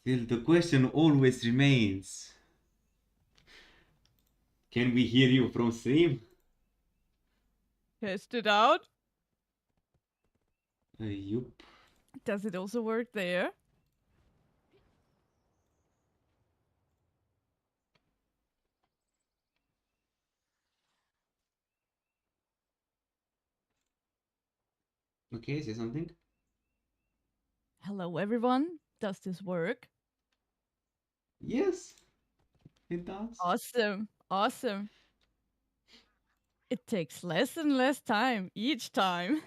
Still, the question always remains. Can we hear you from stream? Test it out. Yup. Does it also work there? Okay, say something. Hello, everyone. Does this work? Yes, it does. Awesome. Awesome. It takes less and less time each time.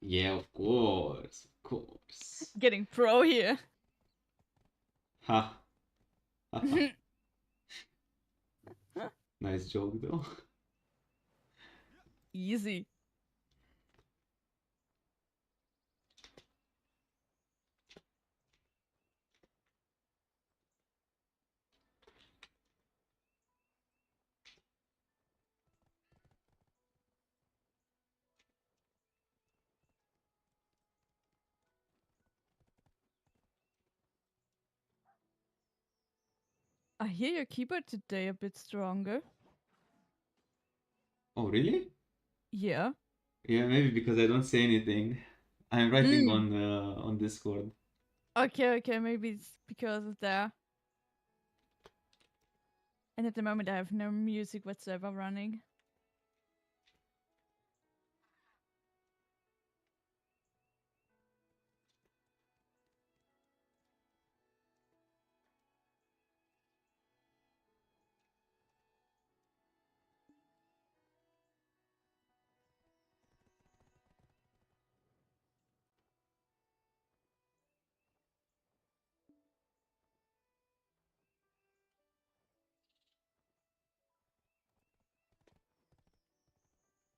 Yeah, of course, of course. Getting pro here. Ha, ha, ha. Nice joke though. Easy. I hear your keyboard today a bit stronger. Oh, really? Yeah. Yeah, maybe because I don't say anything. I'm writing Mm. on Discord. Okay, okay. Maybe it's because of that. And at the moment, I have no music whatsoever running.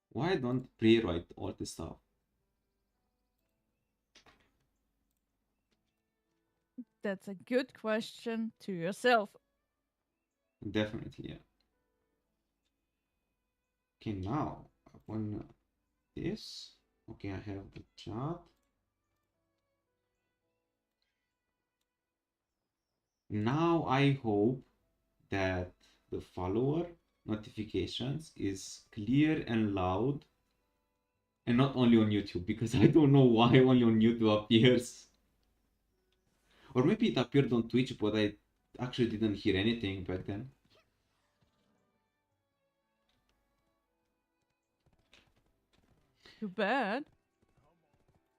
Why don't pre-write all the stuff? That's a good question to yourself. Definitely, yeah. Okay, now upon this. Okay, I have the chat. Now I hope that the follower notifications is clear and loud and not only on YouTube because I don't know why only on YouTube appears. Or maybe it appeared on Twitch, but I actually didn't hear anything back then. Too bad.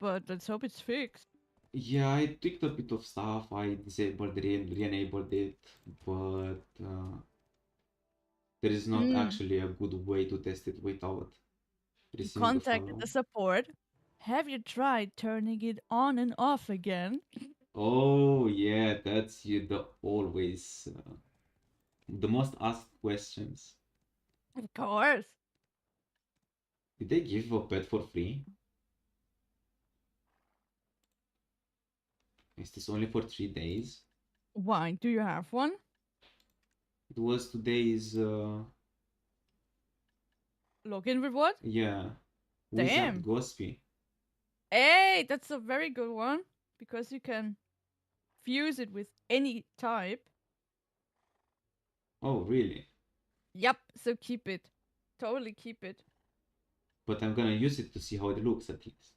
But let's hope it's fixed. Yeah, I tweaked a bit of stuff. I disabled, re-enabled it, but there is not Mm. actually a good way to test it without You receiving the contacted follow. the support. Have you tried turning it on and off again? Oh yeah, that's you the always the most asked questions. Of course. Did they give a pet for free? Is this only for 3 days? Why? Do you have one? It was today's Login reward? yeah. Who is that Damn. Gospy? Hey, that's a very good one because you can fuse it with any type. Oh really? Yep, so keep it. Totally keep it. But I'm gonna use it to see how it looks at least.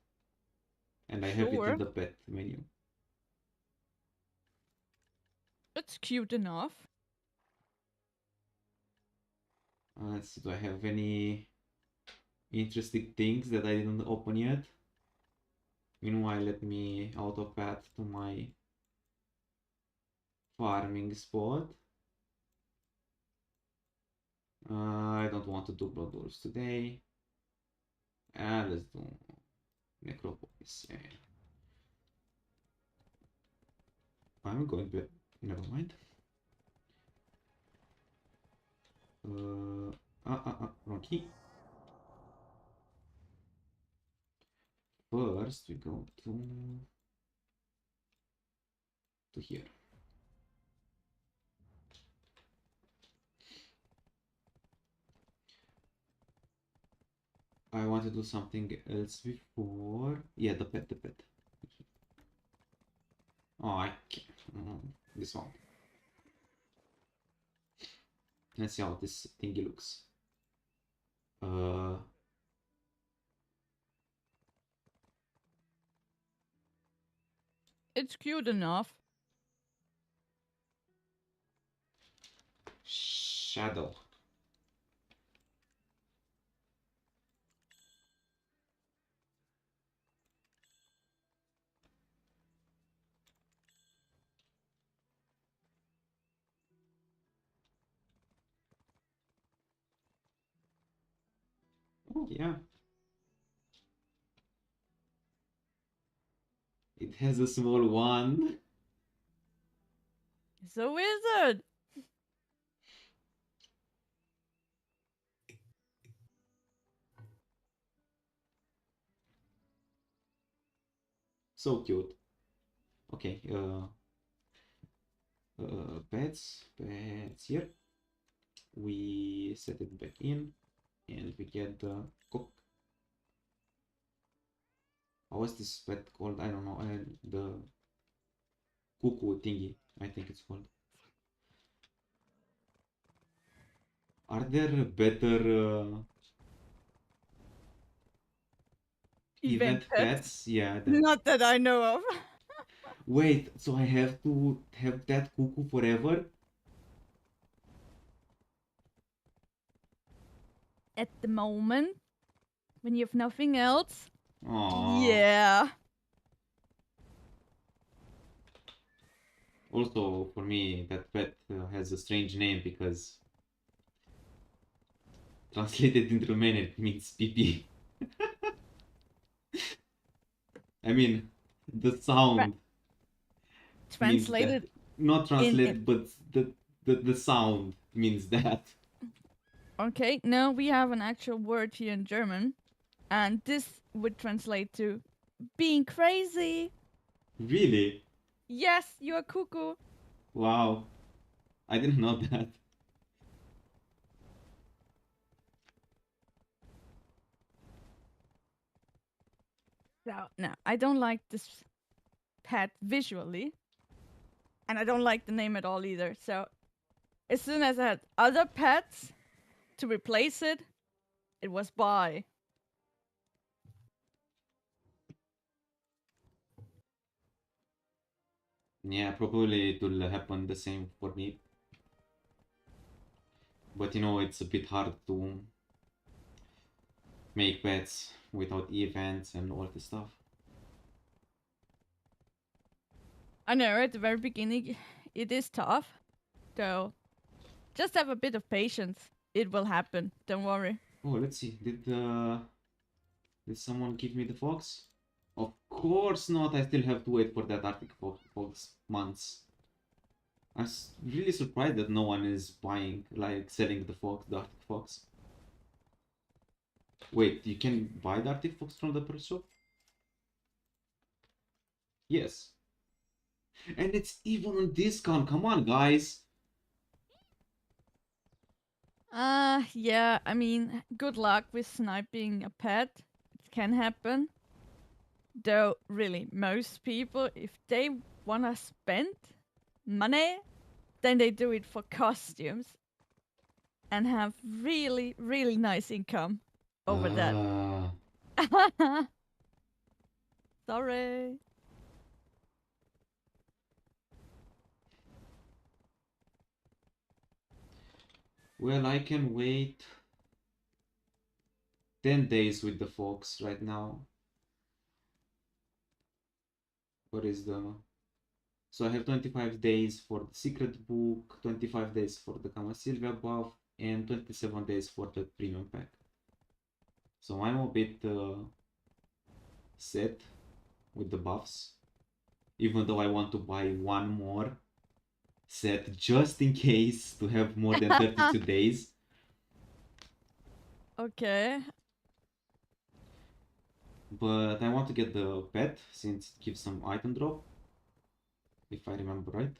And I have it in Sure. the pet menu. It's cute enough. Let's see, do I have any interesting things that I didn't open yet? Meanwhile, let me auto path to my farming spot. I don't want to do blood wolves today. Let's do necropolis. Yeah. I'm going to. Never mind. Wrong key. First, we go to here. I want to do something else before. Yeah, the pet. Oh, I can't. This one. Let's see how this thingy looks. It's cute enough. Shadow. Oh, yeah. It has a small one. It's a wizard. So cute. Okay, pets here. We set it back in and we get the cook. How was this pet called? I don't know. The cuckoo thingy, I think it's called. Are there better event pets? Yeah. Not that I know of. Wait, so I have to have that cuckoo forever? At the moment, when you have nothing else. Aww. Yeah. Also, for me, that pet has a strange name because translated into Romanian it means pee. I mean, the sound means that. Translated Not in. translated, but the sound means that. Okay, no, we have an actual word here in German, and this would translate to being crazy. Really? Yes, you're cuckoo. Wow. I didn't know that. No, I don't like this pet visually, and I don't like the name at all either. So, as soon as I had other pets to replace it, it was bye. Yeah, probably it will happen the same for me. But you know, it's a bit hard to make pets without events and all this stuff. I know at the very beginning it is tough, so just have a bit of patience. It will happen. Don't worry. Oh, let's see. Did someone give me the fox? Of course not. I still have to wait for that Arctic fox months. I'm really surprised that no one is buying, like, selling the Arctic fox. Wait, you can buy the Arctic fox from the pet shop? Yes. And it's even on discount. Come on, guys. Yeah, I mean, good luck with sniping a pet. It can happen. Though, really, most people, if they wanna spend money, then they do it for costumes and have really, really nice income over that. Sorry. Well, I can wait 10 days with the fox right now. What is the... So I have 25 days for the secret book, 25 days for the Kama Sylvia buff, and 27 days for the premium pack. So I'm a bit set with the buffs, even though I want to buy one more set just in case to have more than 32 days. Okay. But I want to get the pet since it gives some item drop, if I remember right.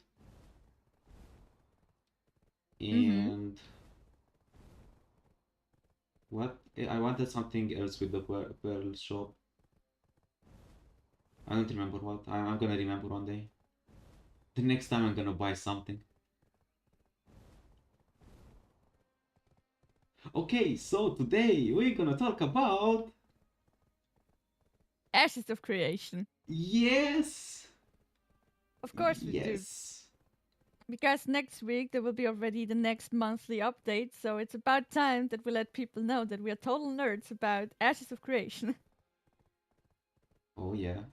And what? I wanted something else with the pearl shop. I don't remember what. I'm gonna remember one day. The next time I'm gonna buy something. Okay, so today we're gonna talk about... Ashes of Creation. Yes! Of course we do. Yes! Because next week there will be already the next monthly update, so it's about time that we let people know that we are total nerds about Ashes of Creation. Oh yeah.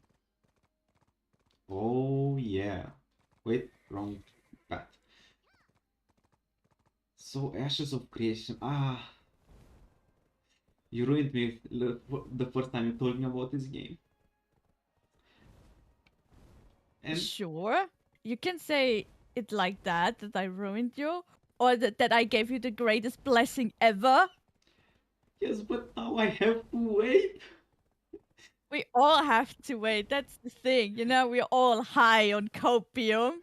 Oh yeah. Wait, wrong path. So Ashes of Creation. Ah, you ruined me the first time you told me about this game. And Sure, you can say it like that I ruined you, or that I gave you the greatest blessing ever. yes, but now I have to wait. We all have to wait, that's the thing. We're all high on copium.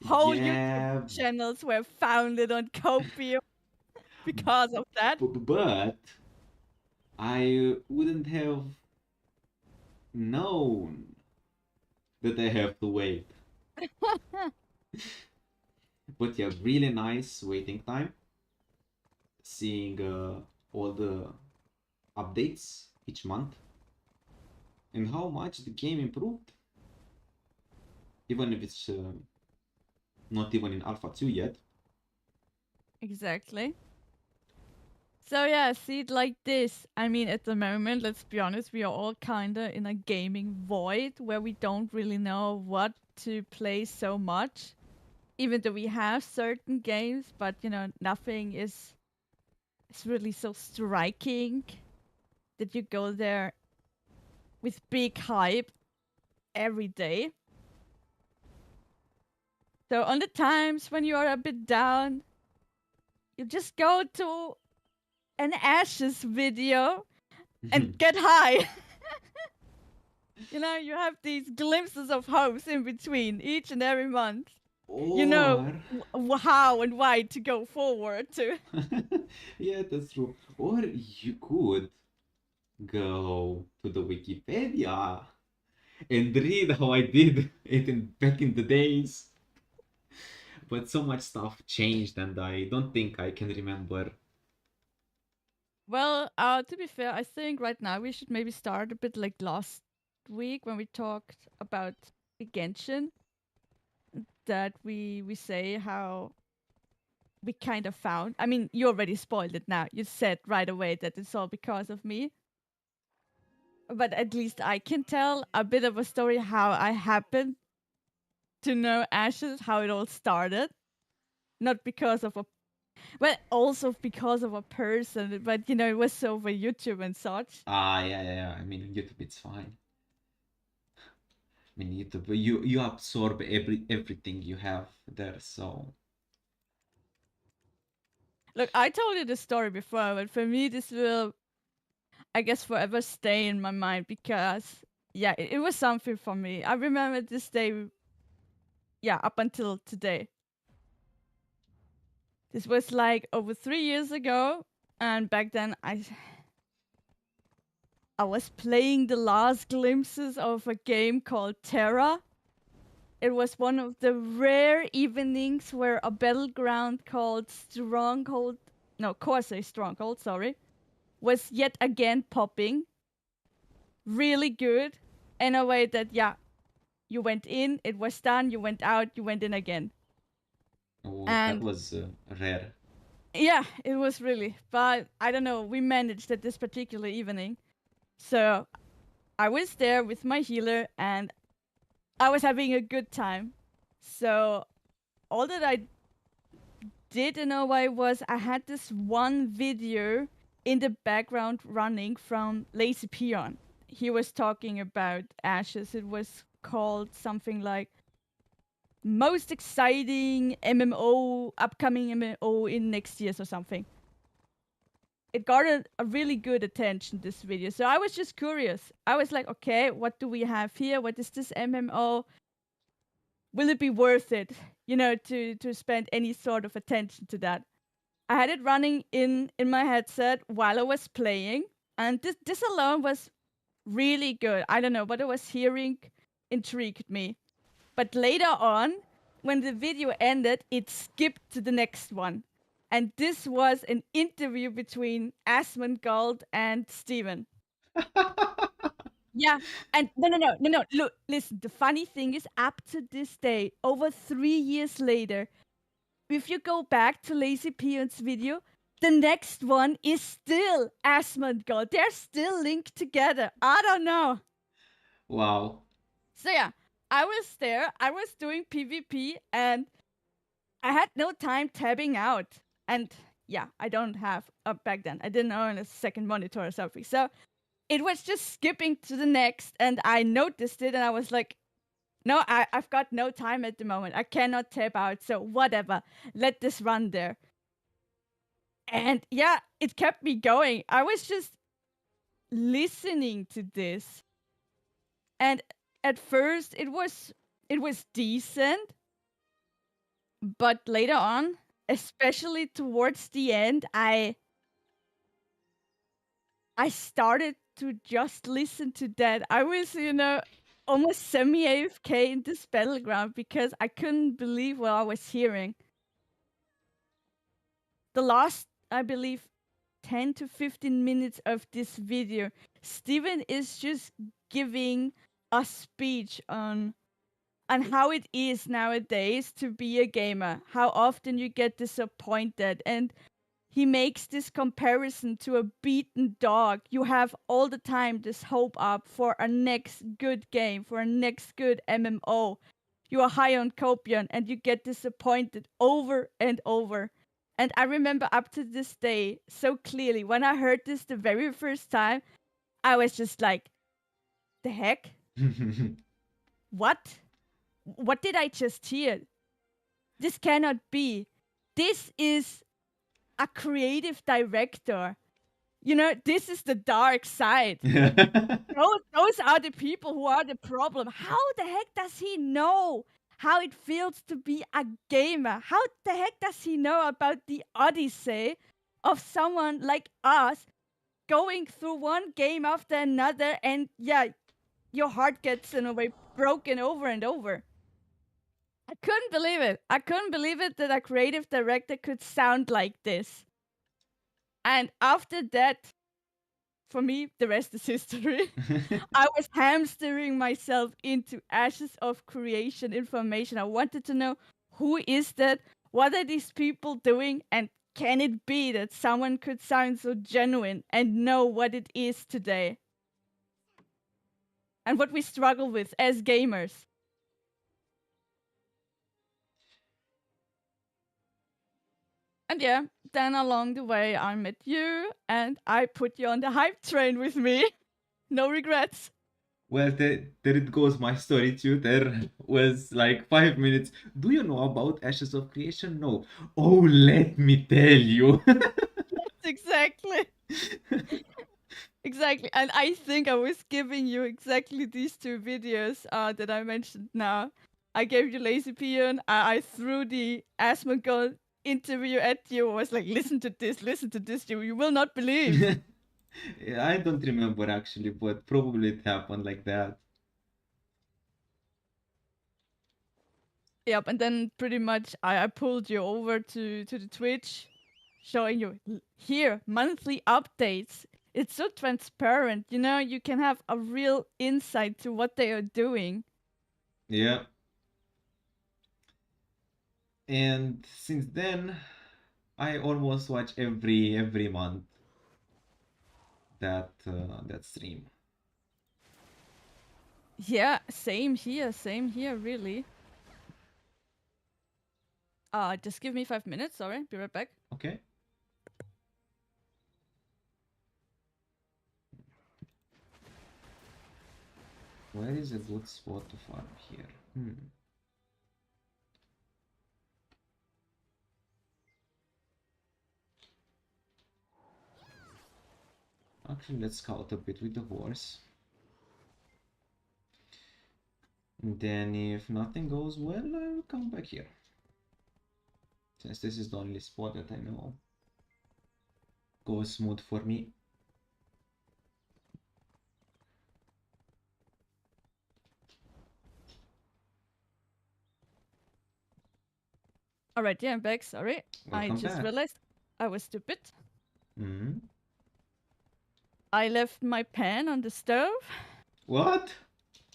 Whole YouTube Yeah, channels were founded on copium because of that. but I wouldn't have known that I have to wait. But yeah, really nice waiting time. Seeing all the updates each month and how much the game improved, even if it's not even in Alpha 2 yet. Exactly. So yeah, see it like this. I mean, at the moment, let's be honest, we are all kinda in a gaming void where we don't really know what to play so much. Even though we have certain games, but nothing is really so striking that you go there with big hype every day. So on the times when you are a bit down, you just go to an Ashes video and get high. You have these glimpses of hopes in between each and every month. You know Or how and why to go forward to. yeah, that's true. Or you could go to the Wikipedia and read how I did it back in the days. But so much stuff changed, and I don't think I can remember. Well, to be fair, I think right now we should maybe start a bit like last week when we talked about the Genshin, that we say how we kind of found. I mean, you already spoiled it now. You said right away that it's all because of me. But at least I can tell a bit of a story how I happened to know Ashes, how it all started. Not because of a, well, also because of a person, but it was over YouTube and such. Ah, yeah, yeah, yeah. I mean, YouTube, it's fine. I mean, YouTube, you absorb everything you have there, so Look, I told you the story before, but for me, this will, I guess, forever stay in my mind because, yeah, it was something for me. I remember this day, yeah, up until today. This was like over 3 years ago, and back then I was playing the last glimpses of a game called Terra. It was one of the rare evenings where a battleground called Stronghold, no, Corsair Stronghold, sorry, was yet again popping. Really good. In a way that, yeah, you went in, it was done, you went out, you went in again. oh, that And was rare. yeah, it was really. But I don't know, we managed at this particular evening. So I was there with my healer and I was having a good time. So all that I did in a way was I had this one video in the background running from Lazy Peon. He was talking about Ashes. It was called something like most exciting MMO, upcoming MMO in next years or something. It garnered a really good attention, this video. So I was just curious. I was like, okay, what do we have here? What is this MMO? Will it be worth it, to spend any sort of attention to that? I had it running in my headset while I was playing, and this alone was really good. I don't know what I was hearing intrigued me. But later on, when the video ended, it skipped to the next one. And this was an interview between Asmongold and Steven. Yeah, and no. Look, listen. The funny thing is, up to this day, over 3 years later, if you go back to Lazy Peon's video, the next one is still Asmongold. They're still linked together. I don't know. Wow. So yeah, I was there. I was doing PvP, and I had no time tabbing out. And yeah, I don't have back then. I didn't own a second monitor or something. So it was just skipping to the next, and I noticed it, and I was like, no, I've got no time at the moment. I cannot tab out, so whatever. Let this run there. And yeah, it kept me going. I was just listening to this. And at first it was decent, but later on, especially towards the end, I started to just listen to that. I was, almost semi AFK in this battleground because I couldn't believe what I was hearing. The last, I believe, 10 to 15 minutes of this video, Steven is just giving a speech on how it is nowadays to be a gamer, how often you get disappointed, and he makes this comparison to a beaten dog. You have all the time this hope up for a next good game, for a next good MMO. You are high on Copion and you get disappointed over and over. And I remember up to this day so clearly when I heard this the very first time, I was just like, the heck? What? What did I just hear? This cannot be. This is a creative director. This is the dark side. Those are the people who are the problem. How the heck does he know how it feels to be a gamer? How the heck does he know about the odyssey of someone like us going through one game after another, and yeah, your heart gets in a way broken over and over. I couldn't believe it. I couldn't believe it that a creative director could sound like this. And after that, for me, the rest is history. I was hamstering myself into Ashes of Creation information. I wanted to know, who is that? What are these people doing? And can it be that someone could sound so genuine and know what it is today? And what we struggle with as gamers. And yeah, then along the way, I met you and I put you on the hype train with me. No regrets. Well, there it goes, my story too. There was like 5 minutes. Do you know about Ashes of Creation? No. Oh, let me tell you. Exactly. Exactly. And I think I was giving you exactly these two videos that I mentioned now. I gave you Lazy Peon. I threw the Asmongold interview at you. I was like, listen to this, you will not believe. Yeah, I don't remember actually, but probably it happened like that. Yep, and then pretty much I pulled you over to the Twitch, showing you here monthly updates. It's so transparent, you can have a real insight to what they are doing. Yeah. And since then, I almost watch every month that stream. Yeah, same here, really. Just give me 5 minutes, sorry, be right back. Okay. Where is a good spot to farm here? Actually, let's scout a bit with the horse. And then if nothing goes well, I'll come back here. Since this is the only spot that I know goes smooth for me. Alright, yeah, I'm back. Sorry. I Welcome just back. realized I was stupid. Hmm. I left my pan on the stove. What?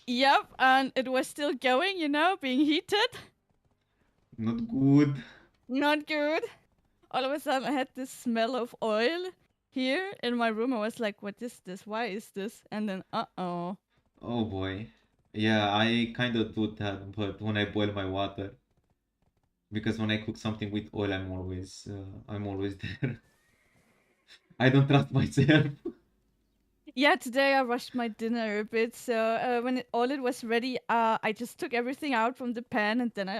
Yep, and it was still going, being heated. Not good. Not good. All of a sudden, I had this smell of oil here in my room. I was like, what is this? Why is this? And then, uh-oh. Oh boy. Yeah, I kind of do that, but when I boil my water, because when I cook something with oil, I'm always there. I don't trust myself. Yeah, today I rushed my dinner a bit. So when all it was ready, I just took everything out from the pan, and then I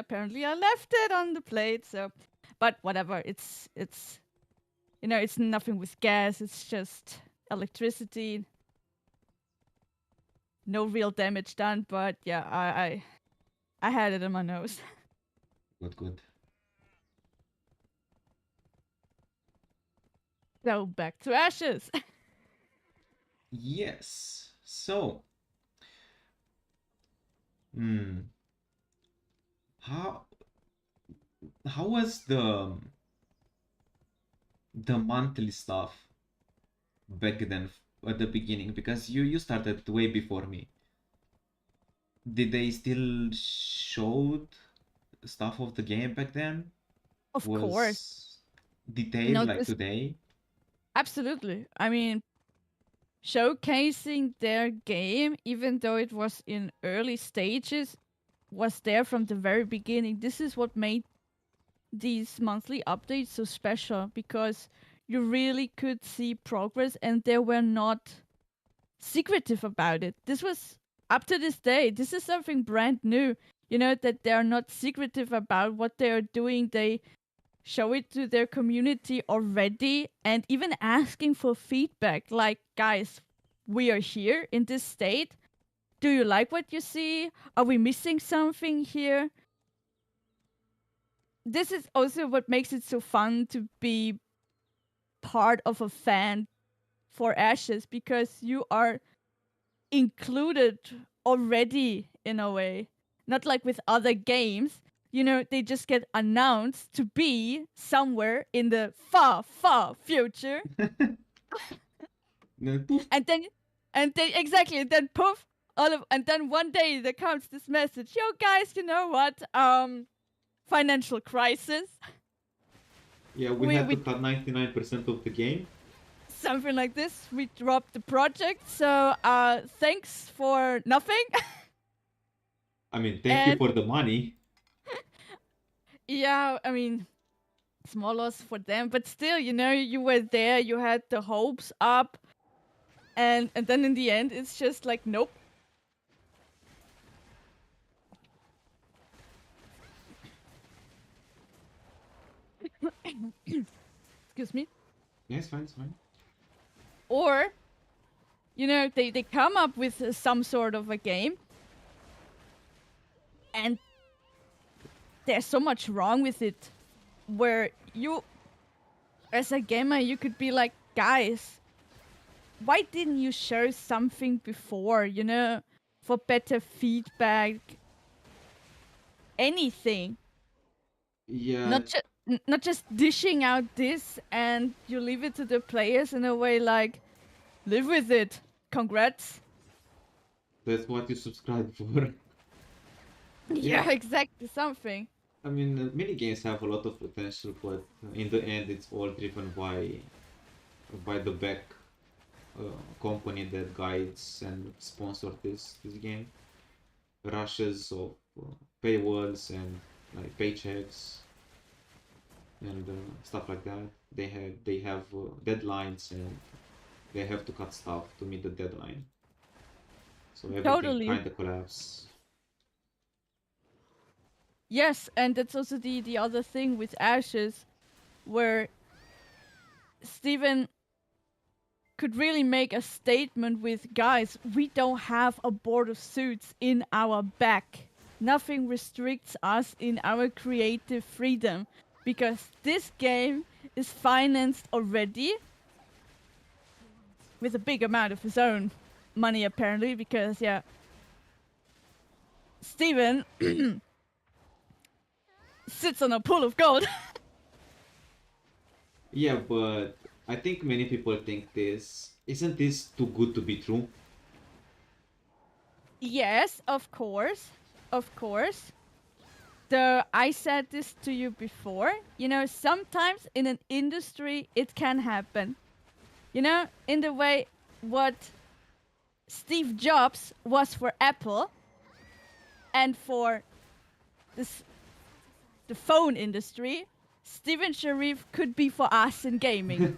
left it on the plate. So, but whatever. It's nothing with gas. It's just electricity. No real damage done. But yeah, I had it in my nose. Good, good. So back to ashes. Yes. So, hmm, how how was the monthly stuff back then at the beginning? Because you started way before me. Did they still showed stuff of the game back then? Of course. Was detailed No, like this today? absolutely. I mean, showcasing their game, even though it was in early stages, was there from the very beginning. This is what made these monthly updates so special because you really could see progress and they were not secretive about it. This was up to this day. This is something brand new. That they're not secretive about what they're doing. They show it to their community already and even asking for feedback like, guys, we are here in this state. Do you like what you see? Are we missing something here? This is also what makes it so fun to be part of a fan for Ashes because you are included already in a way. Not like with other games. They just get announced to be somewhere in the far, far future. Then poof. And then exactly, and then poof, and then one day there comes this message. Yo guys, you know what? Financial crisis. Yeah, we We had to we cut 99% of the game. Something like this. We dropped the project. So thanks for nothing. I mean, thank you And for the money. yeah, I mean, small loss for them, but still, you were there, you had the hopes up, and then in the end, it's just like, nope. Excuse me. Yeah, it's fine, it's fine. Or, they come up with some sort of a game, and there's so much wrong with it, where you, as a gamer, you could be like, guys, why didn't you show something before, for better feedback, anything? Yeah, Not just dishing out this and you leave it to the players in a way like, live with it. Congrats. that's what you subscribe for. Yeah, Yeah, exactly. Something. I mean, many games have a lot of potential, but in the end, it's all driven by the back company that guides and sponsors this game. Rushes of paywalls and like paychecks and stuff like that. They have deadlines and they have to cut stuff to meet the deadline. So everything Totally. kind of collapses. Yes, and that's also the other thing with Ashes, where Steven could really make a statement with, guys, we don't have a board of suits in our back. Nothing restricts us in our creative freedom because this game is financed already with a big amount of his own money apparently because sits on a pool of gold. Yeah, but I think many people think this isn't this too good to be true? Yes, of course. Of course. Though I said this to you before, sometimes in an industry it can happen. In the way what Steve Jobs was for Apple and for this, the phone industry, Steven Sharif could be for us in gaming.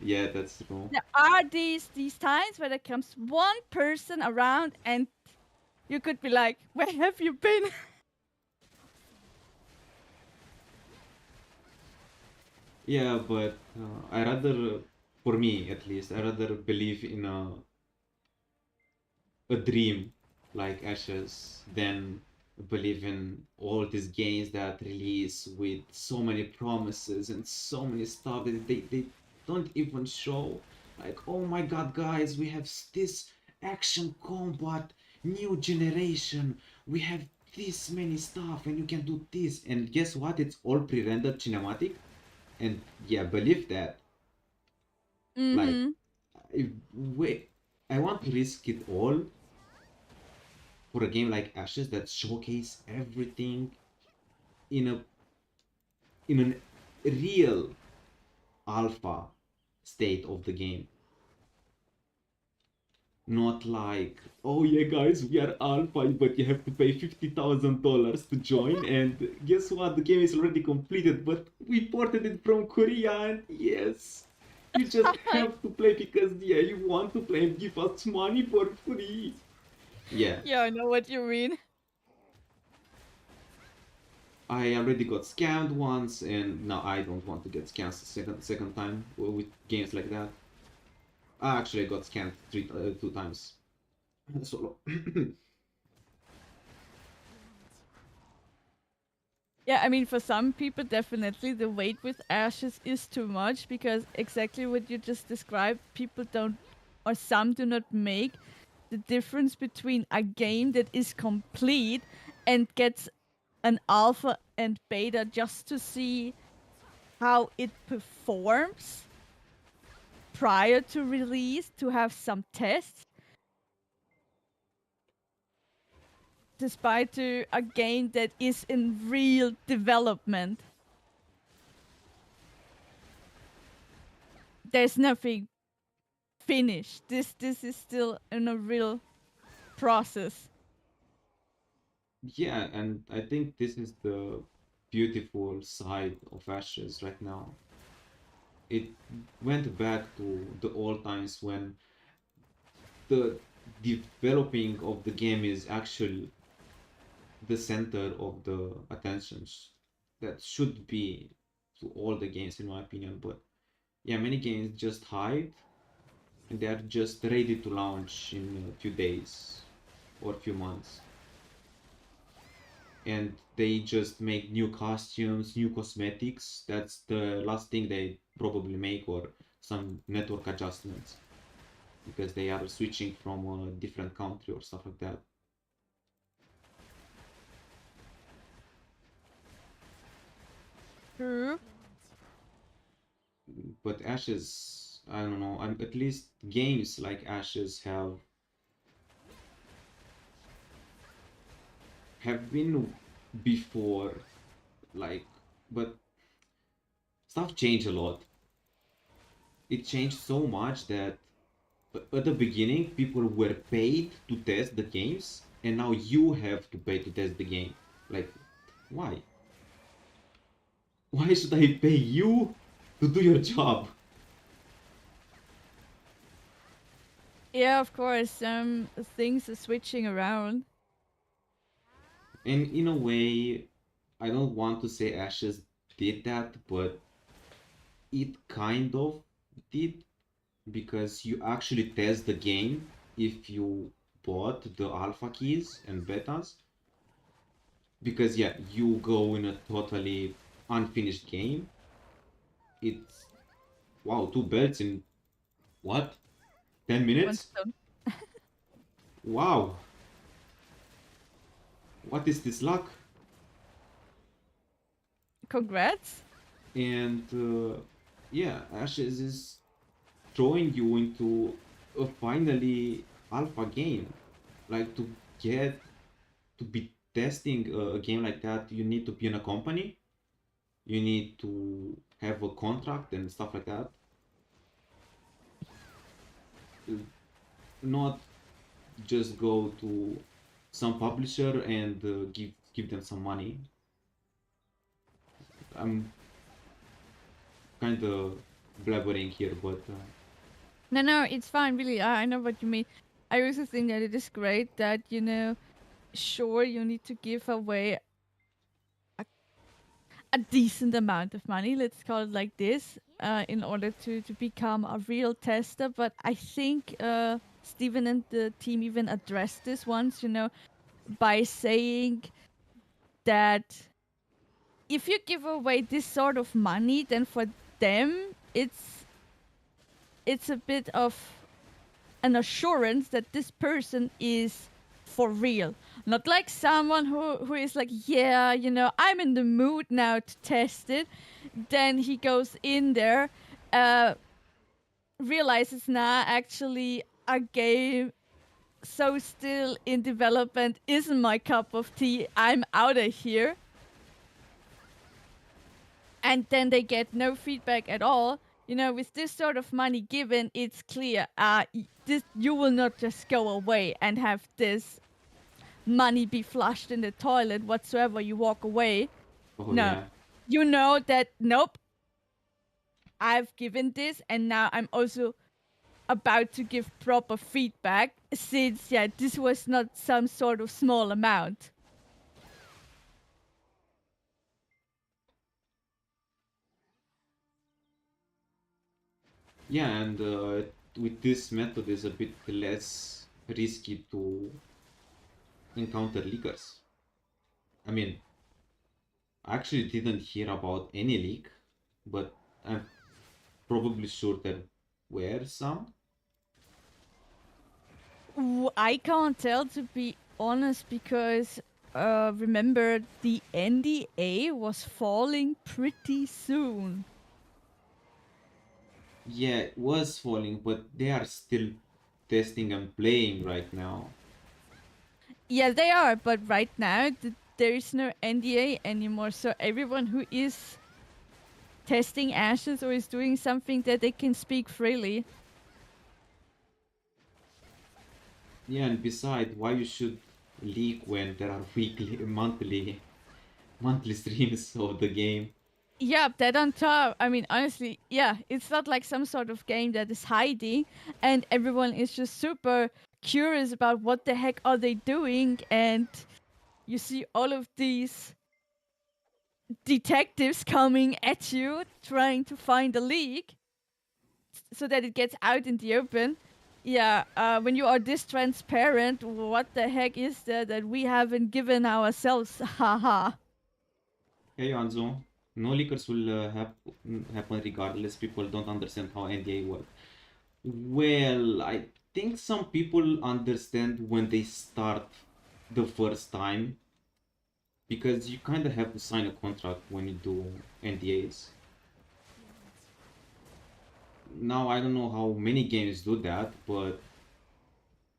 Yeah, that's true. There are these times where there comes one person around and you could be like, where have you been? Yeah, but I rather, for me at least, I rather believe in a dream like Ashes than believe in all these games that release with so many promises and so many stuff that they don't even show. Like, oh my god, guys, we have this action combat, new generation, we have this many stuff, and you can do this. And guess what? It's all pre-rendered cinematic. And yeah, believe that. Like, Mm-hmm. if wait, I want to risk it all for a game like Ashes that showcase everything in a in an real alpha state of the game. Not like, oh yeah guys, we are alpha, but you have to pay $50,000 to join, and guess what? The game is already completed, but we ported it from Korea, and yes, you just have to play because yeah, you want to play and give us money for free. Yeah, Yeah, I know what you mean. I already got scammed once, and now I don't want to get scammed second time with games like that. I actually got scammed two times solo. Yeah, I mean, for some people, definitely the wait with Ashes is too much because exactly what you just described, people don't, or some do not make the difference between a game that is complete and gets an alpha and beta just to see how it performs prior to release, to have some tests, despite to a game that is in real development. There's nothing finished. This is still in a real process. Yeah, and I think this is the beautiful side of Ashes right now. It went back to the old times when the developing of the game is actually the center of the attentions that should be to all the games in my opinion. But yeah, many games just hide and they are just ready to launch in a few days or a few months, and they just make new costumes, new cosmetics. That's the last thing they probably make, or some network adjustments because they are switching from a different country or stuff like that. True. But Ashes, I don't know. At least games like Ashes have been before, like, but stuff changed a lot. It changed so much that at the beginning people were paid to test the games, and now you have to pay to test the game. Like, why? Why should I pay you to do your job? Yeah, of course. Some things are switching around. And in a way, I don't want to say Ashes did that, but it kind of did, because you actually test the game if you bought the alpha keys and betas. Because yeah, you go in a totally unfinished game. It's wow, two belts in what? 10 One minutes? stone. Wow, what is this luck? Congrats. And yeah, Ashes is throwing you into a finally alpha game. Like to get to be testing a game like that, you need to be in a company, you need to have a contract and stuff like that. Uh, Not just go to some publisher and give them some money. I'm kind of blabbering here, but No, no, it's fine, really. I know what you mean. I also think that it is great that, sure, you need to give away a decent amount of money, let's call it like this, in order to become a real tester. But I think Steven and the team even addressed this once, by saying that if you give away this sort of money, then for them, it's a bit of an assurance that this person is for real. Not like someone who is like, yeah, I'm in the mood now to test it. Then he goes in there, uh, realizes, nah, actually, a game so still in development isn't my cup of tea. I'm out of here. And then they get no feedback at all. With this sort of money given, it's clear this you will not just go away and have this money be flushed in the toilet whatsoever you walk away. oh No, yeah. you know that, nope, I've given this, and now I'm also about to give proper feedback, since, yeah, this was not some sort of small amount. Yeah, and with this method is a bit less risky to encounter leakers. I mean, I actually didn't hear about any leak, but I'm probably sure there were some. I can't tell, to be honest, because remember, the NDA was falling pretty soon. Yeah, it was falling, but they are still testing and playing right now. Yeah, they are, but right now there is no NDA anymore, so everyone who is testing ashes or is doing something, that they can speak freely. Yeah, and beside, why you should leak when there are weekly, monthly streams of the game? Yeah, that on top. I mean, honestly, yeah, it's not like some sort of game that is hiding and everyone is just super curious about what the heck are they doing, and you see all of these detectives coming at you trying to find a leak so that it gets out in the open. Yeah, when you are this transparent, what the heck is that we haven't given ourselves? Haha. Hey Anzo, no leakers will happen regardless. People don't understand how NDA work. Well, I think some people understand when they start the first time because you kind of have to sign a contract when you do NDAs. Now, I don't know how many games do that, but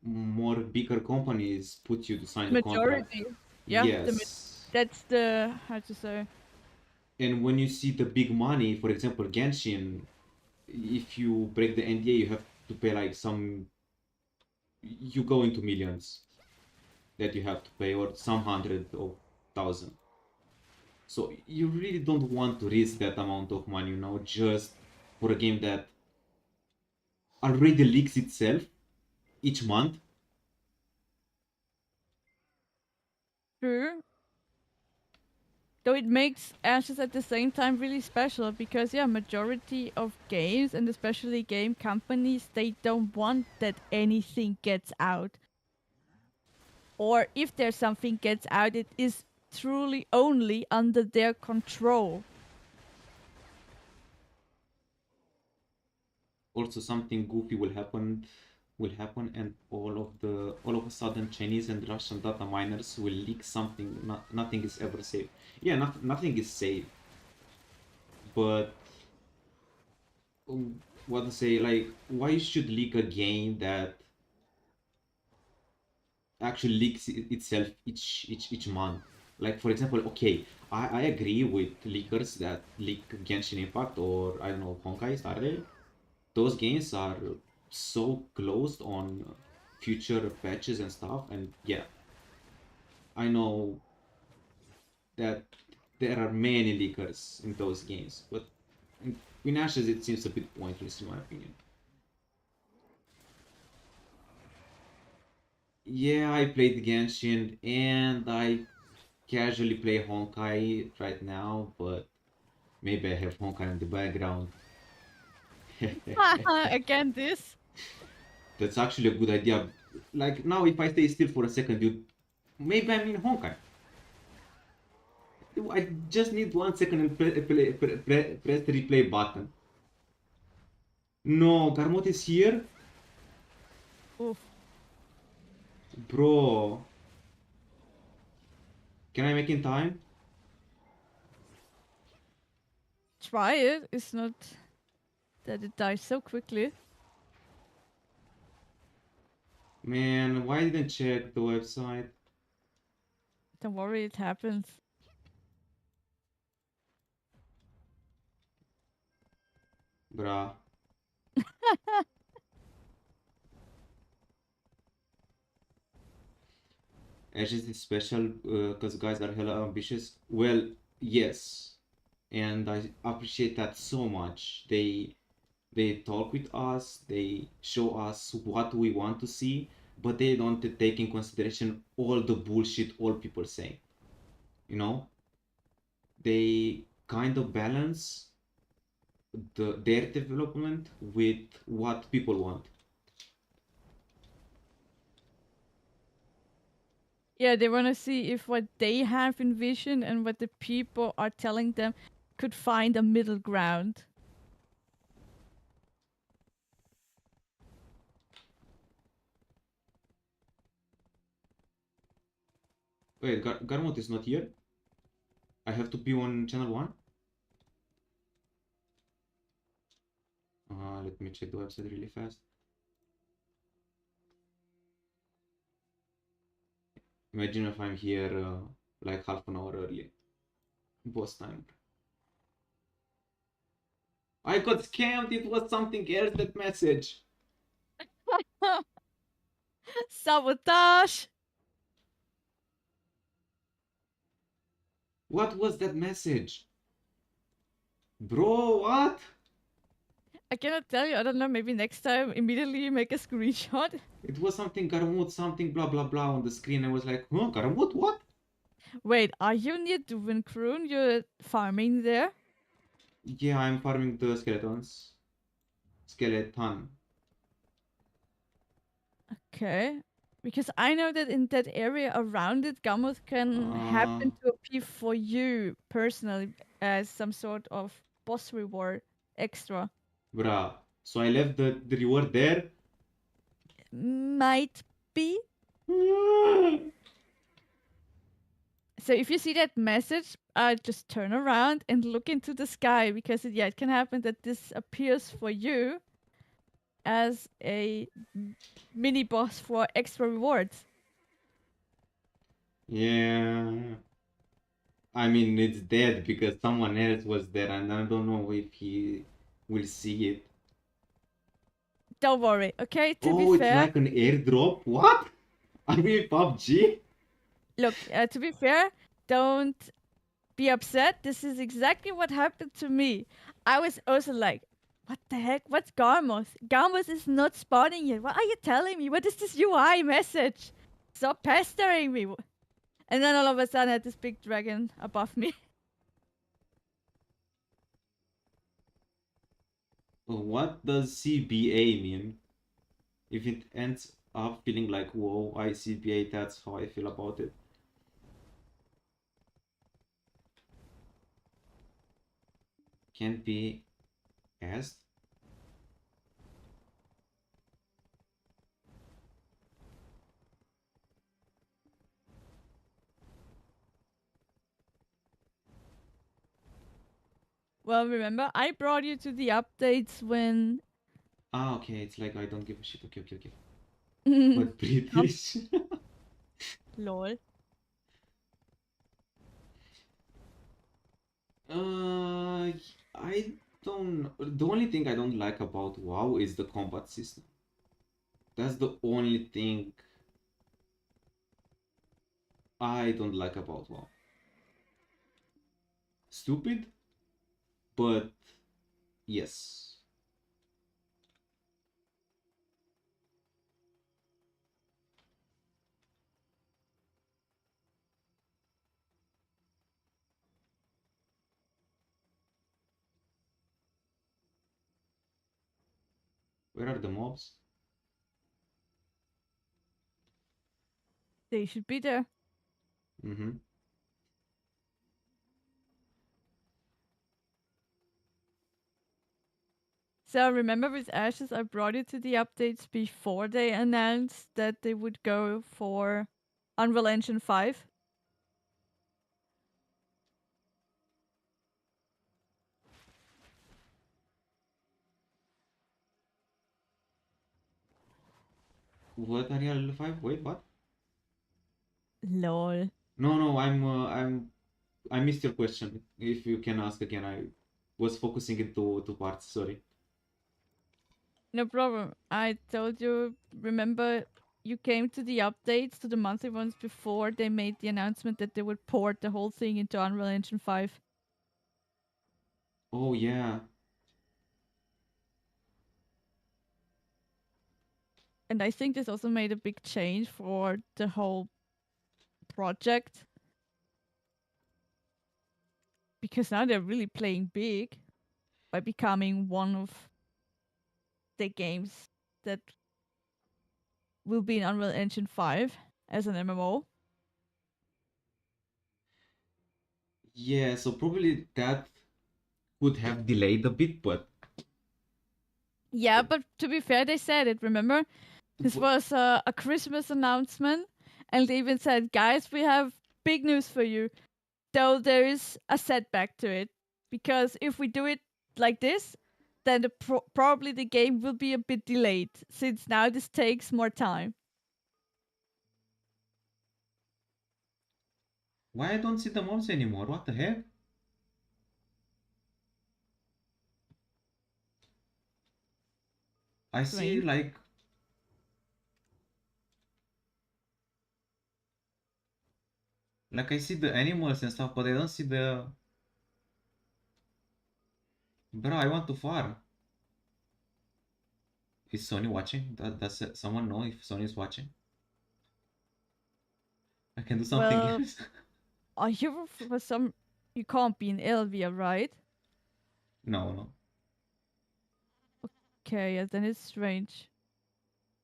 more bigger companies put you to sign a contract. Majority. Yeah, Yes. that's the, how to say. And when you see the big money, for example, Genshin, if you break the NDA, you have to pay like you go into millions that you have to pay, or some hundred of thousand. So you really don't want to risk that amount of money, just for a game that already leaks itself each month. True. Though it makes Ashes at the same time really special because, yeah, majority of games, and especially game companies, they don't want that anything gets out. Or if there's something gets out, it is truly only under their control. Also, something goofy will happen, and all of a sudden Chinese and Russian data miners will leak something. Nothing is ever safe. Yeah, nothing is safe. but what to say, like, why should leak a game that actually leaks itself each month? Like, for example, okay, I agree with leakers that leak Genshin Impact or I don't know Honkai Star Rail. Those games are so closed on future patches and stuff, and yeah, I know that there are many leakers in those games, but in Ashes it seems a bit pointless in my opinion. Yeah, I played Genshin and I casually play Honkai right now, but maybe I have Honkai in the background. Again, this. That's actually a good idea. Like now, if I stay still for a second, dude, maybe I'm in Honkai. I just need 1 second and press the replay button. No, Garmot is here? Oof. Bro, can I make in time? Try it. It's not that it dies so quickly. Man, why didn't check the website? Don't worry, it happens. Bruh. Ashes is special because guys are hella ambitious. Well, yes. And I appreciate that so much. They talk with us, they show us what we want to see, but they don't take in consideration all the bullshit all people say. You know? They kind of balance their development with what people want. Yeah, they want to see if what they have envisioned and what the people are telling them could find a middle ground. Wait, Garmot is not here? I have to be on channel 1? Let me check the website really fast. Imagine if I'm here like half an hour early. Boss time. I got scammed. It was something else, that message. Sabotage! What was that message? Bro, what? I cannot tell you. I don't know. Maybe next time, immediately you make a screenshot. It was something Garamut, something blah blah blah on the screen. I was like, huh, Garamut, what? Wait, are you near Duvenkroon? You're farming there? Yeah, I'm farming the skeletons. Skeleton. Okay. Because I know that in that area around it, Gamut can Uh, happen to appear for you personally as some sort of boss reward extra. bruh. So I left the reward there. Might be. So if you see that message, just turn around and look into the sky because it can happen that this appears for you as a mini boss for extra rewards. Yeah. I mean, it's dead because someone else was there, and I don't know if he will see it. Don't worry, okay? To be Oh, it's fair, like an airdrop? What? I mean, PUBG? look, to be fair, don't be upset. This is exactly what happened to me. I was also like, what the heck? What's Garmos? Garmos is not spawning yet. What are you telling me? What is this UI message? Stop pestering me. And then all of a sudden I had this big dragon above me. What does CBA mean? If it ends up feeling like, whoa, I CBA, that's how I feel about it. Can't be asked. Well, remember, I brought you to the updates when. Ah, okay, it's like I don't give a shit. Okay, okay, okay. Trump. But British. Lol. uh, I don't. The only thing I don't like about WoW is the combat system. That's the only thing I don't like about WoW. Stupid, but yes. Where are the mobs? They should be there. Mm-hmm. So remember with Ashes, I brought you to the updates before they announced that they would go for Unreal Engine 5. What are you level 5? Wait, what? Lol. No, I missed your question. If you can ask again, I was focusing into two parts. Sorry. No problem. I told you, remember, you came to the updates, to the monthly ones before they made the announcement that they would port the whole thing into Unreal Engine 5. Oh yeah. And I think this also made a big change for the whole project because now they're really playing big by becoming one of the games that will be in Unreal Engine 5 as an MMO. Yeah, so probably that would have delayed a bit, Yeah, but to be fair, they said it, remember? This but was a Christmas announcement, and they even said, guys, we have big news for you, though there is a setback to it. Because if we do it like this, then probably the game will be a bit delayed, since now this takes more time. why I don't see the mobs anymore? What the heck? I see Strange. like I see the animals and stuff, but I don't see the. Bro, I want to farm. Is Sony watching? Does someone know if Sony is watching? I can do something Well, else. are you for some? You can't be in Elvia, right? No, no. Okay, yeah, then it's strange.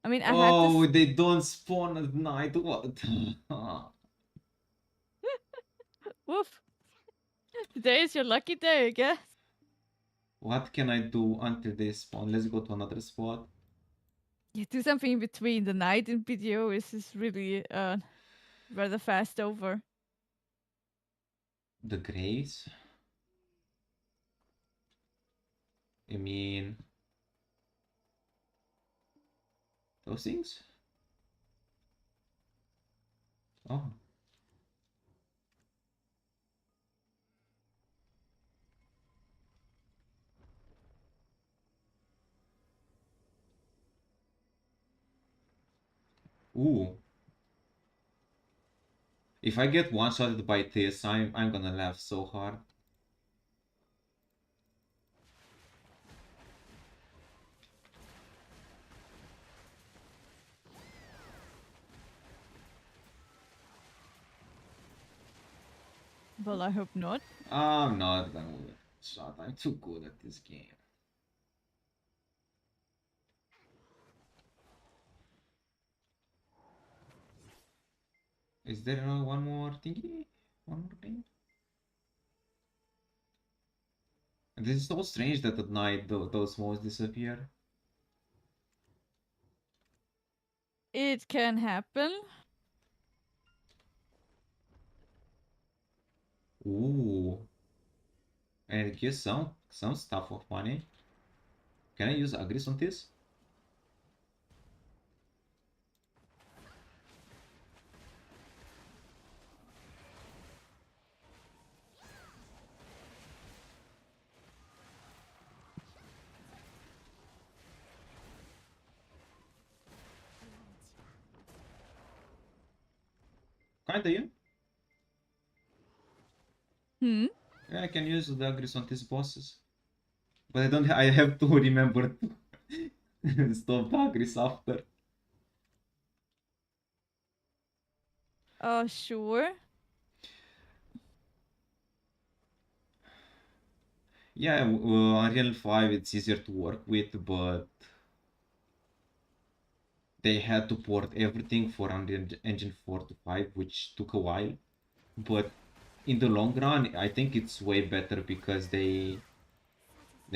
I mean, I had Oh, this. they don't spawn at night. What? Woof. Today is your lucky day, I guess. What can I do until they spawn? Let's go to another spot. Yeah, do something in between. The night in BDO is really rather fast over. The graves? I mean, those things? Oh. Ooh. If I get one-shotted by this, I'm gonna laugh so hard. Well, I hope not. I'm not gonna get shot. I'm too good at this game. Is there one more thingy? One more thing? This is so strange that at night those modes disappear. It can happen. Ooh. And it gives some stuff of money. Can I use agris on this? Kinda, yeah. Hmm. Yeah, I can use the agris on these bosses. But I don't I have to remember to stop the agris after. Sure. Yeah, Unreal 5 it's easier to work with, but they had to port everything for Unreal Engine 4 to 5, which took a while. But in the long run, I think it's way better because they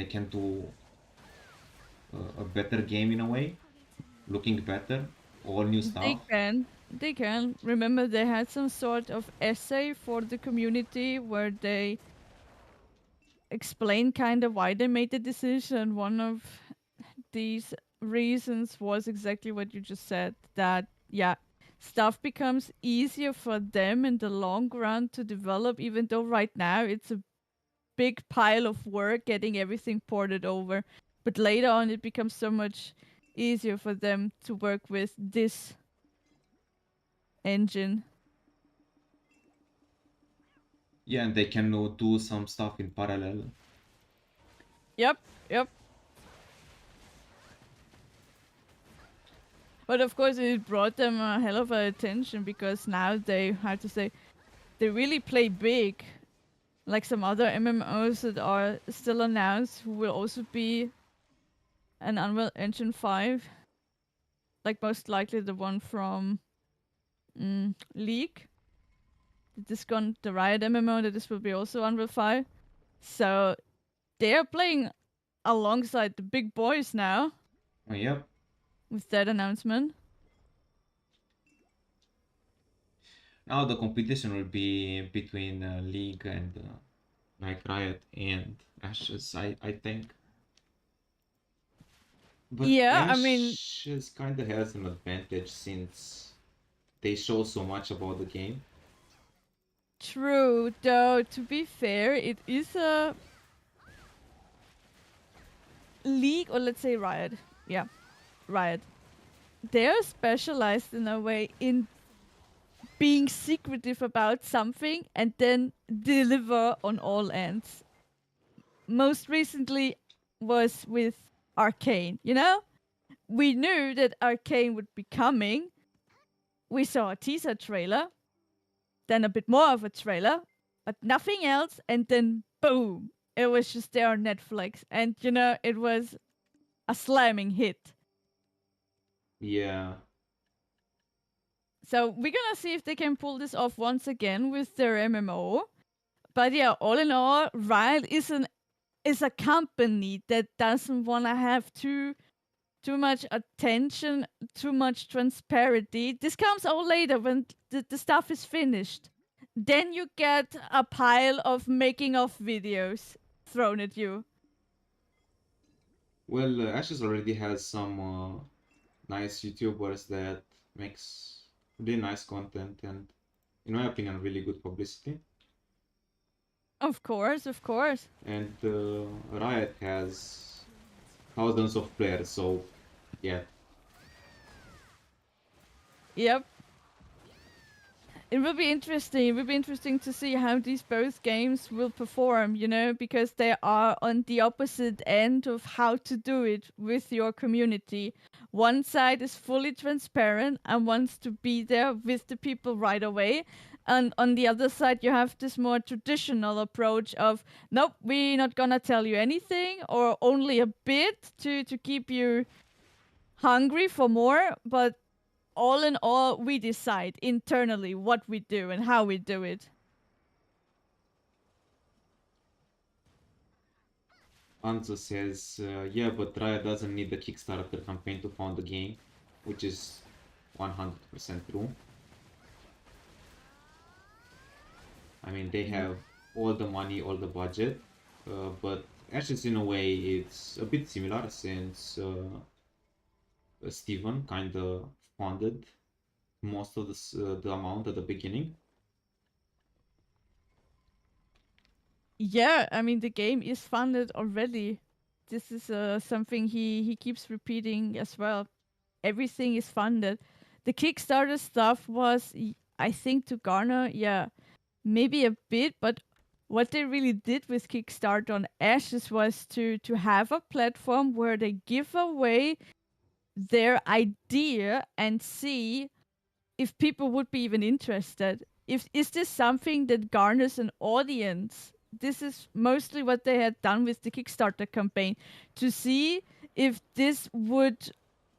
can do a better game in a way, looking better, all new They stuff. can. They can. Remember, they had some sort of essay for the community where they explain kind of why they made the decision. One of these reasons was exactly what you just said, that yeah, stuff becomes easier for them in the long run to develop, even though right now it's a big pile of work getting everything ported over, but later on it becomes so much easier for them to work with this engine. Yeah, and they can do some stuff in parallel. Yep, yep. But of course, it brought them a hell of a attention because now they, how to say, they really play big. Like some other MMOs that are still announced, who will also be an Unreal Engine 5. Like most likely the one from League. This gone the Riot MMO, that this will be also Unreal 5. So they are playing alongside the big boys now Yep. with that announcement. Now the competition will be between League and like Riot and Ashes, I think. But Yeah, I mean, Ashes kind of has an advantage since they show so much about the game. true. Though, to be fair, it is a League, or let's say Riot. Yeah, Riot. They're specialized in a way in being secretive about something and then deliver on all ends. Most recently was with Arcane, you know? We knew that Arcane would be coming. We saw a teaser trailer, then a bit more of a trailer, but nothing else, and then boom! It was just there on Netflix. And you know, it was a slamming hit. Yeah. So we're gonna see if they can pull this off once again with their MMO. But yeah, all in all, Riot is a company that doesn't want to have too much attention, too much transparency. This comes all later when the stuff is finished. Then you get a pile of making of videos thrown at you. Well, Ashes already has some nice YouTubers that makes really nice content and, in my opinion, really good publicity. Of course, of course. And Riot has thousands of players, so yeah. Yep. It will be interesting. It will be interesting to see how these both games will perform, you know, because they are on the opposite end of how to do it with your community. One side is fully transparent and wants to be there with the people right away. And on the other side, you have this more traditional approach of, nope, we're not gonna tell you anything or only a bit to keep you hungry for more, but all in all, we decide internally what we do and how we do it. Anzo says, yeah, but Riot doesn't need the Kickstarter campaign to fund the game, which is 100% true. I mean, they have all the money, all the budget. But Ashes, in a way, it's a bit similar since Steven kind of funded most of the amount at the beginning. Yeah, I mean the game is funded already. This is something he keeps repeating as well. Everything is funded. The Kickstarter stuff was, I think, to garner, yeah, maybe a bit, but what they really did with Kickstarter on Ashes was to have a platform where they give away their idea and see if people would be even interested. If is this something that garners an audience? This is mostly what they had done with the Kickstarter campaign, to see if this would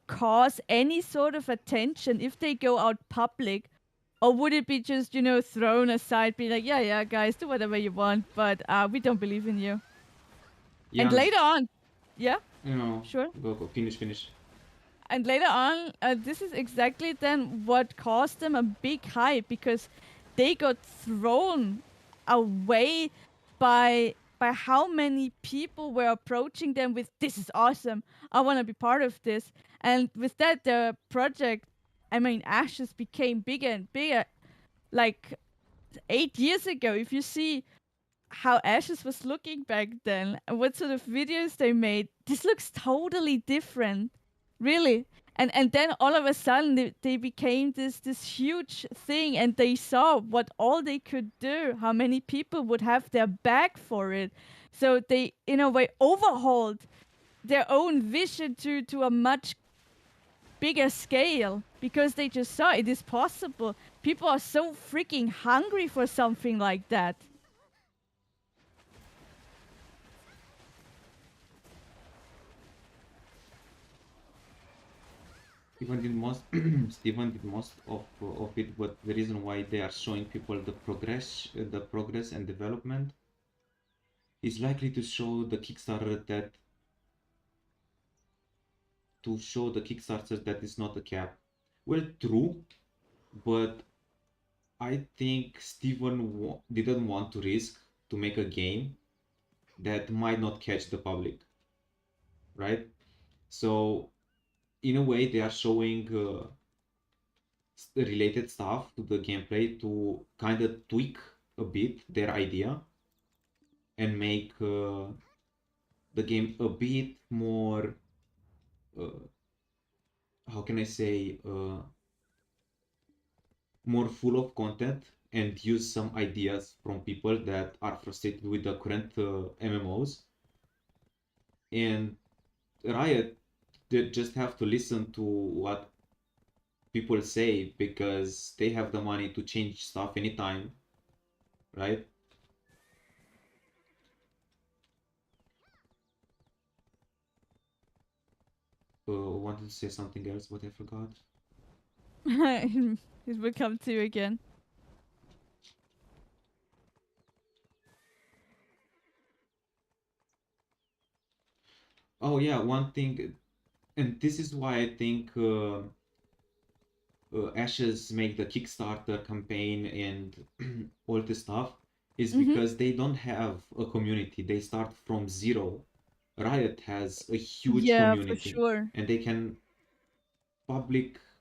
cause any sort of attention if they go out public, or would it be just, thrown aside, be like, yeah, yeah, guys, do whatever you want, but we don't believe in you. And Yeah, later on, yeah, you know, sure. go finish. And later on, this is exactly then what caused them a big hype, because they got thrown away by how many people were approaching them with, this is awesome, I want to be part of this. And with that, the project, I mean, Ashes became bigger and bigger. Like 8 years ago, if you see how Ashes was looking back then and what sort of videos they made, this looks totally different, really. And then all of a sudden they became this huge thing, and they saw what all they could do, how many people would have their back for it. So they, in a way, overhauled their own vision to a much bigger scale, because they just saw it is possible. People are so freaking hungry for something like that. Stephen did most Stephen did most of it, but the reason why they are showing people the progress and development is likely to show the Kickstarter that is not a cap. Well, true, but I think Steven didn't want to risk to make a game that might not catch the public, right? So in a way, they are showing related stuff to the gameplay to kind of tweak a bit their idea and make the game a bit more, uh, how can I say, more full of content, and use some ideas from people that are frustrated with the current MMOs. And Riot, they just have to listen to what people say because they have the money to change stuff anytime, right? Wanted to say something else, but I forgot. It will come to you again. Oh yeah, one thing, and this is why I think Ashes make the Kickstarter campaign and all this stuff, is Mm-hmm. because they don't have a community. They start from zero. Riot has a huge Yeah, for community, sure. and they can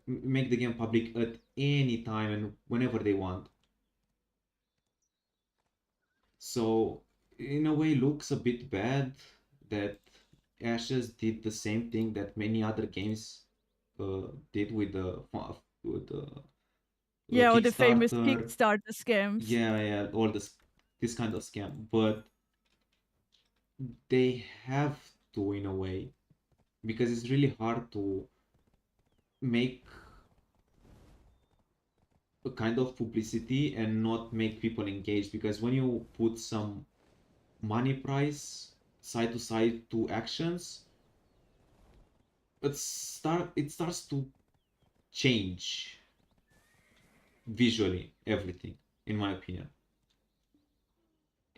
make the game public at any time and whenever they want. So in a way, looks a bit bad that Ashes did the same thing that many other games did with the Yeah, or the famous Kickstarter. Kickstarter scams. Yeah, all this kind of scam, but they have to in a way, because it's really hard to make a kind of publicity and not make people engage, because when you put some money price side to side to actions, it starts to change visually everything, in my opinion.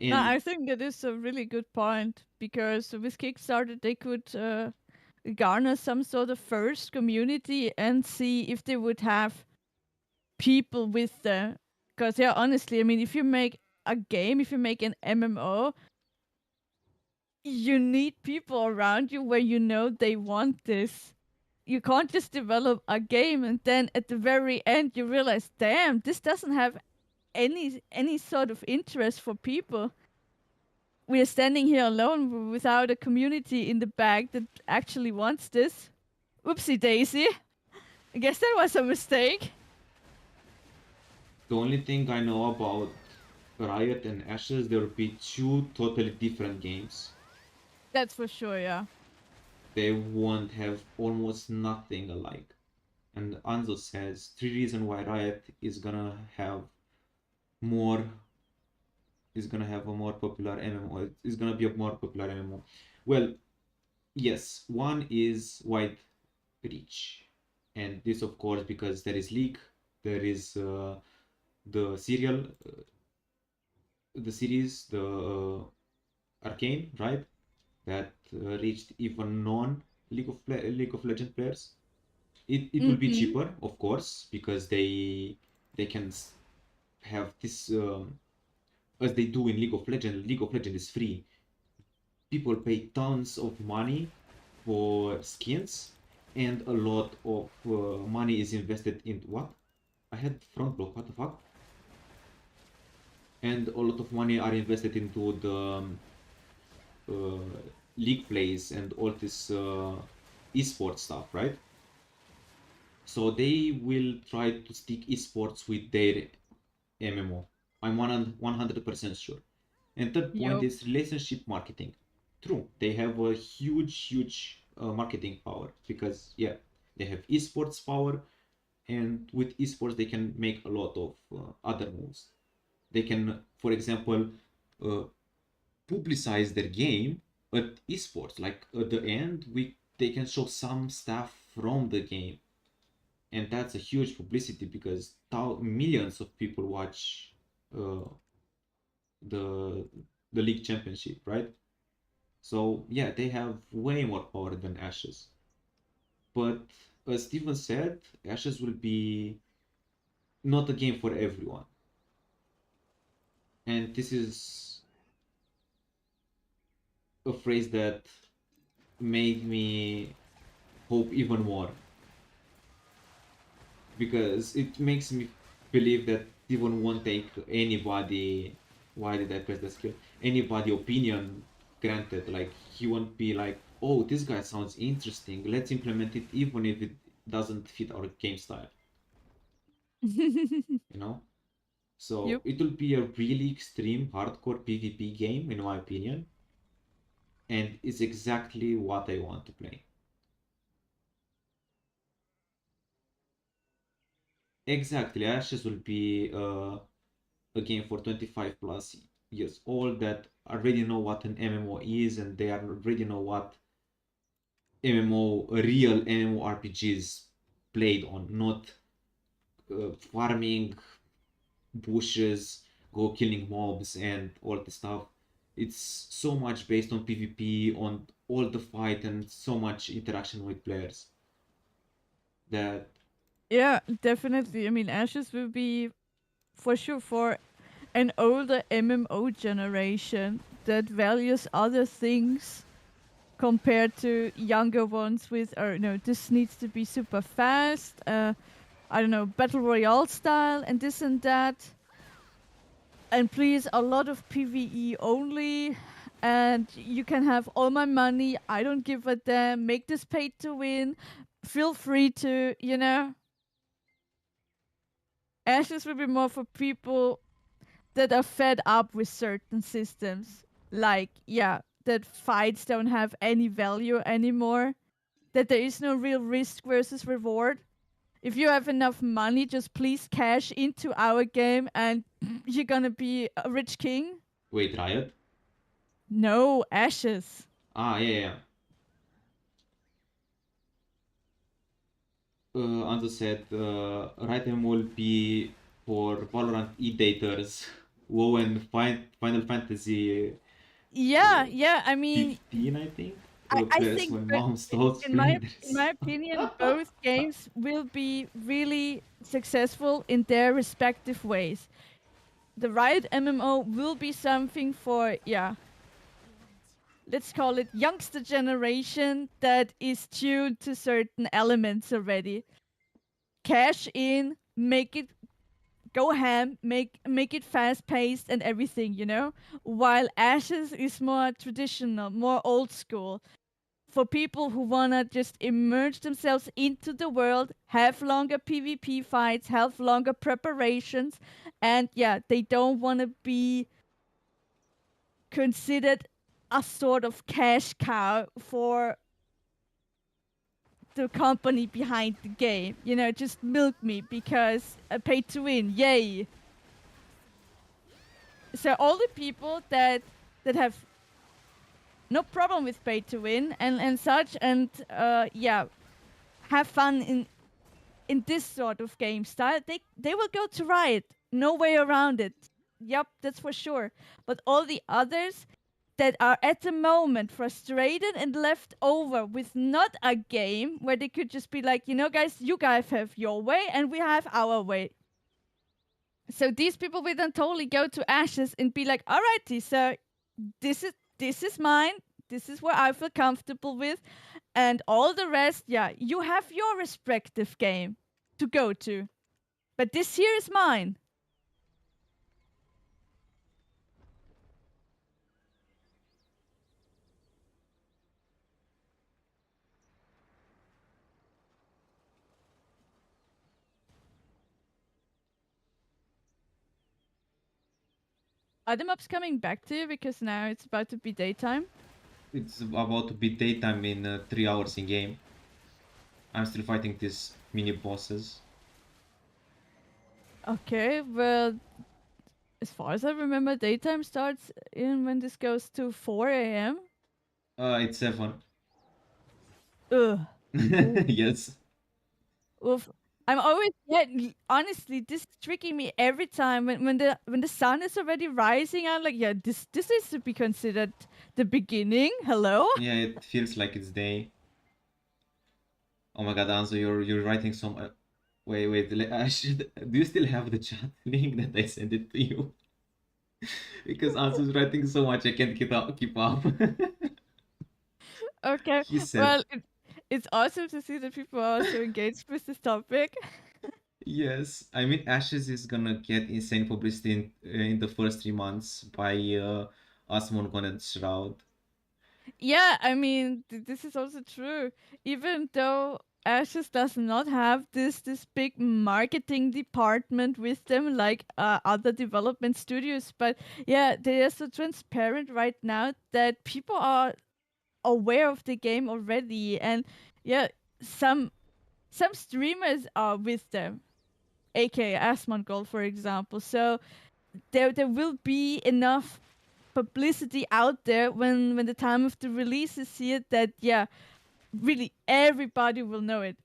No, And I think that is a really good point, because with Kickstarter they could garner some sort of first community and see if they would have people with them. Because yeah, honestly, I mean, if you make a game, if you make an MMO, you need people around you where you know they want this. You can't just develop a game and then at the very end you realize, damn, this doesn't have any sort of interest for people. We are standing here alone without a community in the back that actually wants this. Oopsie daisy. I guess that was a mistake. The only thing I know about Riot and Ashes, there will be two totally different games. That's for sure, yeah. They won't have almost nothing alike. And Anzo says three reasons why Riot more is gonna have a more popular MMO. Is gonna be a more popular MMO. Well, yes, one is wide reach, and this of course because there is League, there is the serial, the series, the Arcane, right? That reached even non League of Legend players. It will be Mm-hmm. cheaper, of course, because they can have this as they do in League of Legends. League of Legends is free. People pay tons of money for skins, and a lot of money is invested in what? I had front block. What the fuck? And a lot of money are invested into the league plays and all this esports stuff, right? So they will try to stick esports with their MMO. I'm 100% sure. And third point Yup. is relationship marketing. True, they have a huge marketing power because yeah, they have esports power, and with esports they can make a lot of other moves. They can, for example, uh, publicize their game at esports. Like at the end, we they can show some stuff from the game, and that's a huge publicity because millions of people watch uh, the the league championship, right? So yeah, they have way more power than Ashes. But as Steven said, Ashes will be not a game for everyone, and this is a phrase that made me hope even more because it makes me believe that Steven won't take anybody. Why did I press the skill? Anybody opinion granted. Like he won't be like, oh, this guy sounds interesting. Let's implement it, even if it doesn't fit our game style. You know. So Yup. it will be a really extreme, hardcore PvP game, in my opinion, and it's exactly what I want to play. Exactly, Ashes will be a game for 25 plus years old that already know what an MMO is and they already know what MMO, real MMORPGs played on, not farming bushes, go killing mobs and all the stuff. It's so much based on PvP, on all the fight and so much interaction with players that Yeah, definitely. I mean, Ashes will be for sure for an older MMO generation that values other things compared to younger ones with, or no, this needs to be super fast, I don't know, battle royale style and this and that. And please, a lot of PvE only. And you can have all my money. I don't give a damn. Make this pay to win. Feel free to, Ashes will be more for people that are fed up with certain systems. Like, yeah, that fights don't have any value anymore. That there is no real risk versus reward. If you have enough money, just please cash into our game and you're gonna be a rich king. wait, Riot. No, Ashes. Yeah. Anzo said, right M will be for Valorant e-daters, WoW and Final Fantasy uh, Yeah. I mean, 15, I think. I Players think, when but mom stops in my playing in my this. opinion, both games will be really successful in their respective ways. The Riot MMO will be something for, yeah, let's call it youngster generation that is tuned to certain elements already. Cash in, make it go ham, make it fast paced and everything, you know? While Ashes is more traditional, more old school. For people who wanna just immerse themselves into the world, have longer PvP fights, have longer preparations, and yeah, they don't wanna be considered a sort of cash cow for the company behind the game. You know, just milk me because I pay to win. Yay! So all the people that have no problem with pay to win and such, and yeah, have fun in this sort of game style, they will go to Riot. No way around it. Yep, that's for sure. But all the others that are at the moment frustrated and left over with not a game where they could just be like, you know, guys, you guys have your way and we have our way. So these people will then totally go to Ashes and be like, alrighty, so this is mine. This is where I feel comfortable with. And all the rest, yeah, you have your respective game to go to. But this here is mine. Are the mobs coming back to you because now it's about to be daytime? It's about to be daytime in 3 hours in game. I'm still fighting these mini bosses. Okay, well, as far as I remember, daytime starts in when this goes to 4 a.m. It's 7. Ugh. Yes. Oof. I'm always honestly, this is tricking me every time when the sun is already rising. I'm like, yeah, this is to be considered the beginning. Hello? Yeah, it feels like it's day. Oh my god, Anzo, you're writing some. Wait. I should. Do you still have the chat link that I sent it to you? Because Anzo's writing so much, I can't keep up. Okay. He said, Well, it's awesome to see that people are so engaged with this topic. yes. I mean, Ashes is gonna get insane publicity in the first 3 months by Asmongold and Shroud. Yeah, I mean, this is also true. Even though Ashes does not have this big marketing department with them like other development studios, but yeah, they are so transparent right now that people are aware of the game already, and yeah, some streamers are with them, aka Asmongold, for example. So there will be enough publicity out there when the time of the release is here that yeah, really everybody will know it.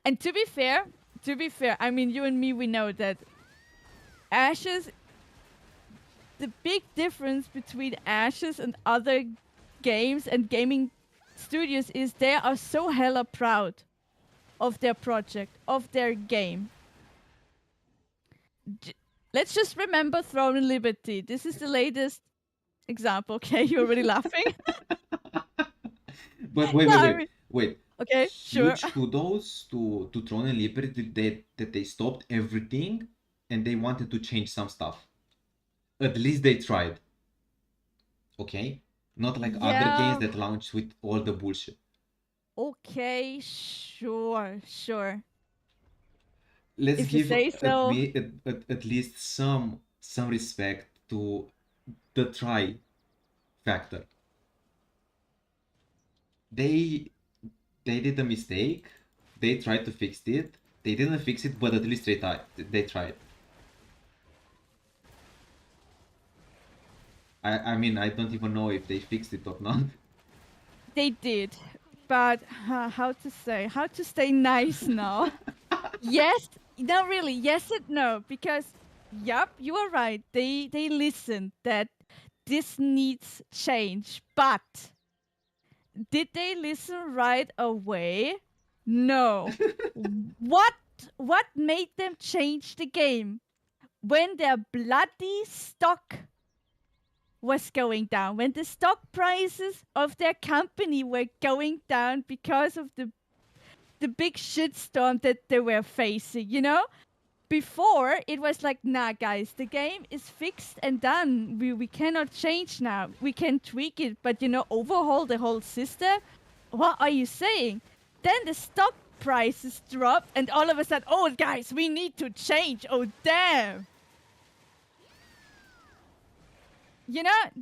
And to be fair, I mean, you and me, we know that Ashes, the big difference between Ashes and other games and gaming studios is they are so hella proud of their project, of their game. Let's just remember Throne and Liberty. This is the latest example. Okay, you're already laughing. But Yeah, I mean, wait. okay, sure. Huge kudos to Throne and Liberty that they stopped everything and they wanted to change some stuff. At least they tried. Okay? Not like other games Yeah, that launch with all the bullshit. okay, sure. Let's If you give say so. at least some respect to the try factor. They they did a mistake. They tried to fix it. They didn't fix it, but at least they tried. They tried. I mean, I don't even know if they fixed it or not. They did, but how to stay nice now? Yes, no, really, yes and no, because yep, you are right. They listened that this needs change, but did they listen right away? No. what what made them change the game? When their bloody stock was going down, when the stock prices of their company were going down because of the big shitstorm that they were facing, you know? Before it was like, nah guys, the game is fixed and done. We cannot change now. We can tweak it, but overhaul the whole system? What are you saying? Then the stock prices dropped and all of a sudden, oh guys, we need to change. Oh damn.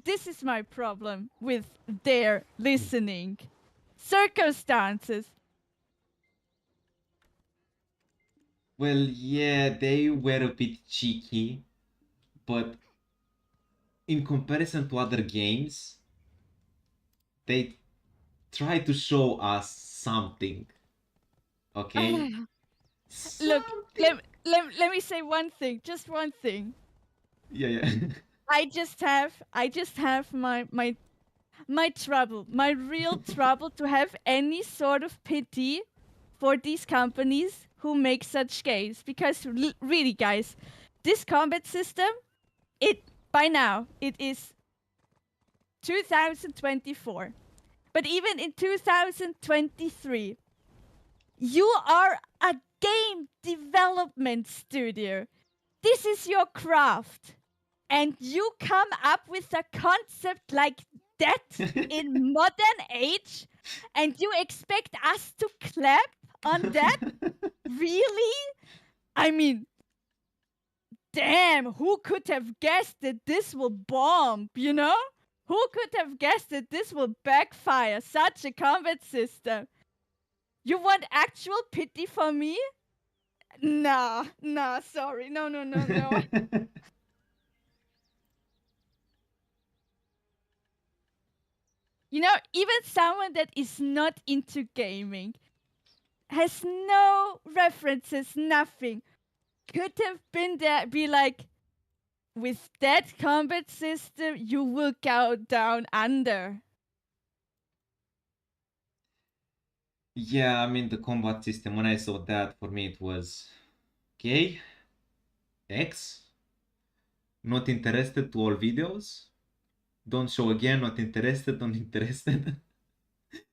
This is my problem with their listening. Circumstances. Well, yeah, they were a bit cheeky, but in comparison to other games, they try to show us something. Okay? Look, Something. let me say one thing, just one thing. Yeah, yeah. I just have my trouble, my real trouble to have any sort of pity for these companies who make such games, because really guys, this combat system, it by now it is 2024. But even in 2023, you are a game development studio. This is your craft. And you come up with a concept like that in modern age, and you expect us to clap on that? Really? I mean, damn, who could have guessed that this will bomb, you know? Who could have guessed that this will backfire, such a combat system? You want actual pity for me? Nah, sorry. No. Even someone that is not into gaming, has no references, nothing, could have been there, be like, with that combat system, you will go down under. Yeah, I mean, the combat system, when I saw that, for me it was okay. X. Not interested to all videos. Don't show again, not interested, not interested.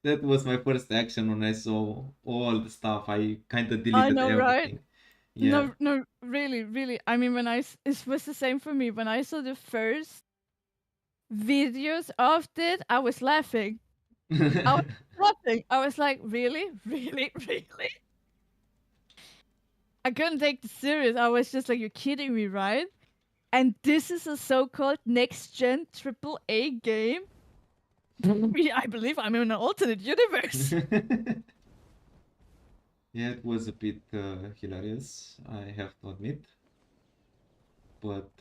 That was my first action when I saw all the stuff. I kind of I deleted know, right? everything. Yeah. No, really. I mean, it was the same for me. When I saw the first videos of it, I was laughing. I was laughing. I was like, really? Really? I couldn't take this serious. I was just like, you're kidding me, right? And this is a so-called next-gen AAA game? I believe I'm in an alternate universe. Yeah, it was a bit hilarious, I have to admit. But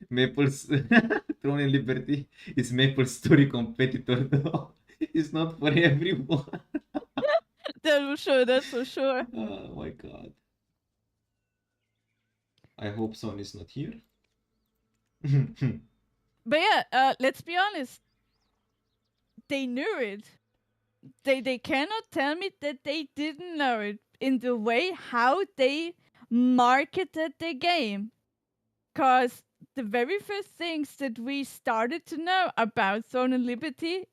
Maple's Throne and Liberty is Maple Story competitor, though. It's not for everyone. That's for sure. Oh my god. I hope Sony's not here. But yeah, let's be honest. They knew it. They cannot tell me that they didn't know it in the way how they marketed the game. Cause the very first things that we started to know about Throne and Liberty,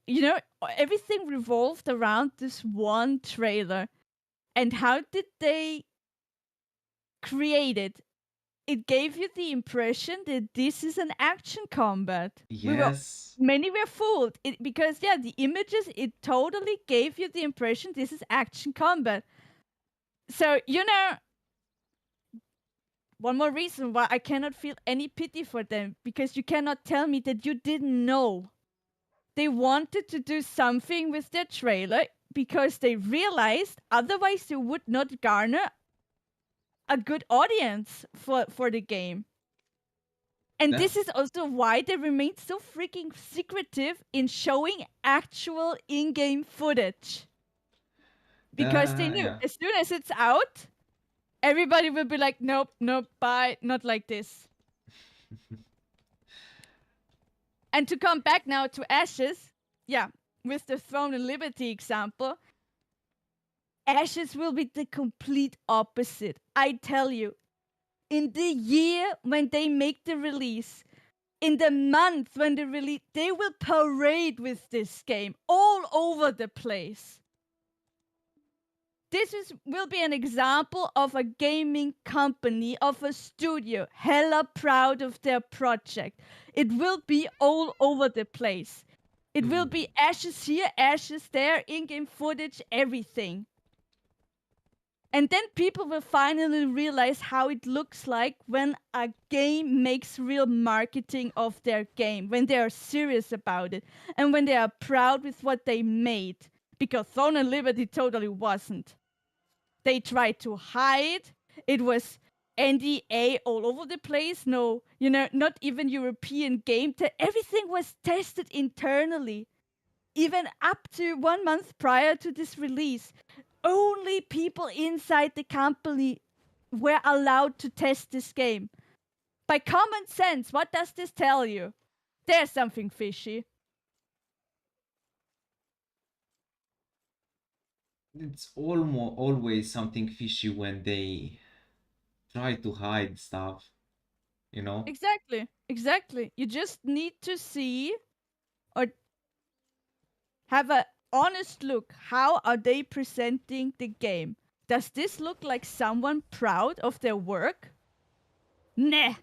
everything revolved around this one trailer. And how did they create it? It gave you the impression that this is an action combat. Yes. Many were fooled because the images, it totally gave you the impression this is action combat. So one more reason why I cannot feel any pity for them, because you cannot tell me that you didn't know they wanted to do something with their trailer, because they realized otherwise they would not garner a good audience for the game. And That, this is also why they remained so freaking secretive in showing actual in-game footage. Because they knew yeah. as soon as it's out, everybody will be like, nope, bye, not like this. And to come back now to Ashes, with the Throne and Liberty example, Ashes will be the complete opposite. I tell you, in the year when they make the release, in the month when the release, they will parade with this game all over the place. Will be an example of a gaming company, of a studio, hella proud of their project. It will be all over the place. It will be ashes here, ashes there, in-game footage, everything. And then people will finally realize how it looks like when a game makes real marketing of their game, when they are serious about it, and when they are proud with what they made. Because Throne and Liberty totally wasn't. They tried to hide. It was NDA all over the place. No, not even European game. Everything was tested internally. Even up to 1 month prior to this release, only people inside the company were allowed to test this game. By common sense, what does this tell you? There's something fishy. It's almost always something fishy when they try to hide stuff, you know? Exactly. You just need to see or have a honest look. How are they presenting the game? Does this look like someone proud of their work? Nah.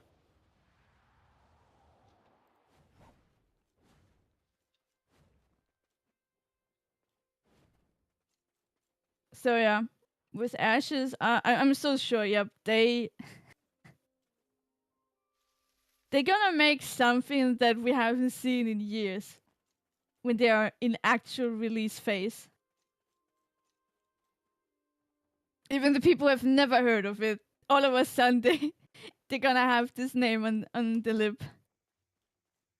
So yeah, with Ashes, I'm so sure. Yep, they're gonna make something that we haven't seen in years when they are in actual release phase. Even the people who have never heard of it, all of a sudden they're gonna have this name on the lip.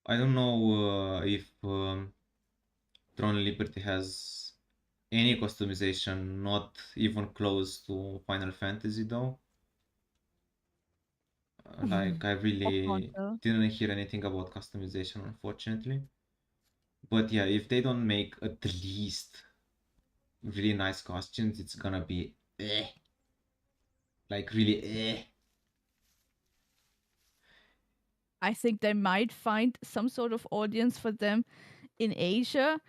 I don't know if Tron Liberty has any customization, not even close to Final Fantasy though. Like I Or really Ponto. didn't hear anything about customization, unfortunately. But yeah, if they don't make at least really nice costumes, it's gonna be like really I think they might find some sort of audience for them in Asia,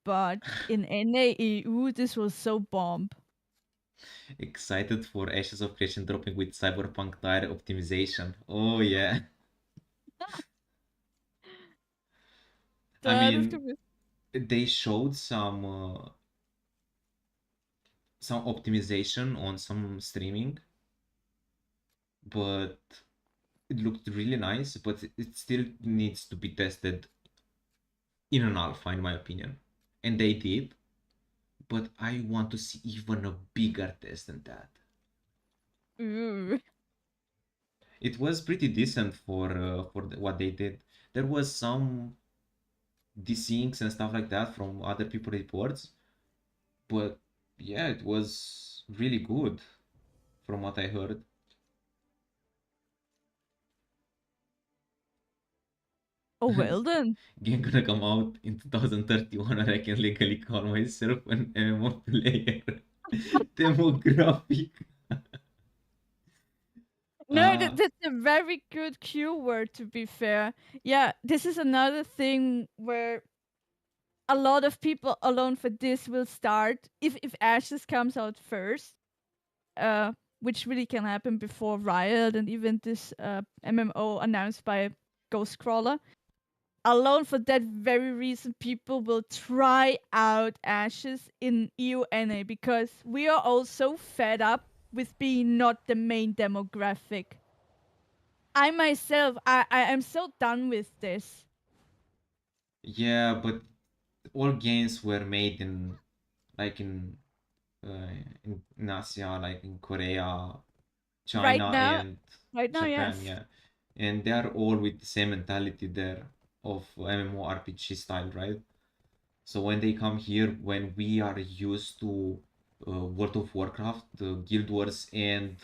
but in NAEU this was so bomb. Excited for Ashes of Creation dropping with Cyberpunk tire optimization. Oh yeah. I That is mean, gonna they showed some optimization on some streaming, but it looked really nice, but it still needs to be tested in an alpha, in my opinion. And they did, but I want to see even a bigger test than that. ooh. It was pretty decent for what they did. There was some desyncs and stuff like that from other people reports, but yeah, it was really good from what I heard. Oh well then. Game gonna come out in 2031 and I can legally call myself an MMO player. Demographic. No, Uh, that's a very good keyword to be fair. Yeah, this is another thing where a lot of people alone for this will start if Ashes comes out first, uh, which really can happen before Riot and even this MMO announced by Ghostcrawler. Alone for that very reason, people will try out Ashes in EUNA because we are all so fed up with being not the main demographic. I myself, I am so done with this. yeah, but all games were made in like uh, in Asia, like in Korea, Right China, now, and right now, Japan, yes. yeah. And they are all with the same mentality there of MMORPG style, right? So when they come here, when we are used to World of Warcraft, Guild Wars, and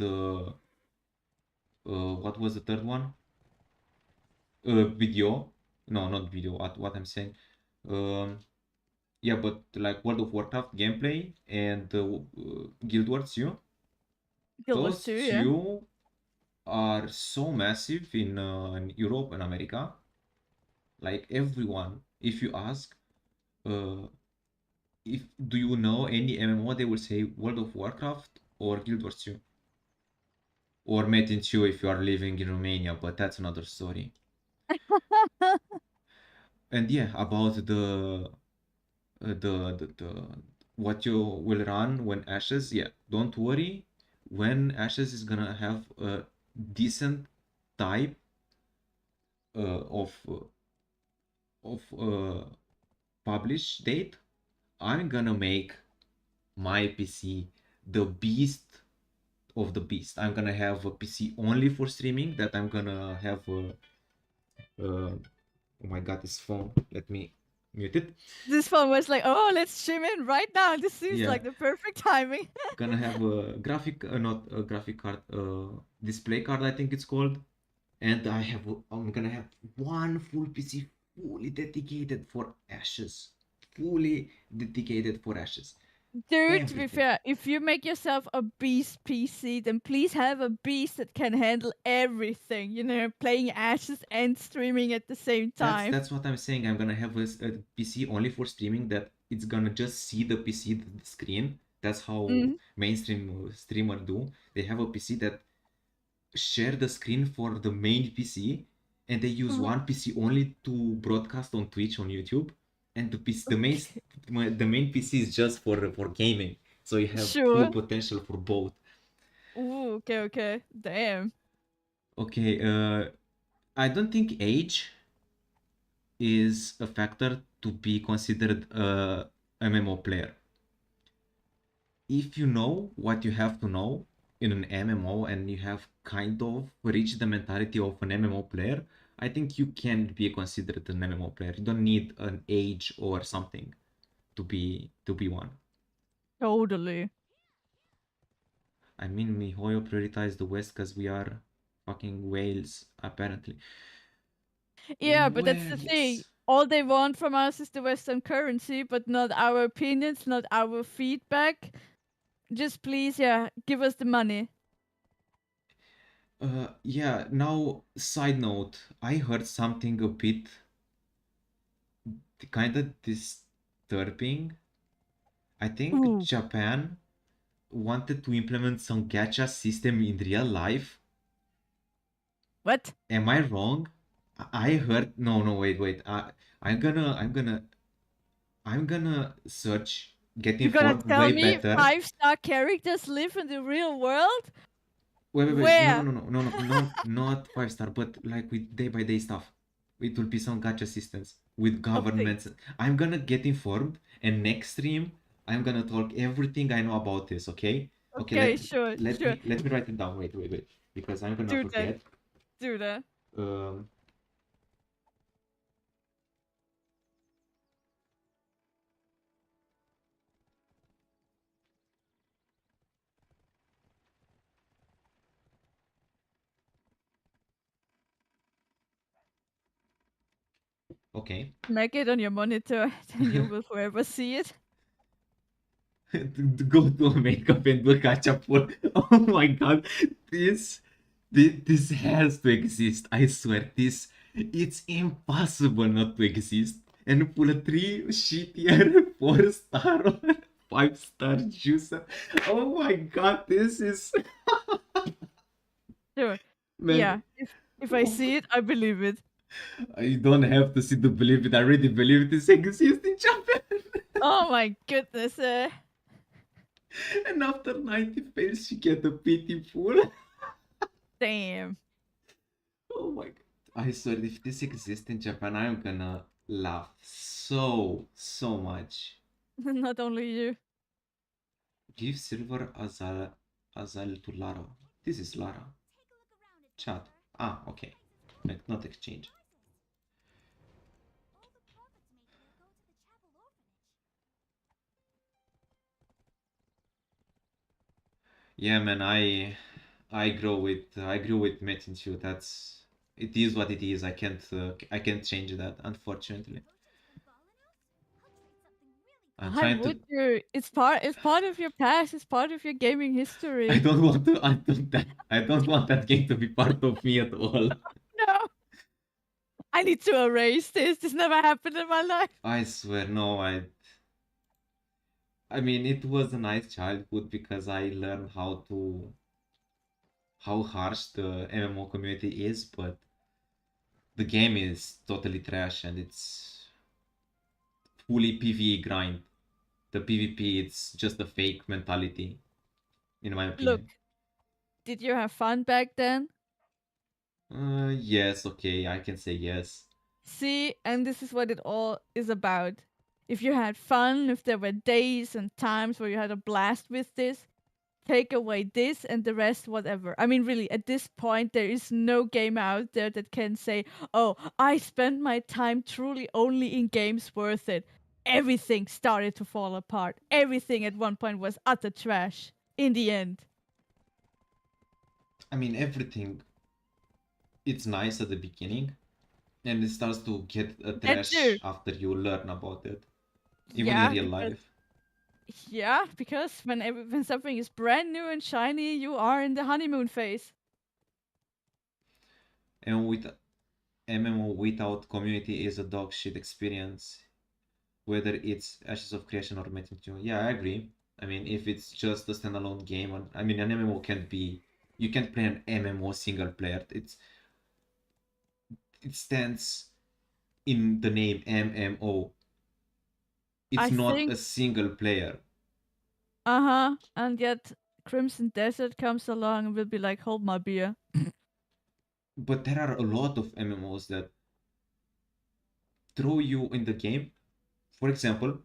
what was the third one? BDO. No, not BDO. What I'm saying. Um, yeah, but like World of Warcraft gameplay and Guild Wars 2. Guild Wars Those 2, yeah. two are so massive in Europe and America. Like everyone, if you ask, uh, if do you know any MMO, they will say World of Warcraft or Guild Wars 2 or Metin 2 if you are living in Romania, but that's another story. And yeah, about the what you will run when Ashes, yeah, don't worry. When Ashes is gonna have a decent type of publish date, I'm gonna make my PC the beast of the beast. I'm gonna have a PC only for streaming. That I'm gonna have oh my god, this phone. Let me mute it. This phone was like, oh, let's stream in right now. This seems Yeah, like the perfect timing. gonna have a graphic, not a graphic card, display card, I think it's called. And I'm gonna have one full PC fully dedicated for Ashes. Fully dedicated for Ashes. Dude, to be Everything. fair, if you make yourself a beast PC, then please have a beast that can handle everything. You know, playing Ashes and streaming at the same time. That's what I'm saying. I'm gonna have a PC only for streaming that it's gonna just see the PC, the screen. That's how Mm-hmm. mainstream streamer do. They have a PC that share the screen for the main PC, and they use Uh-huh. one PC only to broadcast on Twitch on YouTube, and Okay. the main PC is just for gaming. So you have full Sure. potential for both. Ooh, okay, okay. Damn. Okay, I don't think age is a factor to be considered a MMO player. If you know what you have to know in an MMO and you have kind of reached the mentality of an MMO player, I think you can be considered an MMO player. You don't need an age or something to be one. Totally. I mean, miHoYo prioritized the West because we are fucking whales, apparently. Yeah, but that's the thing. Whales. All they want from us is the Western currency, but not our opinions, not our feedback. Just please, yeah, give us the money. Yeah, now, side note, I heard something a bit kind of disturbing. I think Ooh, Japan wanted to implement some gacha system in real life. what? Am I wrong? I heard. No, no, wait. I'm gonna search, get You're gonna informed tell way me better. 5-star characters live in the real world? Wait. No, no, Where? no, no, no, no, not 5 star, but like with day by day stuff. It will be some gacha systems with Okay, governments. I'm gonna get informed, and next stream, I'm gonna talk everything I know about this. Okay? Okay. okay, sure, Let sure. me let me write it down. Wait, because I'm gonna Do that, forget. do that. Um. Okay. Make it on your monitor, then you will forever see it. To go to a makeup and do a catch-up for. Oh my god, this has to exist. I swear, it's impossible not to exist. And pull a 3 shittier 4 star or 5 star juicer. Oh my god, this is Sure. man. Yeah, if I Oh, see it, I believe it. I don't have to see to believe it. I already believe this exists in Japan. Oh my goodness. And after 90 fails, she get a pity pool. Damn. Oh my god. I swear, if this exists in Japan, I'm gonna laugh so much. Not only you. Give silver Azal to Lara. This is Lara. Chat. Ah, okay. Like, not exchange. Yeah, man, I grew with Metin too. It is what it is. I can't change that, unfortunately. I'm Why trying would to. you? It's part of your past, it's part of your gaming I history. don't want to. I don't want that game to be part of me at all. No. I need to erase this. This never happened in my life. I swear, no. I mean, it was a nice childhood because I learned how harsh the MMO community is, but the game is totally trash and it's fully PvE grind. The PvP, it's just a fake mentality, in my Look, opinion. did you have fun back then? Yes, okay, I can say yes. See, and this is what it all is about. If you had fun, if there were days and times where you had a blast with this, take away this and the rest, whatever. I mean, really, at this point, there is no game out there that can say, oh, I spent my time truly only in games worth it. Everything started to fall apart. Everything at one point was utter trash in the end. I mean, everything, it's nice at the beginning, and it starts to get a That too. trash after you learn about it, even in Yeah, real because life. when something is brand new and shiny, you are in the honeymoon phase. And with MMO without community is a dog shit experience, whether it's Ashes of Creation or Metin 2. Yeah, I agree. I mean, if it's just a standalone game, I mean, an MMO can't be. You can't play an MMO single player. It stands in the name MMO. It's I not think, a single player. and yet Crimson Desert comes along and will be like, hold my beer. But there are a lot of MMOs that throw you in the game. For example,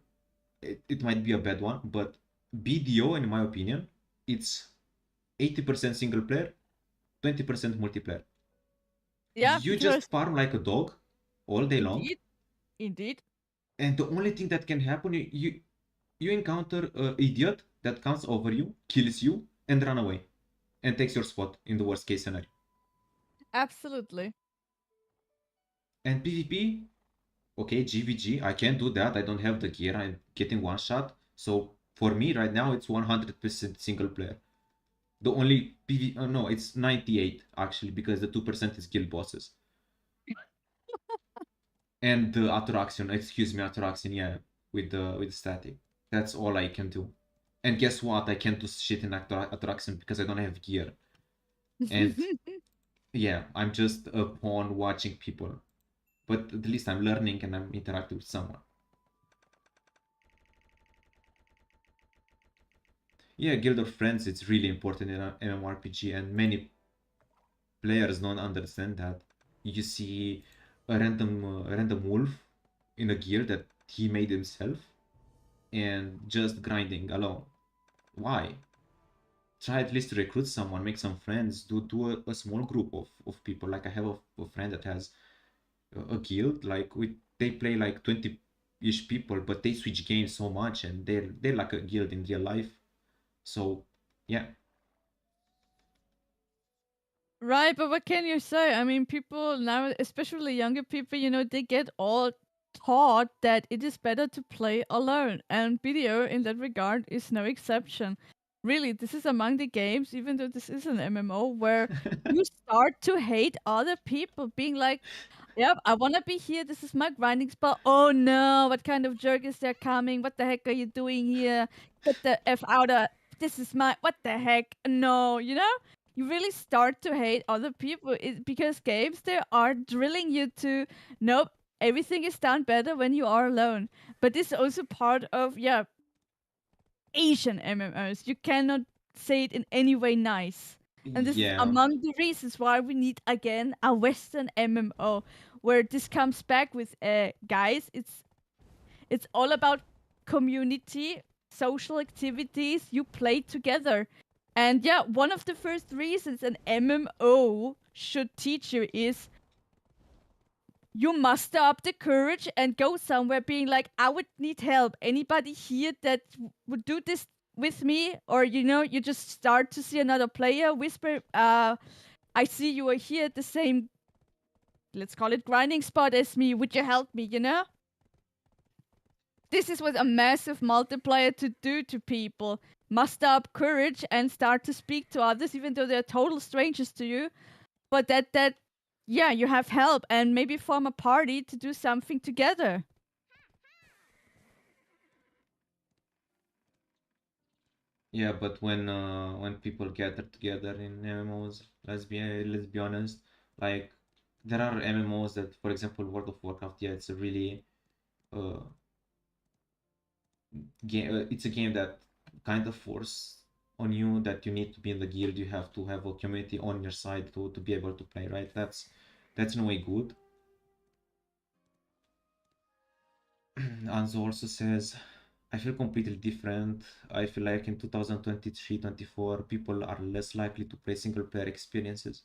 it might be a bad one, but BDO, in my opinion, it's 80% single player, 20% multiplayer. Yeah, You just because farm like a dog all day long, indeed, indeed, and the only thing that can happen, you encounter an idiot that comes over you, kills you, and run away, and takes your spot in the worst case scenario. absolutely. And PvP, okay, GVG, I can't do that. I don't have the gear. I'm getting one shot. So for me right now, it's 100% single player. The only PV, no, it's 98 actually, because the 2% is guild bosses. And the attraction, excuse me, attraction, yeah, with the static. That's all I can do. And guess what? I can't do shit in attraction because I don't have gear. And yeah, I'm just a pawn watching people. But at least I'm learning and I'm interacting with someone. Yeah, Guild of Friends, it's really important in an MMORPG, and many players don't understand that. You see a random wolf in a gear that he made himself and just grinding alone. Why? Try at least to recruit someone, make some friends, do a small group of people. Like I have a friend that has a guild, like they play like 20-ish people, but they switch games so much and they're like a guild in real life. So yeah. Right, but what can you say? I mean, people now, especially younger people, they get all taught that it is better to play alone, and BDO in that regard is no exception. Really, this is among the games, even though this is an MMO, where you start to hate other people, being like, yep, I want to be here. This is my grinding spot. Oh no, what kind of jerk is there coming? What the heck are you doing here? Get the F out of. This is my. What the heck? No, you really start to hate other people because games, they are drilling you to, nope, everything is done better when you are alone. But this is also part of, yeah, Asian MMOs. You cannot say it in any way nice. And this is Yeah. among the reasons why we need again a Western MMO, where this comes back with, guys, it's all about community, social activities you play together. And yeah, one of the first reasons an MMO should teach you is you muster up the courage and go somewhere being like, I would need help. Anybody here that would do this with me? Or, you just start to see another player, whisper, I see you are here at the same, let's call it grinding spot as me. Would you help me, this is what a massive multiplier to do to people. Muster up courage and start to speak to others, even though they're total strangers to you. But yeah, you have help and maybe form a party to do something together. Yeah, but when people gather together in MMOs, let's be honest, like there are MMOs that, for example, World of Warcraft, yeah, it's a really uh, game. It's a game that kind of force on you that you need to be in the guild. You have to have a community on your side to be able to play, right? That's in a way good. Anzo also says, I feel completely different. I feel like in 2023-24, people are less likely to play single player experiences.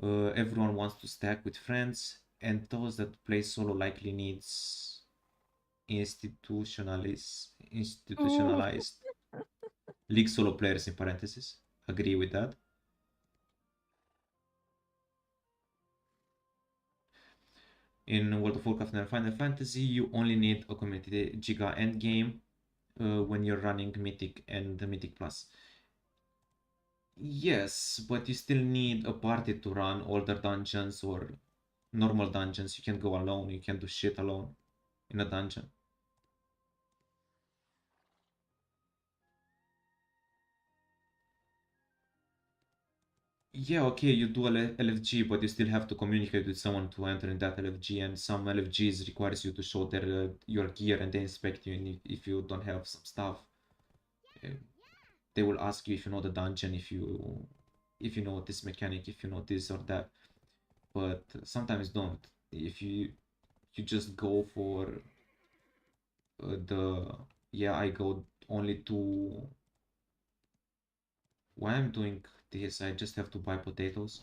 Everyone wants to stack with friends, and those that play solo likely needs Ooh. institutionalized league solo players in parentheses. Agree with that. In World of Warcraft and Final Fantasy, you only need a community giga endgame when you're running Mythic and the Mythic Plus. Yes, but you still need a party to run older dungeons or normal dungeons. You can go alone, you can do shit alone in a dungeon. Yeah, okay, you do LFG, but you still have to communicate with someone to enter in that LFG, and some LFGs requires you to show their your gear and they inspect you, and if you don't have some stuff, uh, they will ask you if you know the dungeon, if you know this mechanic, if you know this or that. But sometimes don't. If you just go for the yeah, I go only to why I'm doing this, I just have to buy potatoes.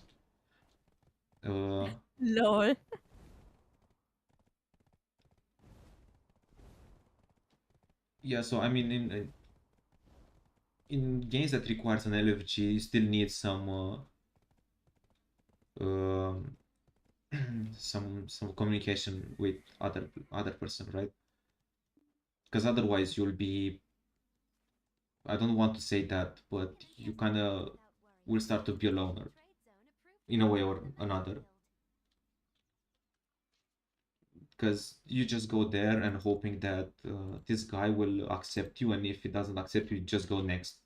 Uh, Lol. yeah, so I mean, in games that requires an LFG, you still need um, some communication with other person, right? Because otherwise you'll be, I don't want to say that, but you kind of will start to be a loner in a way or another. Because you just go there and hoping that this guy will accept you, and if he doesn't accept you, you just go next.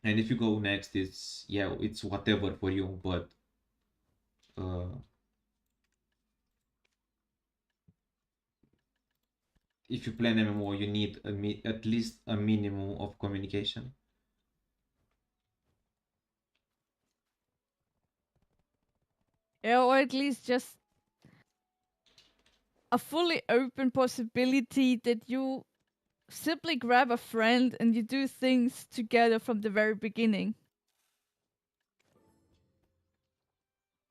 And if you go next, it's yeah, it's whatever for you. But uh, if you play an MMO, you need at least a minimum of communication. Yeah, or at least just a fully open possibility that you simply grab a friend and you do things together from the very beginning.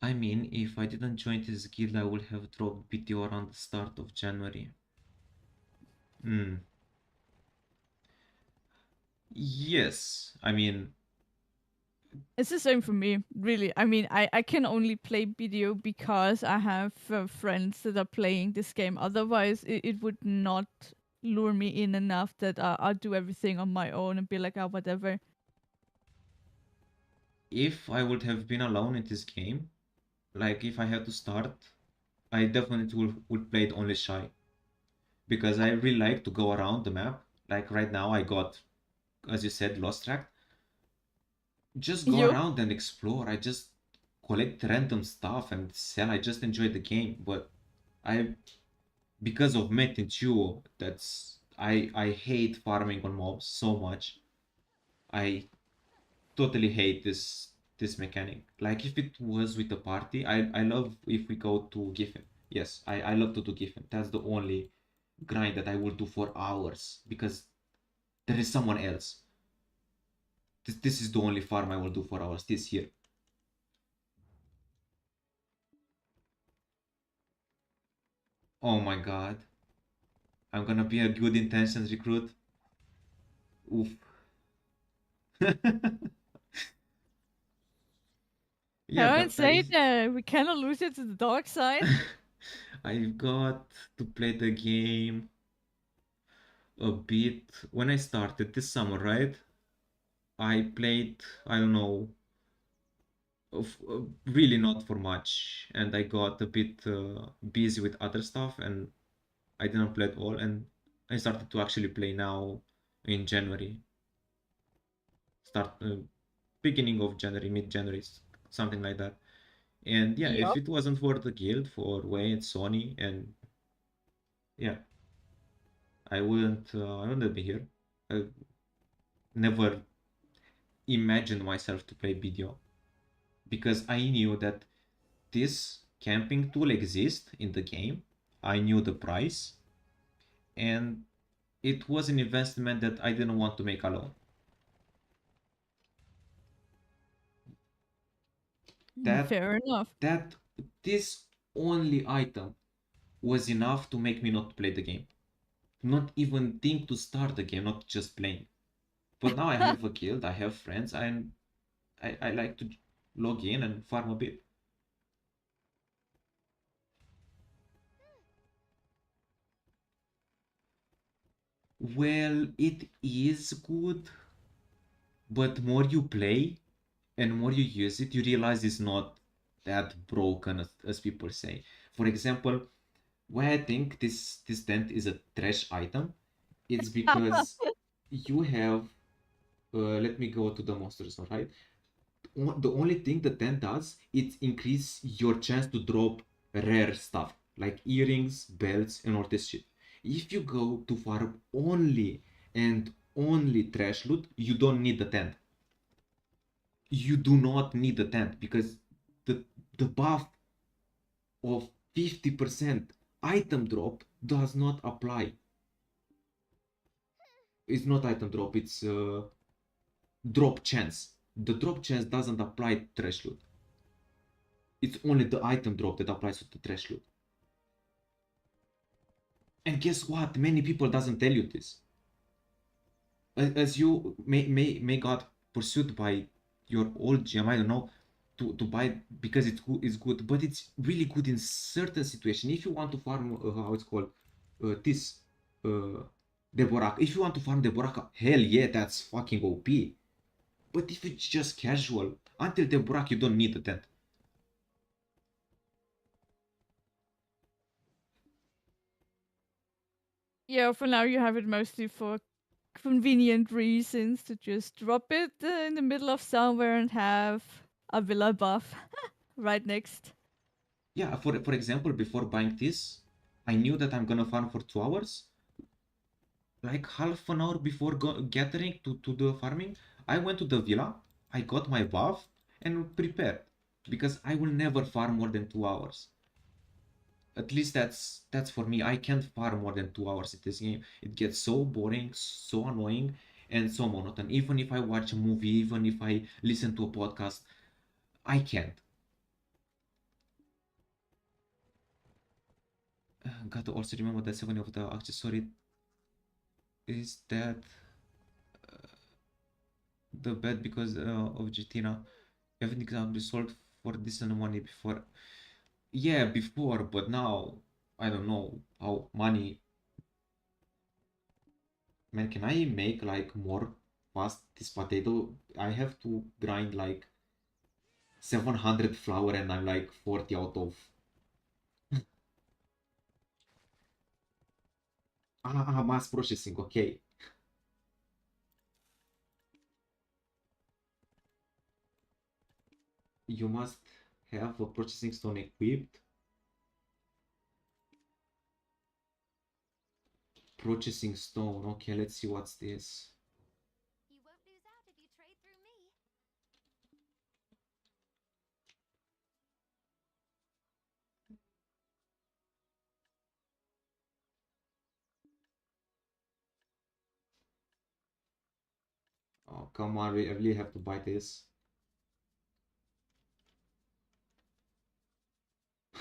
I mean, if I didn't join this guild, I would have dropped BDO around the start of January. Hmm. Yes, I mean, It's the same for me, really. I mean, I can only play BDO because I have friends that are playing this game. Otherwise, it would not lure me in enough that I'll do everything on my own and be like, oh, whatever. if I would have been alone in this game, like if I had to start, I definitely would play it only shy. Because I really like to go around the map. Like right now, I got, as you said, lost track. Just go You? around and explore. I just collect random stuff and sell. I just enjoy the game. But I, because of metin 2, I hate farming on mobs so much. I totally hate this mechanic. Like if it was with a party, I love if we go to Giffen. Yes, I love to do Giffen. That's the only grind that I will do for hours because there is someone else. This is the only farm I will do for hours this year. Oh my god. I'm gonna be a good intentions recruit. Oof. Yeah, Don't but say that. We cannot lose it to the dark side. I've got to play the game a bit. When I started this summer, right? I played, I don't know, really not for much, and I got a bit busy with other stuff, and I didn't play at all. And I started to actually play now in January, start beginning of January, mid-January, something like that. And yeah, if Yup. it wasn't for the guild, for Wayne, Sony, and yeah, I wouldn't be here. I never imagined myself to play BDO because I knew that this camping tool exists in the game. I knew the price, and it was an investment that I didn't want to make alone. That Fair enough. that this only item was enough to make me not play the game. Not even think to start the game, not just playing. But now I have a guild, I have friends, and I like to log in and farm a bit. Well, it is good, but more you play and more you use it, you realize it's not that broken as people say. For example, why I think this tent is a trash item, it's because you have let me go to the monsters, all right? The only thing the tent does is increase your chance to drop rare stuff like earrings, belts, and all this shit. If you go to farm only and only trash loot, you don't need the tent. You do not need the tent because the the buff of 50% item drop does not apply. It's not item drop, it's drop chance. The drop chance doesn't apply to trash loot. It's only the item drop that applies to the trash loot. And guess what? Many people doesn't tell you this. As you may got pursued by your old GM, I don't know, to buy because it's good, but it's really good in certain situation. If you want to farm how it's called this uh Deborah, if you want to farm Deborah, hell yeah, that's fucking OP. But if it's just casual, until Deborah, you don't need the tent. Yeah, for now you have it mostly for convenient reasons to just drop it in the middle of somewhere and have a villa buff right next. Yeah, for example, before buying this, I knew that I'm gonna farm for 2 hours. Like half an hour before gathering to the farming, I went to the villa, I got my buff, and prepared. Because I will never farm more than 2 hours. At least that's for me. I can't farm more than 2 hours in this game. It gets so boring, so annoying, and so monotone. Even if I watch a movie, even if I listen to a podcast, I can't. Got to also remember that 7 of the accessory is that the bad because of Jetina. Everything can be sold for decent money before. Yeah, before, but now I don't know how money. Man, can I make like more fast this potato? I have to grind like 700 flour and I'm like 40 out of. Mass processing, okay. You must have a processing stone equipped. Processing stone, okay, let's see what's this. You won't lose out if you trade through me. Oh, come on, we really have to buy this.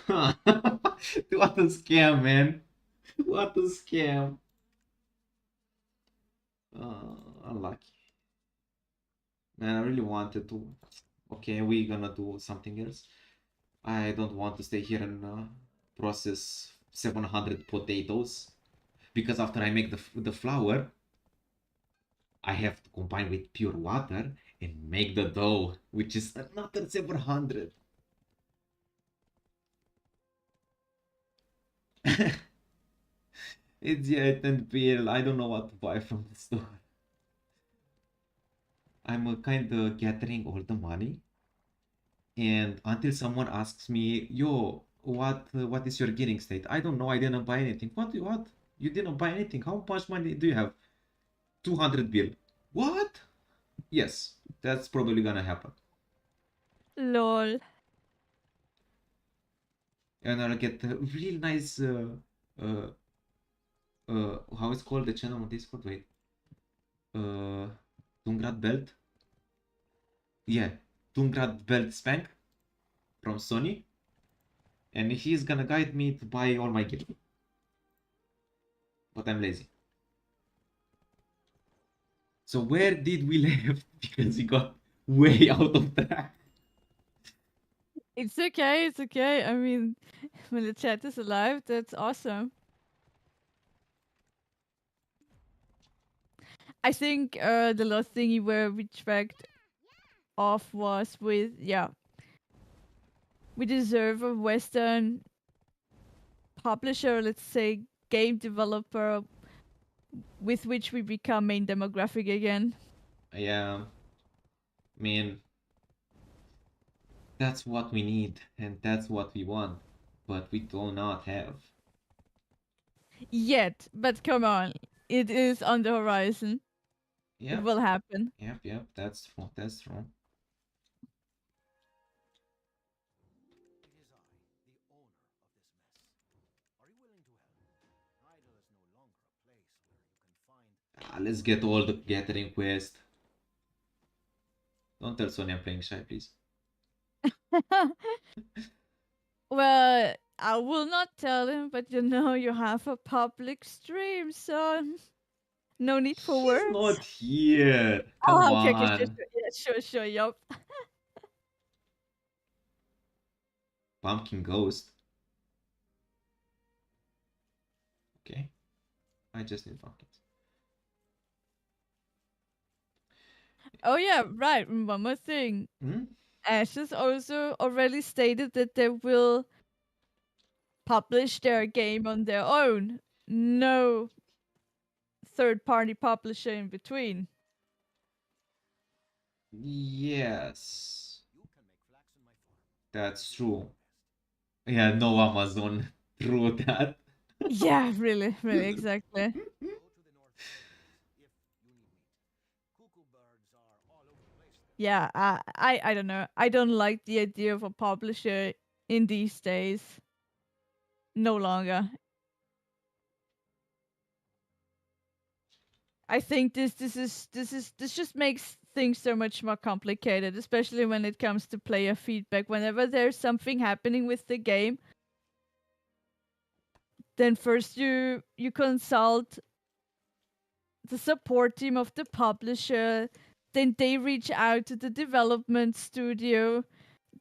What a scam, man. What a scam. Unlucky. Man, I really wanted to. Okay, we're gonna do something else. I don't want to stay here and process 700 potatoes because after I make the flour, I have to combine with pure water and make the dough, which is another 700. It's yet and bill. I don't know what to buy from the store. I'm kind of gathering all the money, and until someone asks me, "Yo, what is your gearing state?" I don't know. I didn't buy anything. What? What? You didn't buy anything? How much money do you have? 200 bill. What? Yes, that's probably gonna happen. Lol. And I'll get a real nice uh how is called the channel on Discord? Wait. Uh Tungrad belt? Yeah, Tungrad belt spank from Sony. And he's gonna guide me to buy all my gear. But I'm lazy. So where did we left? Because we got way out of track. It's okay, it's okay. I mean, when the chat is alive, that's awesome. I think the last thing where we tracked off was with, yeah, we deserve a Western publisher, let's say game developer, with which we become main demographic again. Yeah, I mean, that's what we need and that's what we want, but we do not have. Yet, but come on, it is on the horizon. It Yep, will happen. yep, that's true, that's true. It is I, the owner of this mess. Are you willing to help? Idle is no longer a place where you can find. Let's get all the gathering quest. Don't tell Sony I'm playing shy, please. Well, I will not tell him, but you know you have a public stream, son. No need for He's words. not here. Come Oh, okay, sure, on. sure, yeah, sure, yup. Pumpkin Ghost. Okay. I just need pumpkins. Oh yeah, right. And one more thing. Hmm? Ashes also already stated that they will publish their game on their own. No third-party publisher in between. Yes. You can make flax in my farm. That's true. Yeah, no Amazon. True that. Yeah, really, really, exactly. Go to the northeast if you need meat. Cuckoo birds are all over the place there. Yeah, I don't know. I don't like the idea of a publisher in these days. No longer. I think this just makes things so much more complicated, especially when it comes to player feedback. Whenever there's something happening with the game, then first you consult the support team of the publisher, then they reach out to the development studio,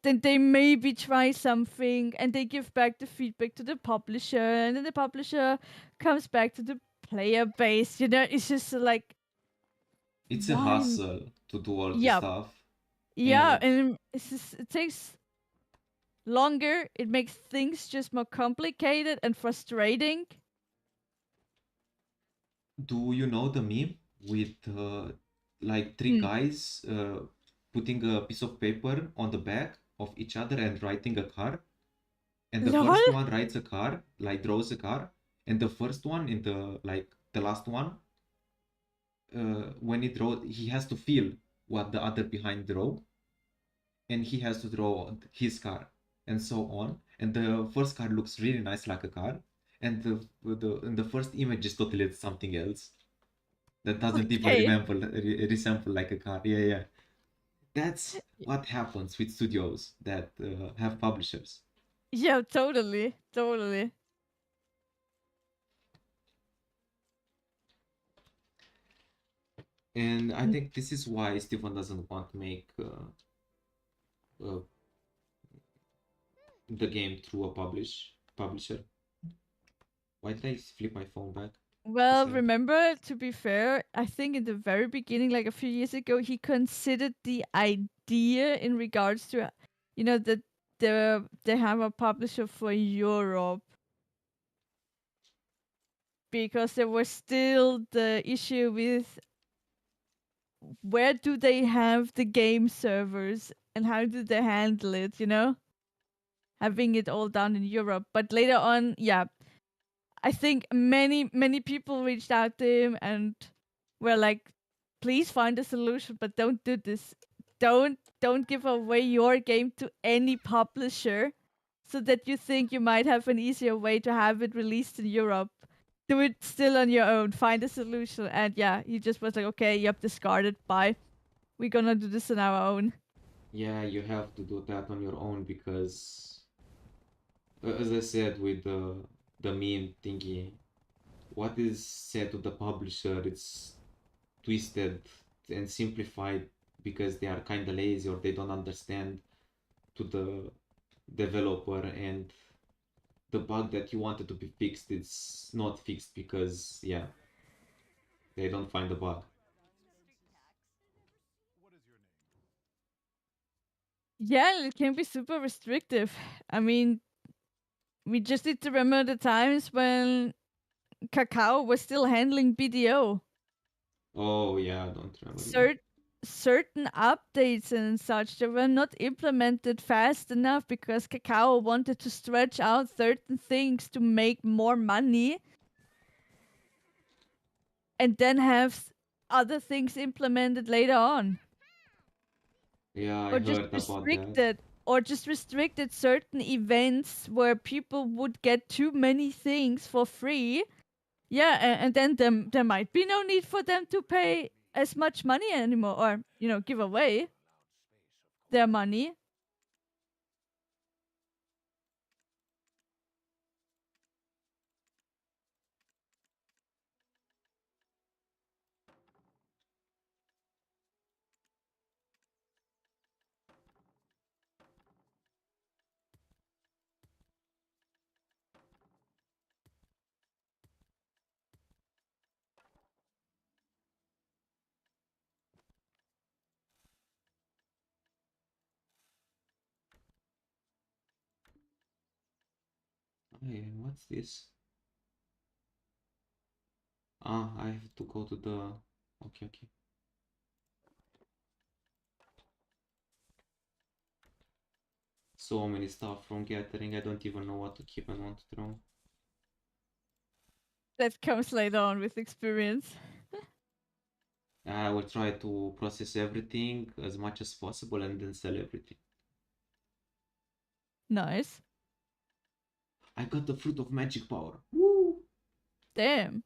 then they maybe try something and they give back the feedback to the publisher, and then the publisher comes back to the player base. You know, it's just like It's a why. hustle to do all this Yeah, stuff. yeah, And and it takes longer. It makes things just more complicated and frustrating. do you know the meme with like three Hmm. guys putting a piece of paper on the back of each other and writing a car? And the Lol. first one writes a car, like draws a car, and the first one in the last one, when he draws, he has to feel what the other behind draw, and he has to draw his car, and so on. And the first car looks really nice like a car, and the first image is totally something else that doesn't even Okay. resemble like a car. Yeah, yeah. That's what happens with studios that have publishers. Yeah, totally, totally. And I think this is why Stephen doesn't want to make uh, the game through a publisher. Why did I flip my phone back? Well, Sad. remember, to be fair, I think in the very beginning, like a few years ago, he considered the idea in regards to, that they have a publisher for Europe, because there was still the issue with where do they have the game servers and how do they handle it, having it all done in Europe. But later on, yeah, I think many people reached out to him and were like, please find a solution, but don't do this. Don't give away your game to any publisher so that you think you might have an easier way to have it released in Europe. Do it still on your own. Find a solution. And yeah, he just was like, okay, yep, discarded. Bye. We're gonna do this on our own. Yeah, you have to do that on your own because, as I said with the meme thingy, what is said to the publisher, it's twisted and simplified because they are kind of lazy or they don't understand to the developer, and the bug that you wanted to be fixed, it's not fixed because, yeah, they don't find the bug. Yeah, it can be super restrictive. I mean, we just need to remember the times when Kakao was still handling BDO. Oh yeah, I don't remember either. Cert- Certain updates and such, they were not implemented fast enough because Kakao wanted to stretch out certain things to make more money and then have other things implemented later on. Yeah, I Or just heard about that. restricted or just restricted certain events where people would get too many things for free. Yeah, and then there might be no need for them to pay as much money anymore, or give away their money. Hey, what's this? Ah, I have to go to the... Okay, okay. So many stuff from gathering, I don't even know what to keep and what to throw. That comes later on with experience. I will try to process everything as much as possible and then sell everything. Nice. I got the fruit of magic power. Woo! Damn.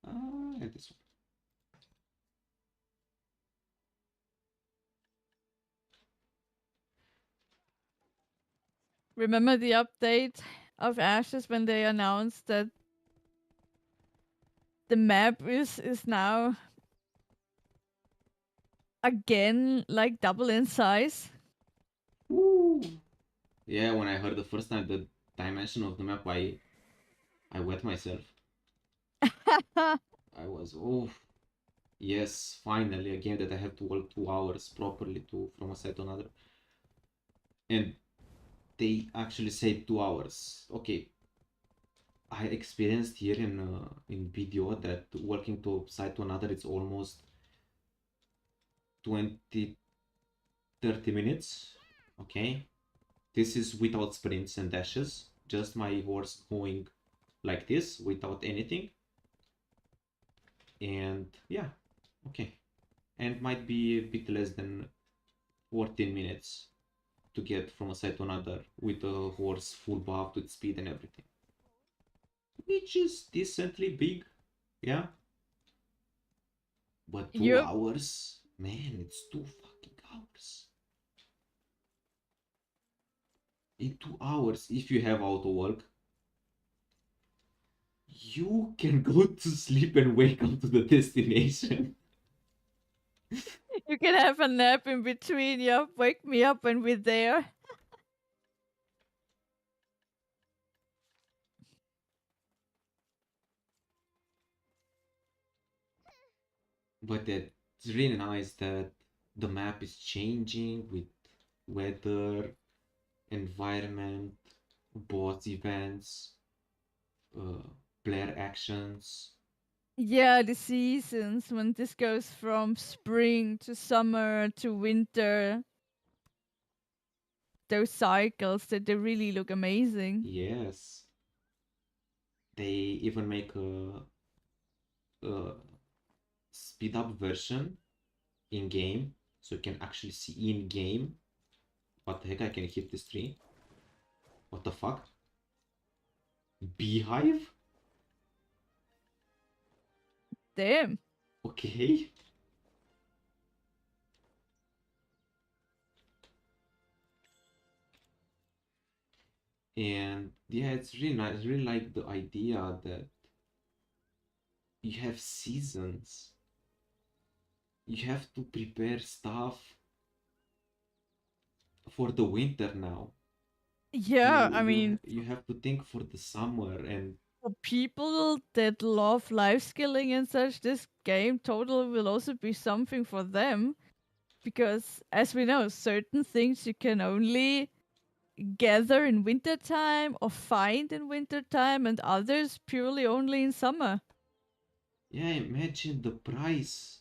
And this one. Remember the update of Ashes when they announced that the map is now again like double in size? Woo! Yeah, when I heard the first time the dimension of the map, I wet myself. I was, oh, yes, finally a game that I have to walk 2 hours properly to from a side to another. And they actually say 2 hours. Okay, I experienced here in BDO that walking to side to another it's almost 20 30 minutes. Okay, this is without sprints and dashes, just my horse going like this without anything. And yeah, okay, and might be a bit less than 14 minutes to get from a side to another with the horse full buff with speed and everything, which is decently big, yeah. But two Yep. hours, man, it's 2 fucking hours. In 2 hours, if you have auto walk, you can go to sleep and wake up to the destination. You can have a nap in between. Yeah, wake me up when we're there. But it's really nice that the map is changing with weather, environment, boss events, uh, player actions. Yeah, the seasons when this goes from spring to summer to winter, those cycles that they really look amazing. Yes, they even make a speed up version in game, so you can actually see in game. What the heck? I can hit this tree. What the fuck? Beehive? Damn. Okay. And yeah, it's really nice. I really like the idea that you have seasons. You have to prepare stuff for the winter now. Yeah, I mean, You have to think for the summer and for people that love life skilling and such, this game totally will also be something for them. Because as we know, certain things you can only gather in wintertime or find in wintertime, and others purely only in summer. yeah, imagine the price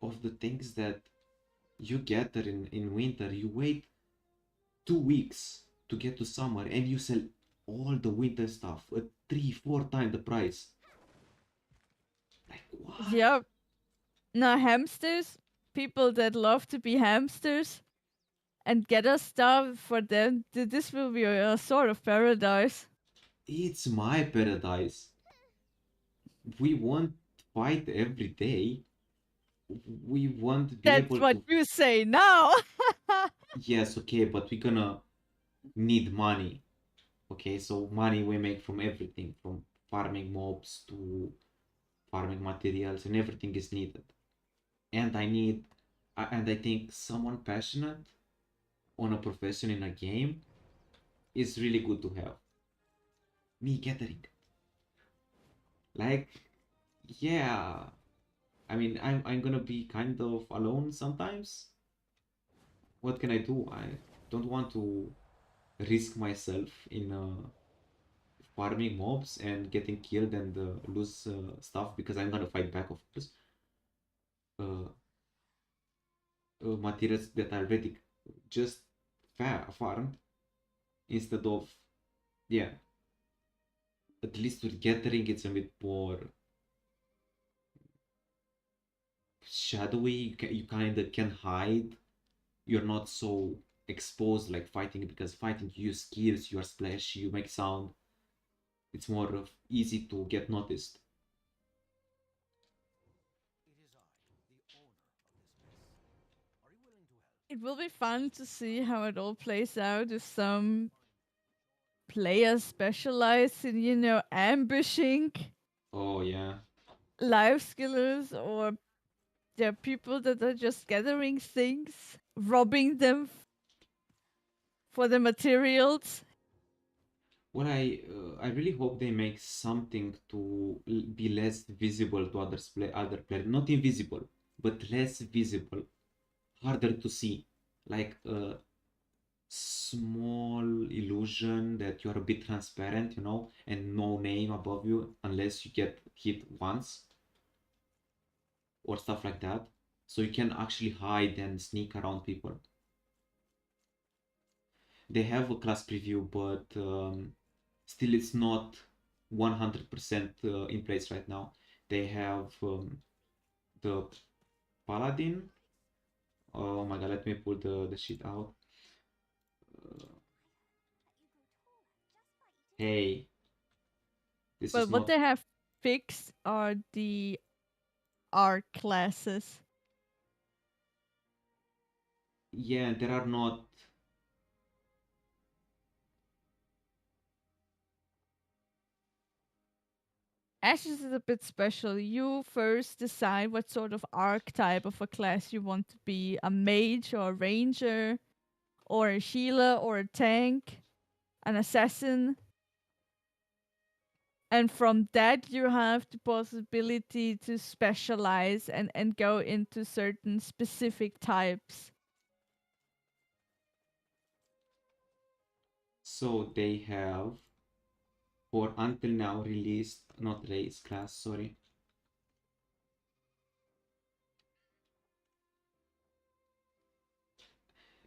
of the things that you gather in winter. You wait 2 weeks to get to summer and you sell all the winter stuff at 3, 4 times the price. Like what? Yeah. Now, hamsters, people that love to be hamsters and get us stuff for them, this will be a sort of paradise. It's my paradise. We won't fight every day. We won't be That's able what to. you say now. Yes, okay, but we're gonna need money. Okay, so money we make from everything, from farming mobs to farming materials, and everything is needed. And I think someone passionate on a profession in a game is really good to have. Me gathering. Like, yeah. I mean, I'm gonna be kind of alone sometimes. What can I do? I don't want to risk myself in farming mobs and getting killed and lose stuff because I'm gonna fight back, of course. Uh, Materials that are already just farmed instead of, yeah, at least with gathering it's a bit more shadowy. You kind of can hide. You're not so exposed like fighting, because fighting you use skills, you are splashy, you make sound. It's more of easy to get noticed. It is I, the owner of this mess. Are you willing to help? It will be fun to see how it all plays out if some players specialize in, ambushing Oh yeah. life skillers, or there are people that are just gathering things, robbing them for the materials. Well, I really hope they make something to be less visible to other players. Not invisible, but less visible, harder to see. Like a small illusion that you're a bit transparent, and no name above you unless you get hit once or stuff like that. So you can actually hide and sneak around people. They have a class preview, but still it's not 100% in place right now. They have the paladin. Oh my god, let me pull the shit out. Hey, this But is what not. they have fixed are the art classes. Yeah, there are not. Ashes is a bit special. You first decide what sort of archetype of a class you want to be, a mage or a ranger, or a healer or a tank, an assassin. And from that, you have the possibility to specialize and go into certain specific types. So they have, for until now released, not race class, sorry.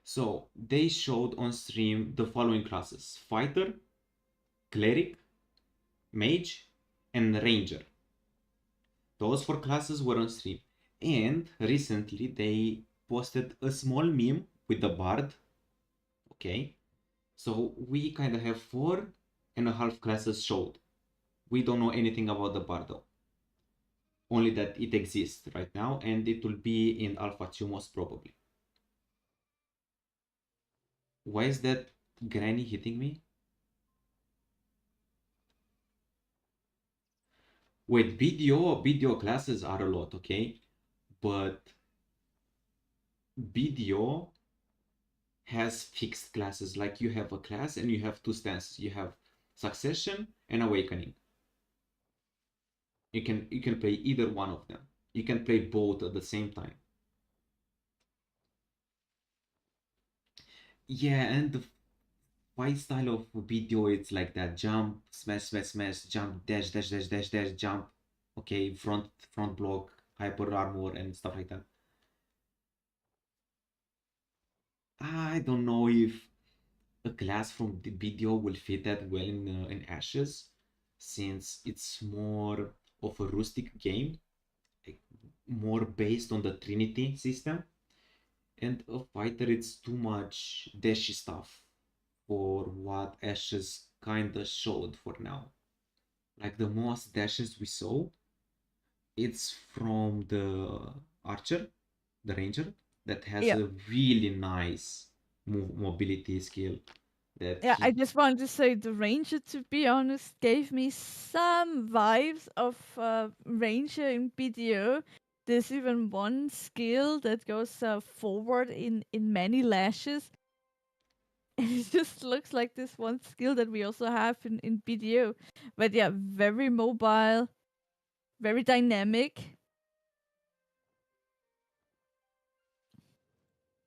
So they showed on stream the following classes: fighter, cleric, mage, and ranger. Those four classes were on stream. And recently they posted a small meme with the bard. Okay. So we kind of have 4.5 classes showed. We don't know anything about the bard though. Only that it exists right now and it will be in Alpha 2 most probably. Why is that granny hitting me? With BDO classes are a lot, okay? But BDO has fixed classes. Like you have a class and you have two stances. You have Succession and Awakening. You can play either one of them. You can play both at the same time. Yeah, and the fight style of BDO, it's like that: jump, smash, smash, smash, jump, dash, dash, dash, dash, dash, jump. Okay, front block, hyper armor, and stuff like that. I don't know if a class from the BDO will fit that well in Ashes, since it's more of a rustic game, like more based on the Trinity system. And a fighter, it's too much dashy stuff for what Ashes kinda showed for now. Like the most dashes we saw, it's from the archer, the ranger, that has Yeah. a really nice mobility skill that Yeah, I he. just wanted to say the Ranger, to be honest, gave me some vibes of Ranger in BDO. There's even one skill that goes forward in many lashes. And it just looks like this one skill that we also have in BDO. But yeah, very mobile, very dynamic.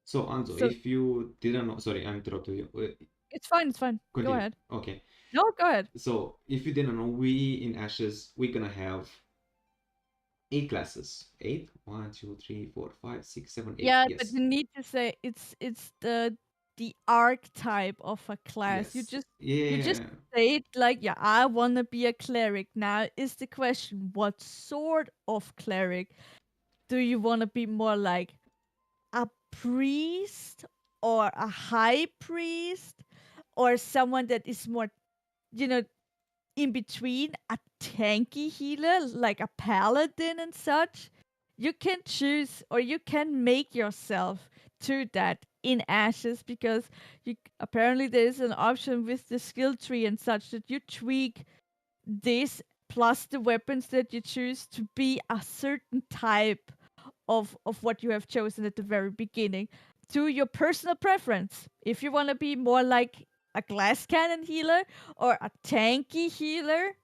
So Anzo, So if you didn't know, sorry, I interrupted you. it's fine, it's fine. Go Continue. ahead. Okay. No, go ahead. So if you didn't know, we in Ashes we're gonna have 8 classes. Eight? 1, 2, 3, 4, 5, 6, 7, 8. Yeah, but Yes. you need to say it's the archetype of a class. Yes. You just Yeah. say it like, yeah, I wanna be a cleric. Now is the question, what sort of cleric? Do you wanna be more like a priest or a high priest or someone that is more, you know, in between a tanky healer like a paladin and such? You can choose or you can make yourself to that in Ashes, because you apparently there is an option with the skill tree and such that you tweak this plus the weapons that you choose to be a certain type of what you have chosen at the very beginning to your personal preference. If you want to be more like a glass cannon healer or a tanky healer,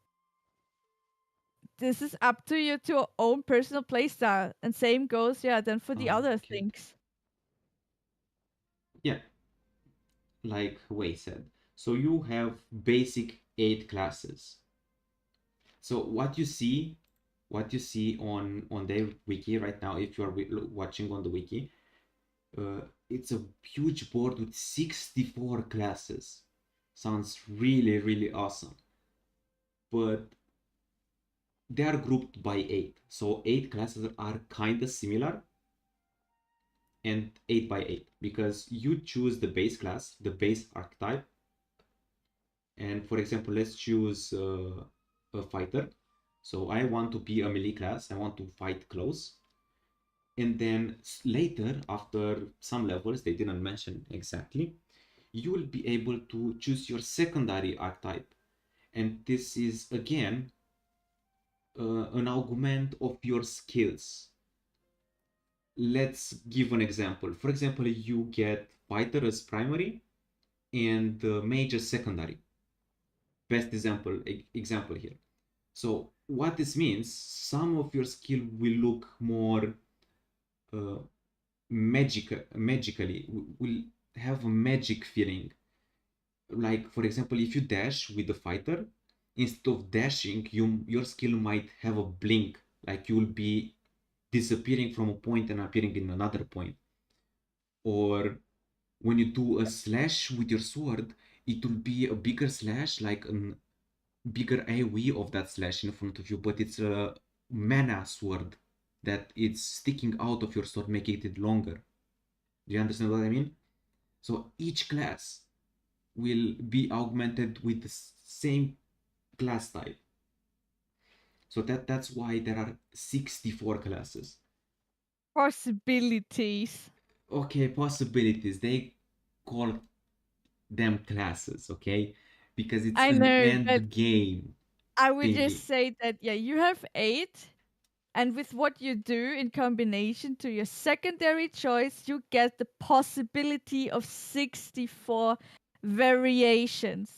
this is up to you, to your own personal playstyle. And same goes, yeah, then for the other Okay. things. Yeah, like Wei said. So you have basic 8 classes. So what you see on their wiki right now, if you are watching on the wiki, it's a huge board with 64 classes. Sounds really, really awesome. But they are grouped by 8. So 8 classes are kind of similar, and 8 by 8, because you choose the base class, the base archetype. And for example, let's choose a fighter. So I want to be a melee class. I want to fight close. And then later, after some levels, they didn't mention exactly, you will be able to choose your secondary archetype. And this is again an augment of your skills. Let's give an example. For example, you get fighter as primary and mage as secondary. Best example here. So what this means, some of your skill will look more uh, magically, will have a magic feeling. Like for example, if you dash with the fighter, instead of dashing, your skill might have a blink, like you will be disappearing from a point and appearing in another point. Or when you do a slash with your sword, it will be a bigger slash, like a bigger AoE of that slash in front of you, but it's a mana sword that it's sticking out of your sword, making it longer. Do you understand what I mean? So each class will be augmented with the same class type. So that's why there are 64 classes. Possibilities. Okay, possibilities. They call them classes, okay? Because it's I an know, but end game I would thingy. just say that, yeah, you have 8, and with what you do in combination to your secondary choice, you get the possibility of 64 variations.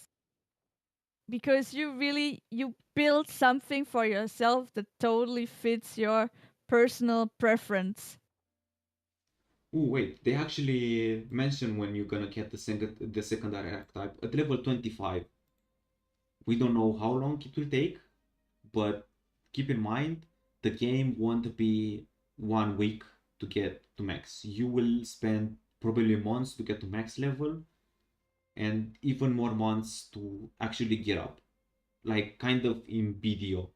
Because you build something for yourself that totally fits your personal preference. Oh wait, they actually mention when you're gonna get the secondary archetype at level 25. We don't know how long it will take, but keep in mind the game won't be 1 week to get to max. You will spend probably months to get to max level and even more months to actually get up. Like kind of in BDO.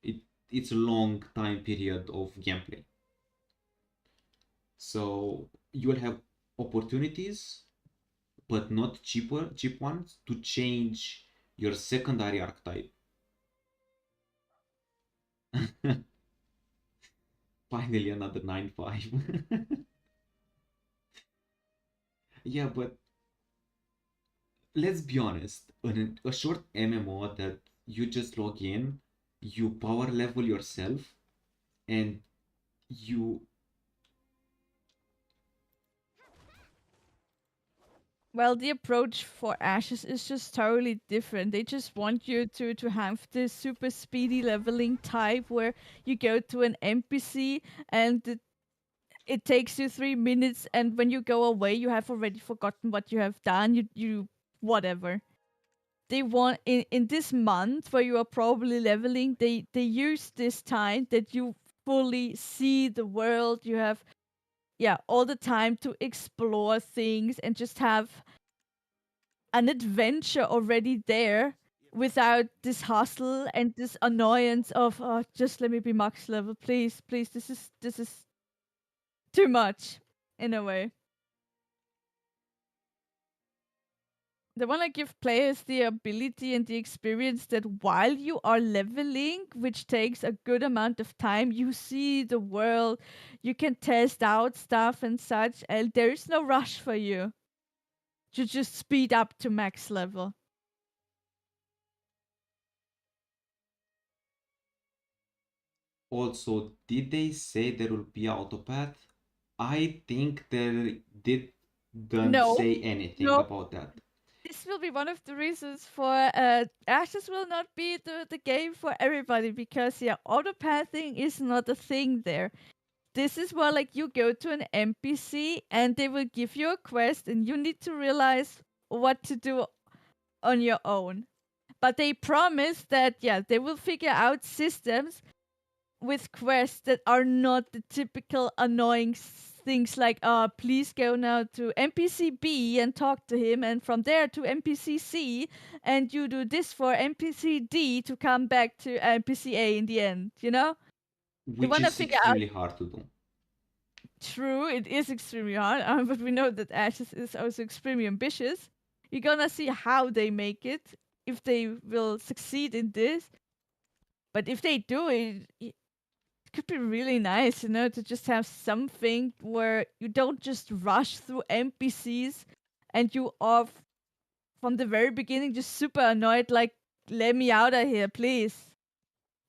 It it's a long time period of gameplay. So you will have opportunities, but not cheap ones, to change your secondary archetype. Finally, another 9-5. Yeah, but let's be honest. A short MMO that you just log in, you power level yourself, and you. Well, the approach for Ashes is just totally different. They just want you to have this super speedy leveling type where you go to an NPC and it takes you 3 minutes, and when you go away, you have already forgotten what you have done. You whatever. They want in this month where you are probably leveling, they use this time that you fully see the world. You have, yeah, all the time to explore things and just have an adventure already there without this hustle and this annoyance of, oh, just let me be max level, please, please. This is too much in a way. They want to give players the ability and the experience that while you are leveling, which takes a good amount of time, you see the world, you can test out stuff and such, and there is no rush for you to just speed up to max level. Also, did they say there will be autopath? I think they didn't No, say anything no. about that. This will be one of the reasons for Ashes will not be the game for everybody, because yeah, autopathing is not a thing there. This is where like you go to an NPC and they will give you a quest and you need to realize what to do on your own. But they promise that, yeah, they will figure out systems with quests that are not the typical annoying things like, please go now to NPC B and talk to him, and from there to NPC C, and you do this for NPC D to come back to NPC A in the end, you know? They Which want to is figure out. extremely hard to do. True, it is extremely hard, but we know that Ashes is also extremely ambitious. You're gonna see how they make it, if they will succeed in this. But if they do it could be really nice, to just have something where you don't just rush through NPCs and you are from the very beginning just super annoyed, like, let me out of here, please.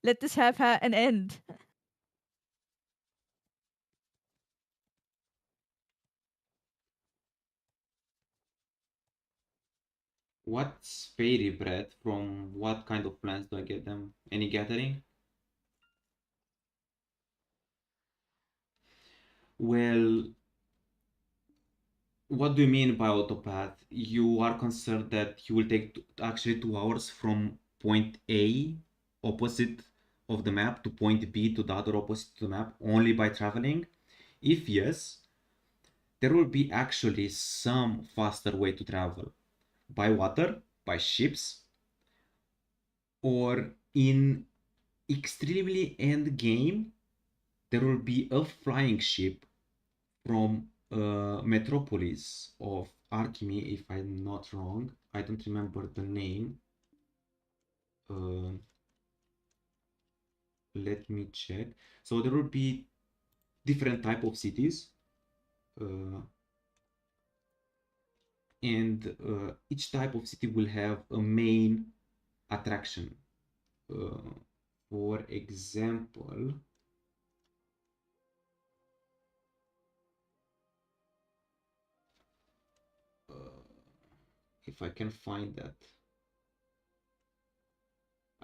Let this have an end. What's fairy bread? From what kind of plants do I get them? Any gathering? Well, what do you mean by autopath? You are concerned that you will take actually 2 hours from point A, opposite of the map, to point B, to the other opposite of the map, only by traveling? If yes, there will be actually some faster way to travel. By water, by ships, or in extremely end game, there will be a flying ship from Metropolis of Archime, if I'm not wrong. I don't remember the name. Uh, Let me check. So there will be different type of cities, uh, and each type of city will have a main attraction. Uh, for example, if I can find that.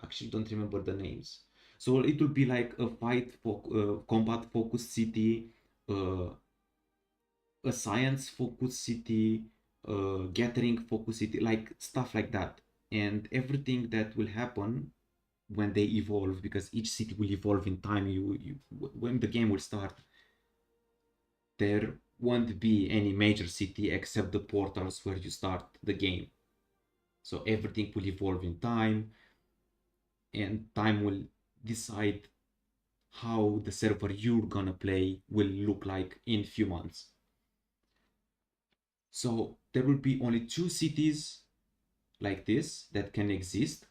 Actually, don't remember the names. So it will be like a combat focused city, uh, a science focused city, gathering focused city, like stuff like that. And everything that will happen when they evolve, because each city will evolve in time. When the game will start, there won't be any major city except the portals where you start the game. So everything will evolve in time, and time will decide how the server you're gonna play will look like in few months. So there will be only 2 cities like this that can exist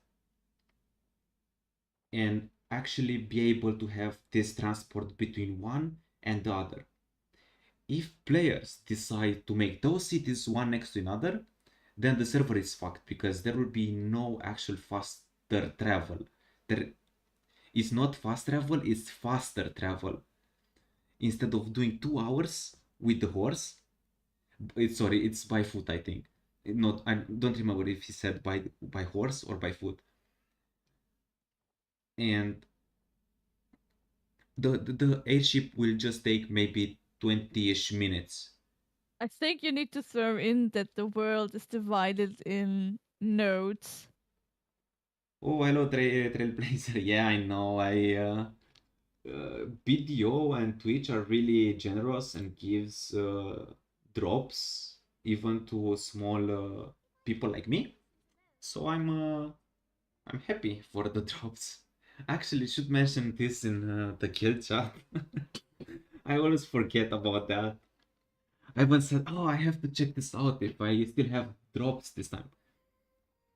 and actually be able to have this transport between one and the other. If players decide to make those cities one next to another, then the server is fucked, because there will be no actual faster travel. There is not fast travel, it's faster travel. Instead of doing 2 hours with the horse, it's by foot, I think. Not, I don't remember if he said by horse or by foot. And the airship will just take maybe 20-ish minutes. I think you need to throw in that the world is divided in nodes. Oh, hello, Trailblazer. Yeah, I know. BDO and Twitch are really generous and gives drops even to small people like me. So I'm happy for the drops. Actually, should mention this in the guild chat. I always forget about that. I once said, "Oh, I have to check this out if I still have drops this time,"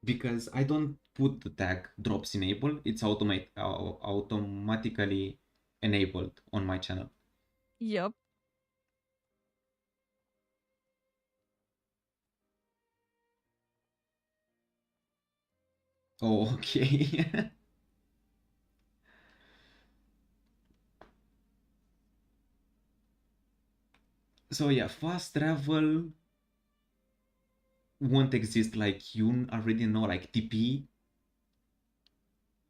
because I don't put the tag drops enable. It's automatically enabled on my channel. Yup. Oh, okay. So yeah, fast travel won't exist, like you already know, like TP.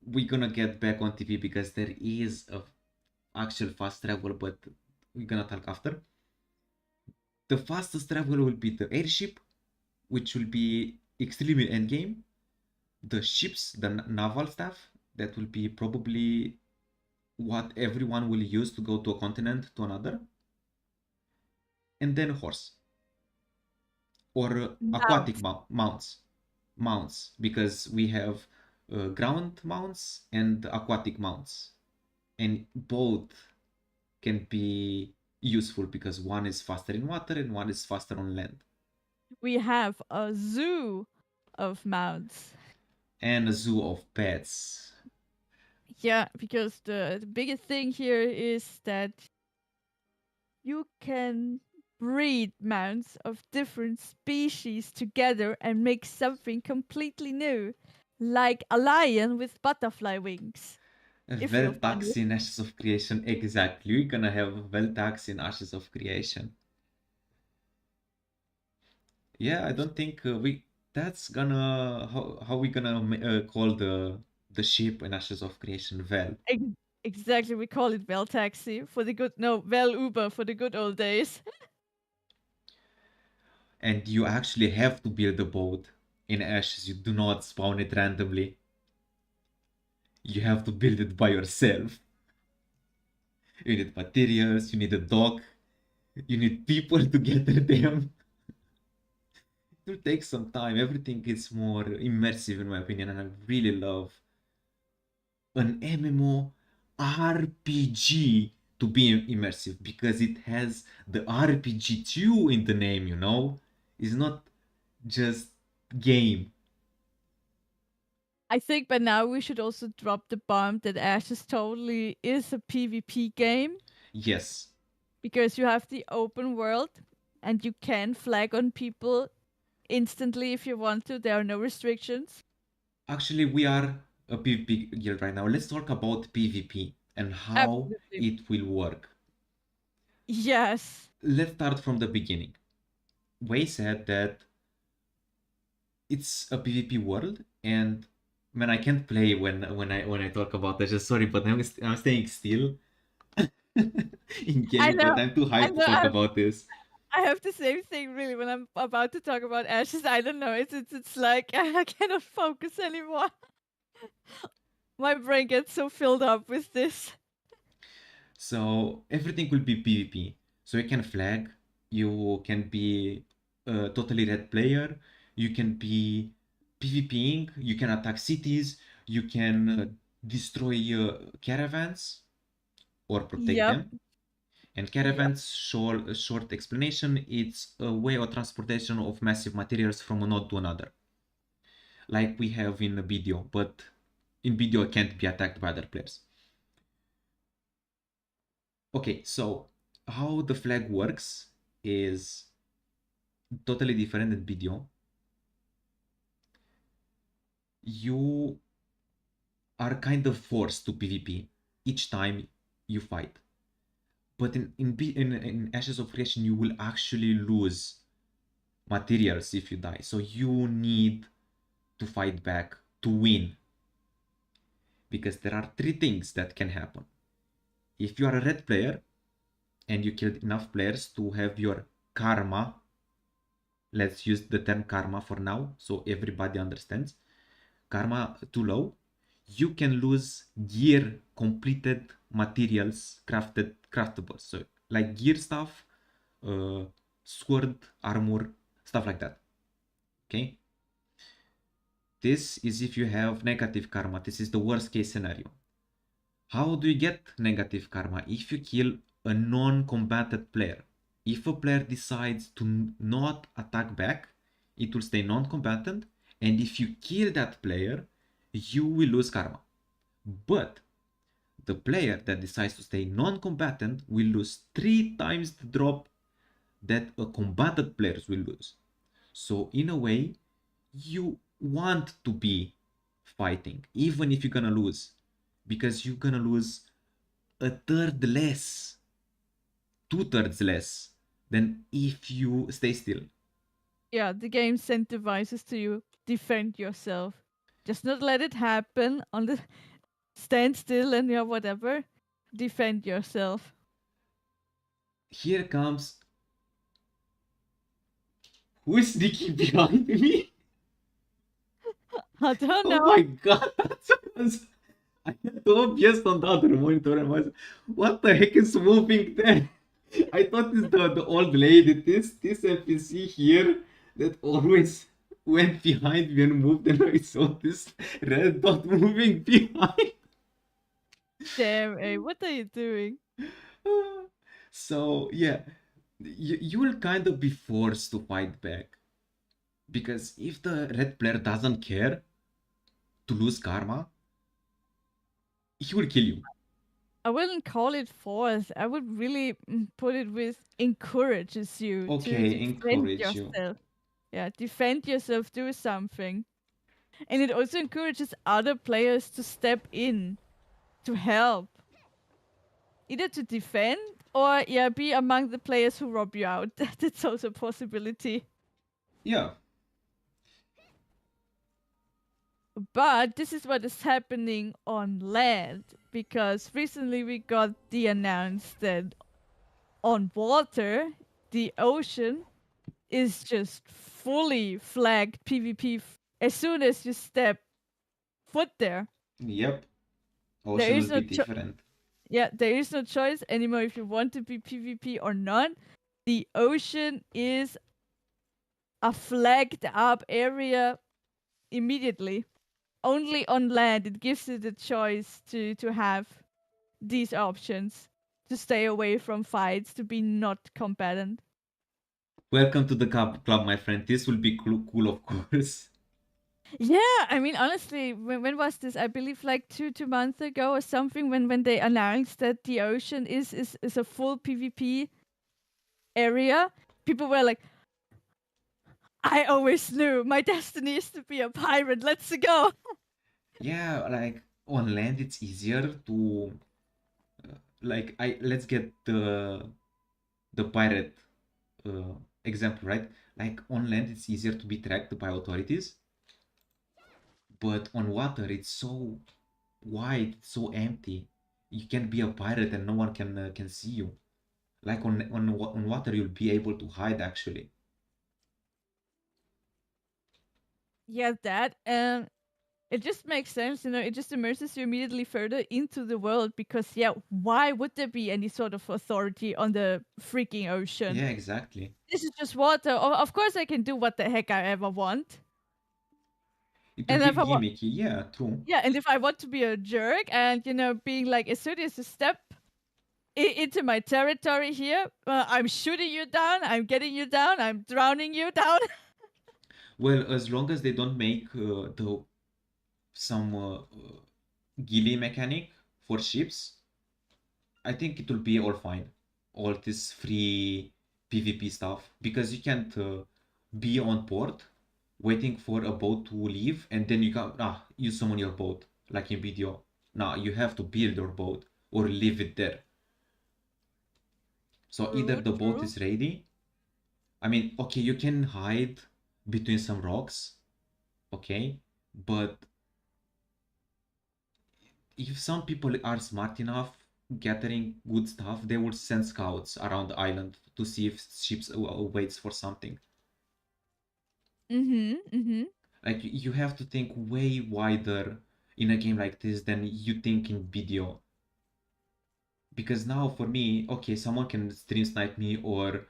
We're gonna get back on TP because there is a actual fast travel, but we're gonna talk after. The fastest travel will be the airship, which will be extremely endgame. The ships, the naval stuff, that will be probably what everyone will use to go to a continent to another. And then horse or aquatic Mounts. mounts, because we have ground mounts and aquatic mounts, and both can be useful because one is faster in water and one is faster on land. We have a zoo of mounts. And a zoo of pets. Yeah, because the biggest thing here is that you can breed mounts of different species together and make something completely new, like a lion with butterfly wings. if you'll Well, find it. tax in Ashes of Creation, exactly. We're gonna have well tax in Ashes of Creation. Yeah, I don't think we. That's gonna how we gonna call the ship in Ashes of Creation? Well, Ex- exactly, we call it Vel Taxi for the good. No, Vel Uber for the good old days. and you actually have to build a boat in Ashes. You do not spawn it randomly. You have to build it by yourself. You need materials. You need a dock. You need people to gather them. It will take some time. Everything is more immersive in my opinion, and I really love an MMO RPG to be immersive because it has the RPG too in the name, you know? It's not just game. I think by now we should also drop the bomb that Ashes totally is a PvP game Yes. because you have the open world and you can flag on people instantly if you want to. There are no restrictions. Actually, we are a PvP guild right now. Let's talk about PvP and how Absolutely. it will work. Yes. Let's start from the beginning. Wei said that it's a PvP world, and man, I can't play when I talk about that. Just sorry, but I'm staying still in I game, know. but I'm too I hyped to know. talk about this. I have the same thing really when I'm about to talk about Ashes. I don't know. It's like I cannot focus anymore. My brain gets so filled up with this. So everything will be PvP. So you can flag, you can be a totally red player, you can be PvPing, you can attack cities, you can destroy caravans or protect Yep. them. And Yep. caravans, short explanation, it's a way of transportation of massive materials from a node to another, like we have in BDO, but in BDO it can't be attacked by other players. Okay, so how the flag works is totally different than BDO. You are kind of forced to PvP each time you fight. But in Ashes of Creation, you will actually lose materials if you die. So you need to fight back to win. Because there are three things that can happen. If you are a red player and you killed enough players to have your karma, let's use the term karma for now so everybody understands, karma too low, you can lose gear, completed materials, craftables. So like gear stuff, uh, sword, armor, stuff like that. Okay. This is if you have negative karma. This is the worst case scenario. How do you get negative karma? If you kill a non-combatant player. If a player decides to not attack back, it will stay non-combatant, and if you kill that player, you will lose karma. But the player that decides to stay non-combatant will lose 3 times the drop that a combatant player will lose. So in a way, you want to be fighting, even if you're gonna lose, because you're gonna lose a third less, 2/3 less than if you stay still. Yeah, the game incentivizes to you defend yourself. Just not let it happen on the stand still and yeah, whatever. Defend yourself. Here comes who is sneaking behind me? I don't Oh know. my god, that's I had to OBS on the other monitor and was what the heck is moving there? I thought it's the old lady, this NPC here that always went behind me and moved, and I saw this red dot moving behind. Damn, what are you doing? So yeah, you will kind of be forced to fight back because if the red player doesn't care to lose karma, he will kill you. I wouldn't call it force. I would really put it with encourages you to Okay, defend encourage you. yourself. Yeah, defend yourself, do something. And it also encourages other players to step in to help, either to defend or yeah, be among the players who rob you out. That's also a possibility. Yeah. But this is what is happening on land because recently we got the announced that on water, the ocean is just fully flagged PvP as soon as you step foot there. Yep. There Ocean is will no be different. yeah, there is no choice anymore if you want to be PvP or not. The ocean is a flagged up area immediately. Only on land it gives you the choice to have these options to stay away from fights, to be not combatant. Welcome to the club, my friend. This will be cool, of course. Yeah, I mean honestly, when was this? I believe like two months ago or something when they announced that the ocean is a full PvP area. People were like, I always knew my destiny is to be a pirate. Let's go. Yeah, like on land it's easier to like I let's get the pirate example, right? Like on land it's easier to be tracked by authorities, but on water it's so wide, it's so empty. You can be a pirate and no one can see you. Like on water you'll be able to hide actually. Yeah, that it just makes sense, you know, it just immerses you immediately further into the world because yeah, why would there be any sort of authority on the freaking ocean? Yeah, exactly. This is just water. Of course I can do what the heck I ever want. It will And be if I want gimmicky, yeah, true. yeah, and if I want to be a jerk and you know being like as soon as you step into my territory here, I'm shooting you down, I'm getting you down, I'm drowning you down. Well, as long as they don't make the some ghillie mechanic for ships, I think it will be all fine. All this free PvP stuff because you can't be on port waiting for a boat to leave and then you summon your boat like in BDO. Now you have to build your boat or leave it there. So either True, the boat true. is ready. I mean, okay, you can hide between some rocks, okay, but if some people are smart enough gathering good stuff, they will send scouts around the island to see if ships waits for something. Mm-hmm. Mm-hmm. Like you have to think way wider in a game like this than you think in video. Because now for me, okay, someone can stream snipe me or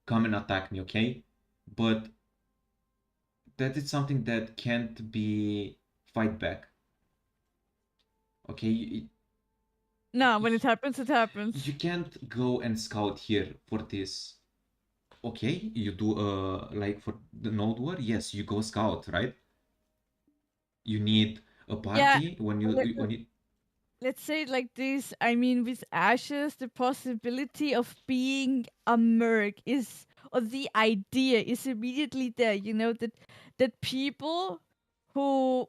come and attack me, okay? But that is something that can't be fight back. Okay, No, when it happens, it happens. you can't go and scout here for this. Okay, you do like for the node war, yes, you go scout, right? You need a Yeah, party when you let's say it like this. I mean, with ashes, the possibility of being a merc is, or the idea is immediately there. You know that people who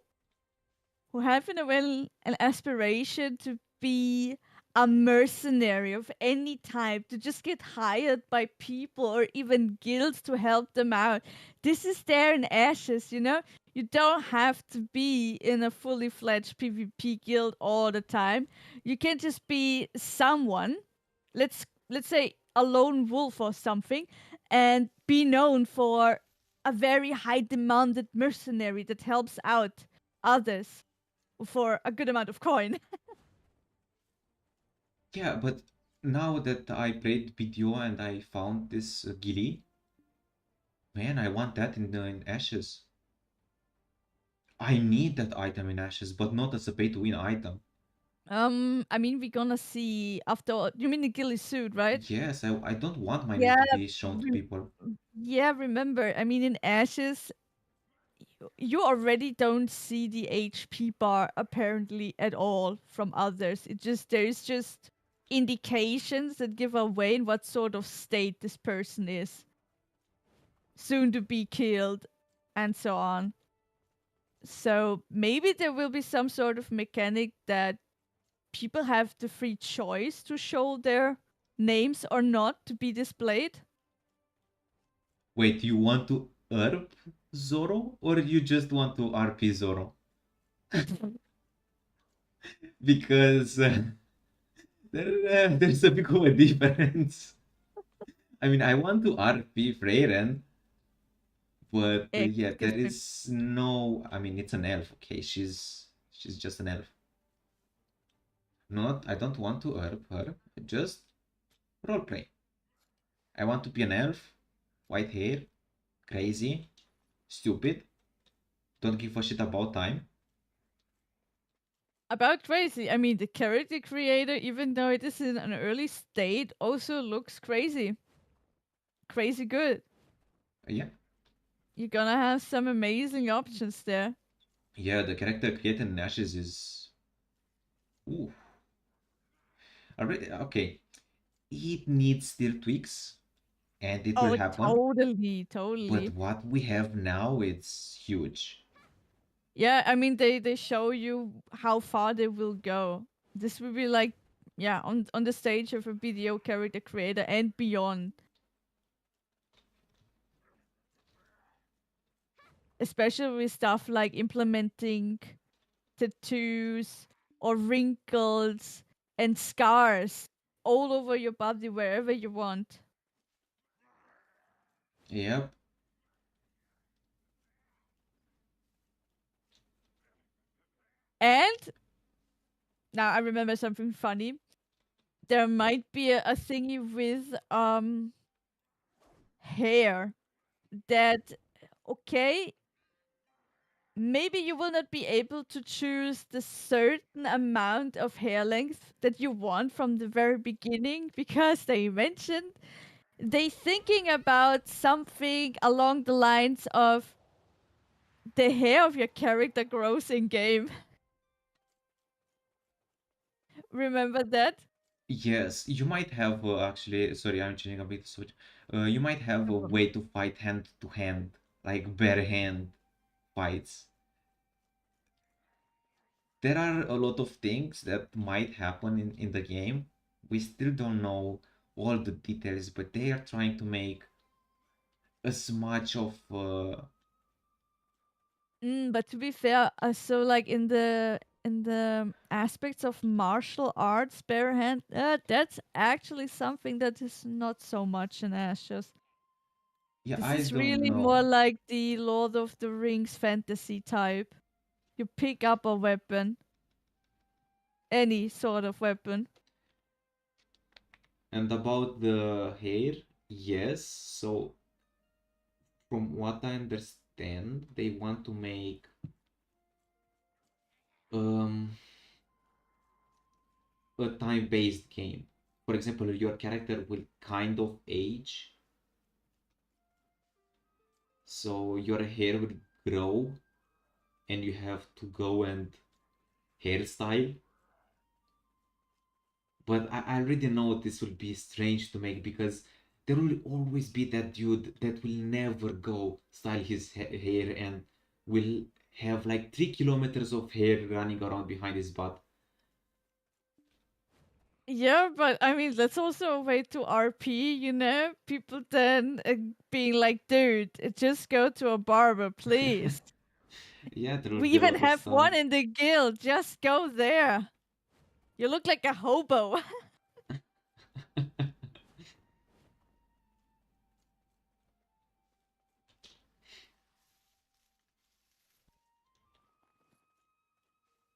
have in a well an aspiration to be a mercenary of any type, to just get hired by people or even guilds to help them out. This is there in Ashes, you know? You don't have to be in a fully fledged PvP guild all the time. You can just be someone, let's say a lone wolf or something, and be known for a very high demanded mercenary that helps out others for a good amount of coin. yeah, but now that I played BDO and I found this ghillie, man, I want that in Ashes. I need that item in Ashes, but not as a pay to win item. I mean, we're gonna see after all. You mean the ghillie suit, right? Yes, I don't want my Yeah, name to be shown to re- people. yeah. Remember, I mean, in Ashes, you already don't see the HP bar apparently at all from others. It just there's just indications that give away in what sort of state this person is, soon to be killed, and so on. So maybe there will be some sort of mechanic that people have the free choice to show their names or not to be displayed. Wait, you want to ERP Zoro or you just want to RP Zoro? Because there's a big of a difference. I mean, I want to RP Freyren, but yeah, there Excuse me. is no. I mean, it's an elf. Okay, she's just an elf. Not. I don't want to ERP her. Just roleplay. I want to be an elf, white hair, crazy, stupid. Don't give a shit about time. About crazy, I mean, the character creator, even though it is in an early state, also looks crazy. Crazy good. Yeah, You're gonna have some amazing options there. yeah. The character created in Ashes is. Ooh. Okay. It needs still tweaks, and it will Oh, happen. totally, But totally. what we have now, it's huge. Yeah, I mean, they show you how far they will go. This will be like, yeah, on the stage of a BDO character creator and beyond. Especially with stuff like implementing tattoos or wrinkles and scars all over your body wherever you want. Yep. And now I remember something funny. There might be a thingy with hair that, okay, maybe you will not be able to choose the certain amount of hair length that you want from the very beginning because they mentioned they thinking about something along the lines of the hair of your character grows in game. Remember that? Yes, you might have actually. Sorry, I'm changing a bit. Switch. You might have No a problem. way to fight hand to hand, like bare hand fights. There are a lot of things that might happen in the game. We still don't know all the details, but they are trying to make as much of But to be fair, so like in the aspects of martial arts, bare hand, that's actually something that is not so much in Ashes. yeah, This I is don't really more know. like the Lord of the Rings fantasy type. You pick up a weapon, any sort of weapon. And about the hair, yes. So from what I understand, they want to make um a time-based game. For example, your character will kind of age, so your hair will grow, and you have to go and hairstyle. But I already know this will be strange to make because there will always be that dude that will never go style his hair and will have like 3 kilometers of hair running around behind his butt. Yeah, but I mean, that's also a way to RP, you know? People then being like, dude, just go to a barber, please. Yeah, there will We be a even lot of have stuff. one in the guild. Just go there. You look like a hobo.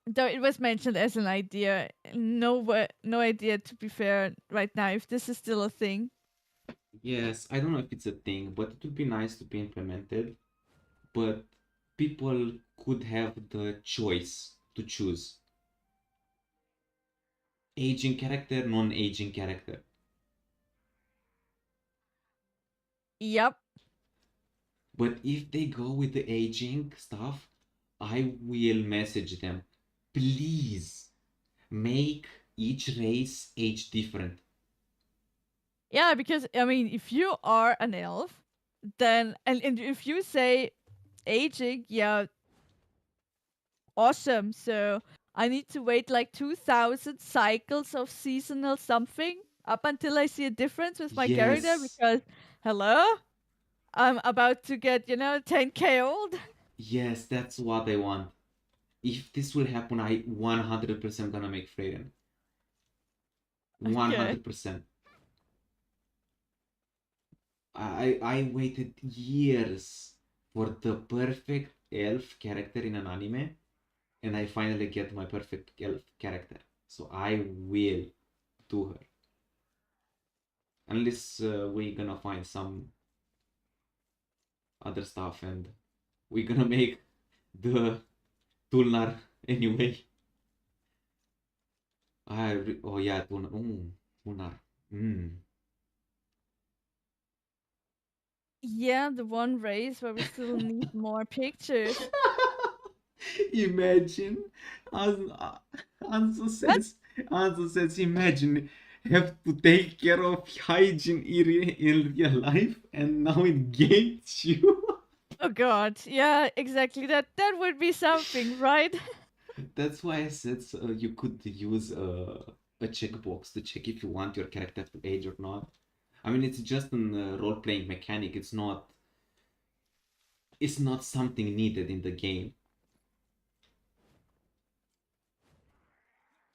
Though it was mentioned as an idea. No idea, to be fair, right now, if this is still a thing. Yes, I don't know if it's a thing, but it would be nice to be implemented. But people could have the choice to choose aging character, non-aging character. Yep. But if they go with the aging stuff, I will message them. Please make each race age different. Yeah, because, I mean, if you are an elf, then, and if you say aging, yeah, awesome. So I need to wait like 2000 cycles of seasonal something up until I see a difference with my character Yes, because, hello? I'm about to get, 10k old. yes, that's what I want. If this will happen, I 100% gonna make Freyren. Okay. 100%. I waited years for the perfect elf character in an anime, and I finally get my perfect elf character. So I will do her. Unless we're gonna find some other stuff and we're gonna make the Tulnar anyway. Oh yeah, Tulnar. Tulnar. Mm. Yeah, the one race where we still need more pictures. Imagine, as Anso What? says, Anso says, imagine have to take care of hygiene in real life, and now it gains you. Oh god. Yeah, exactly. That would be something, right? That's why I said you could use a checkbox to check if you want your character to age or not. I mean, it's just a role-playing mechanic. It's not something needed in the game.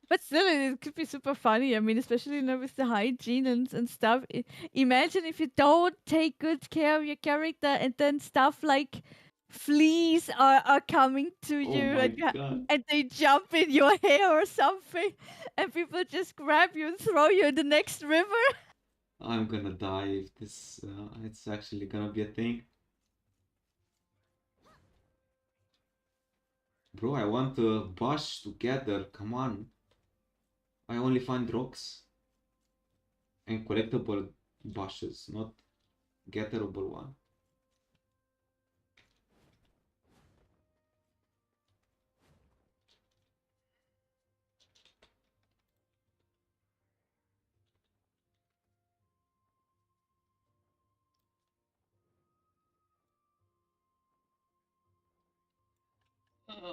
But still, it could be super funny. I mean, especially with the hygiene and stuff. Imagine if you don't take good care of your character, and then stuff like fleas are coming to Oh you, my and god. and they jump in your hair or something, and people just grab you and throw you in the next river. I'm gonna die if this it's actually gonna be a thing. Bro, I want to bash together. Come on. I only find rocks and collectible bashes, not gatherable one.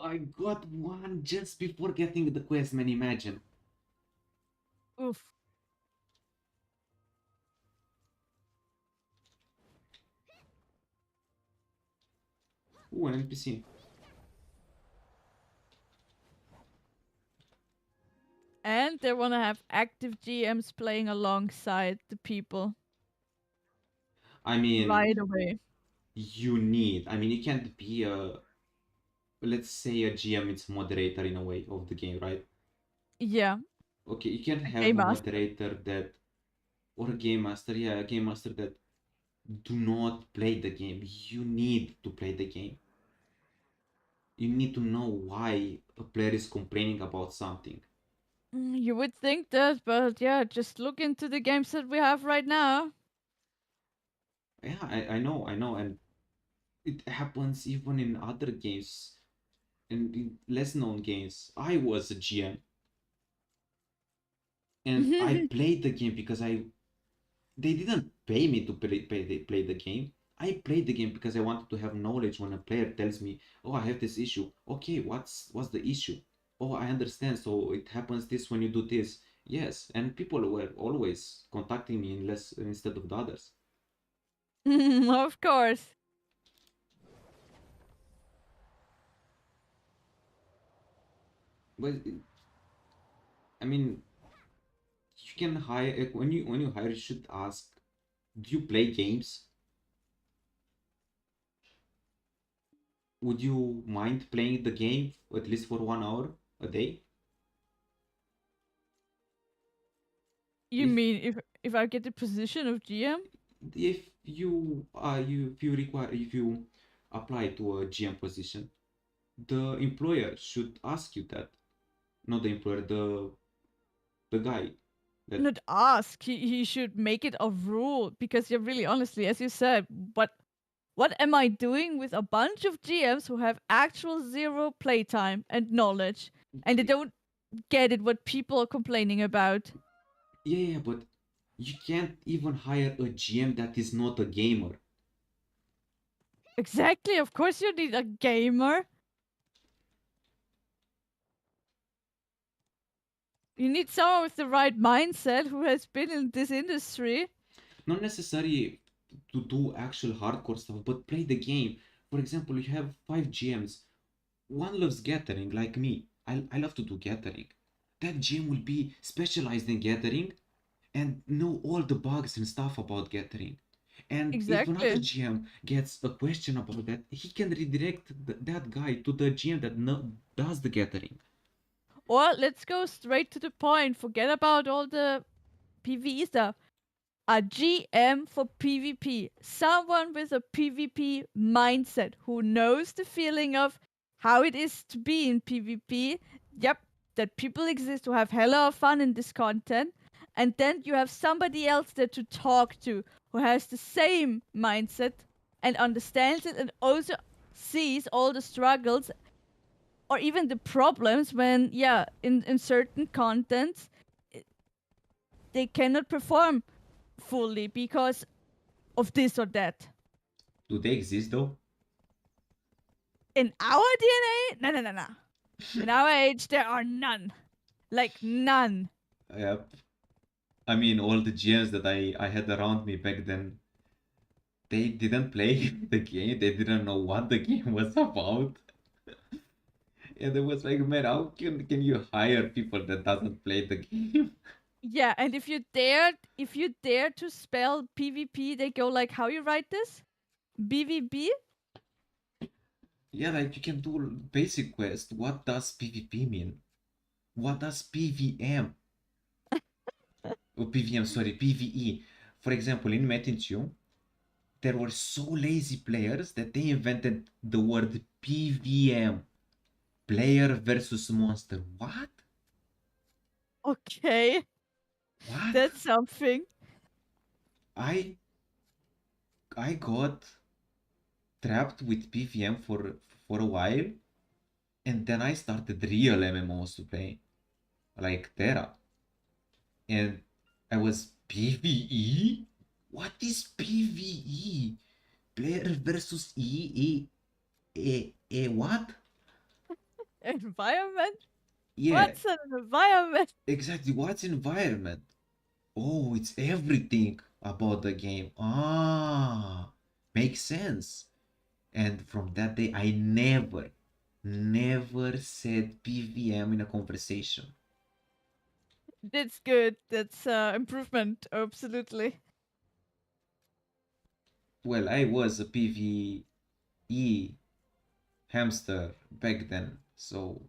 I got one just before getting the quest, man. Imagine. Oof. Ooh, an NPC. And they want to have active GMs playing alongside the people I mean, right away. you can't be let's say a GM, it's moderator in a way of the game, right? Yeah, Okay, you can't a have game a master. moderator that, or a game master, yeah, a game master that do not play the game. You need to play the game. You need to know why a player is complaining about something. You would think that, but yeah, just look into the games that we have right now. Yeah, I know, and it happens even in other games and in less known games. I was a GM and I played the game because they didn't pay me to play the game. I played the game because I wanted to have knowledge when a player tells me, "Oh, I have this issue." Okay, what's the issue? Oh, I understand. So it happens this when you do this. Yes, and people were always contacting me in less instead of the others. Of course. But I mean, you can hire when you hire, you should ask, "Do you play games? Would you mind playing the game at least for 1 hour a day?" You If mean if I get the position of GM? if you apply to a GM position, the employer should ask you that, not the employer, the guy that. Not ask. He should make it a rule because you're really honestly, as you said, what am I doing with a bunch of GMs who have actual zero playtime and knowledge, and they don't get it what people are complaining about? Yeah, but you can't even hire a GM that is not a gamer. Exactly. Of course, you need a gamer. You need someone with the right mindset who has been in this industry. Not necessarily to do actual hardcore stuff, but play the game. For example, you have 5 GMs. One loves gathering, like me. I love to do gathering. That GM will be specialized in gathering and know all the bugs and stuff about gathering. And if another Exactly. GM gets a question about that, he can redirect that guy to the GM that does the gathering. Or let's go straight to the point. Forget about all the PvE stuff. A GM for PvP. Someone with a PvP mindset who knows the feeling of how it is to be in PvP. Yep, that people exist who have hella of fun in this content. And then you have somebody else there to talk to who has the same mindset and understands it and also sees all the struggles or even the problems when, yeah, in certain contents, they cannot perform fully because of this or that. Do they exist though? In our DNA, no, no, no, no. In our age, there are none. Like none. Yep. I mean, all the GMs that I had around me back then, they didn't play the game. They didn't know what the game was about. And it was like, man, how can you hire people that doesn't play the game? Yeah, and if you dare to spell PvP, they go like, how you write this? BVB? Yeah, like you can do basic quest. What does PvP mean? What does PVM? Oh, PVM, sorry, PVE. For example, in Metin 2, there were so lazy players that they invented the word PVM. Player versus monster. What? Okay, What? that's something. I I got trapped with PVM for a while, and then I started real MMOs to play, like Terra, and I was PVE. What is PVE? Player versus what? Environment? Yeah, What's an environment? exactly. What's environment? Oh, it's everything about the game. Ah, makes sense. And from that day, I never said PVM in a conversation. That's good. That's improvement, absolutely. Well, I was a PvE hamster back then, so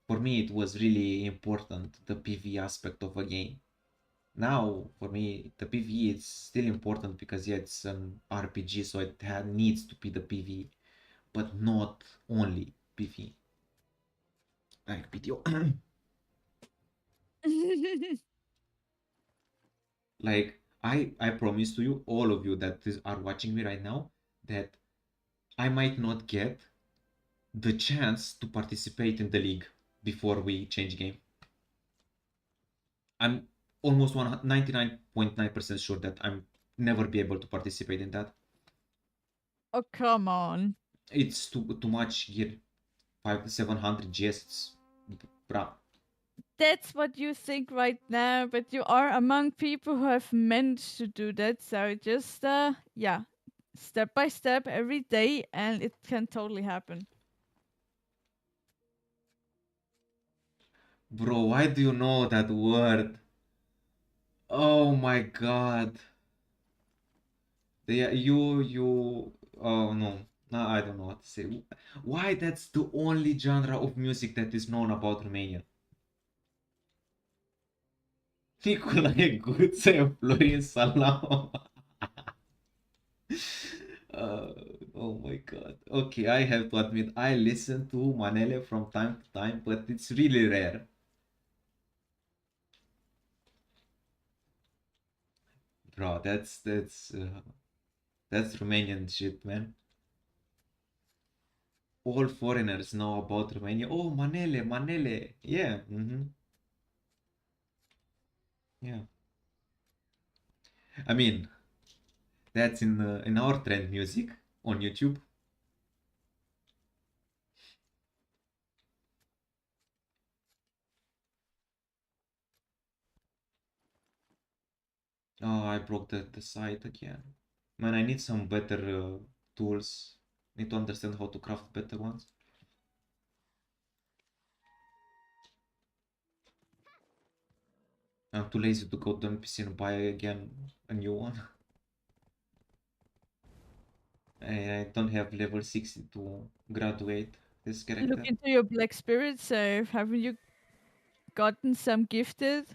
for me it was really important, the PvE aspect of a game. Now, for me, the PvE is still important because yeah, it's an RPG, so needs to be the PvE, but not only PvE. Like BDO. Like I promise to you, all of you that are watching me right now, that I might not get the chance to participate in the league before we change game. I'm almost 99.9% sure that I'm never be able to participate in that. Oh, come on. It's too much gear. 700 GS. Bruh. That's what you think right now, but you are among people who have managed to do that. So just, yeah, step by step every day, and it can totally happen. Bro, why do you know that word? Oh my god. Oh no. No, I don't know what to say. Why that's the only genre of music that is known about Romania? Nicolae Guță and Florin Salam. Uh, oh my god. Okay, I have to admit, I listen to Manele from time to time, but it's really rare. Bro, that's Romanian shit, man. All foreigners know about Romania. Oh, Manele, Manele. Yeah, yeah. I mean, that's in our trend music on YouTube. Oh, I broke the site again. Man, I need some better tools. Need to understand how to craft better ones. I'm too lazy to go to NPC and buy again a new one. I don't have level 60 to graduate this Look character. into your Black Spirit save. Haven't you gotten some gifted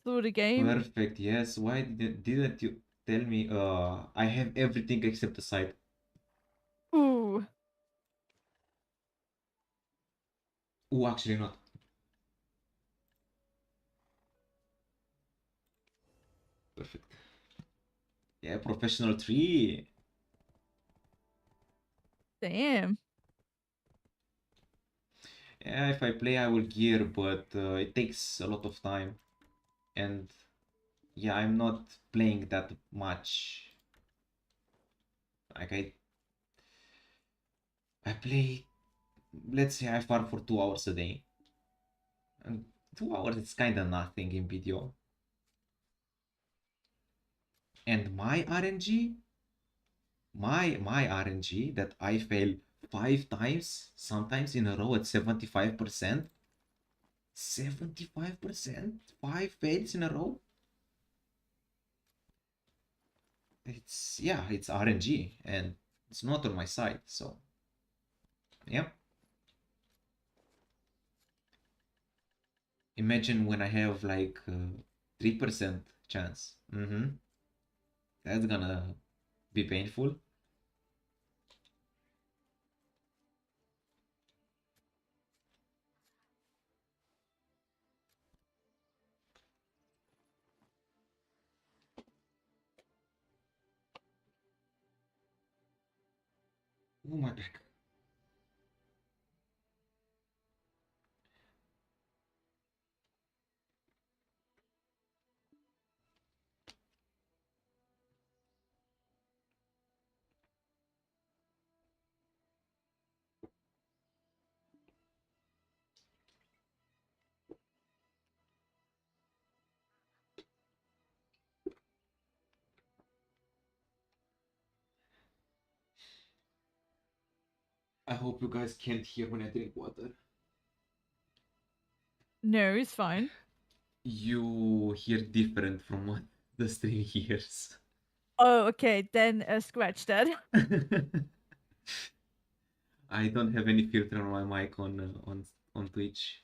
through the game? Perfect, yes. Why didn't you tell me? I have everything except the site. Ooh, Oh, actually not. Perfect. Yeah, professional tree. damn. Yeah, if I play, I will gear, but it takes a lot of time. And yeah, I'm not playing that much. Like I play, let's say I farm for 2 hours a day. And 2 hours is kind of nothing in BDO. And my RNG, my RNG that I fail 5 times, sometimes in a row at 75%. 75%? 5 fails in a row? It's RNG and it's not on my side, so yeah. Imagine when I have like 3% chance. That's gonna be painful. Oh my back. I hope you guys can't hear when I drink water. No, it's fine. You hear different from what the stream hears. Oh, okay, then scratch that. I don't have any filter on my mic on Twitch,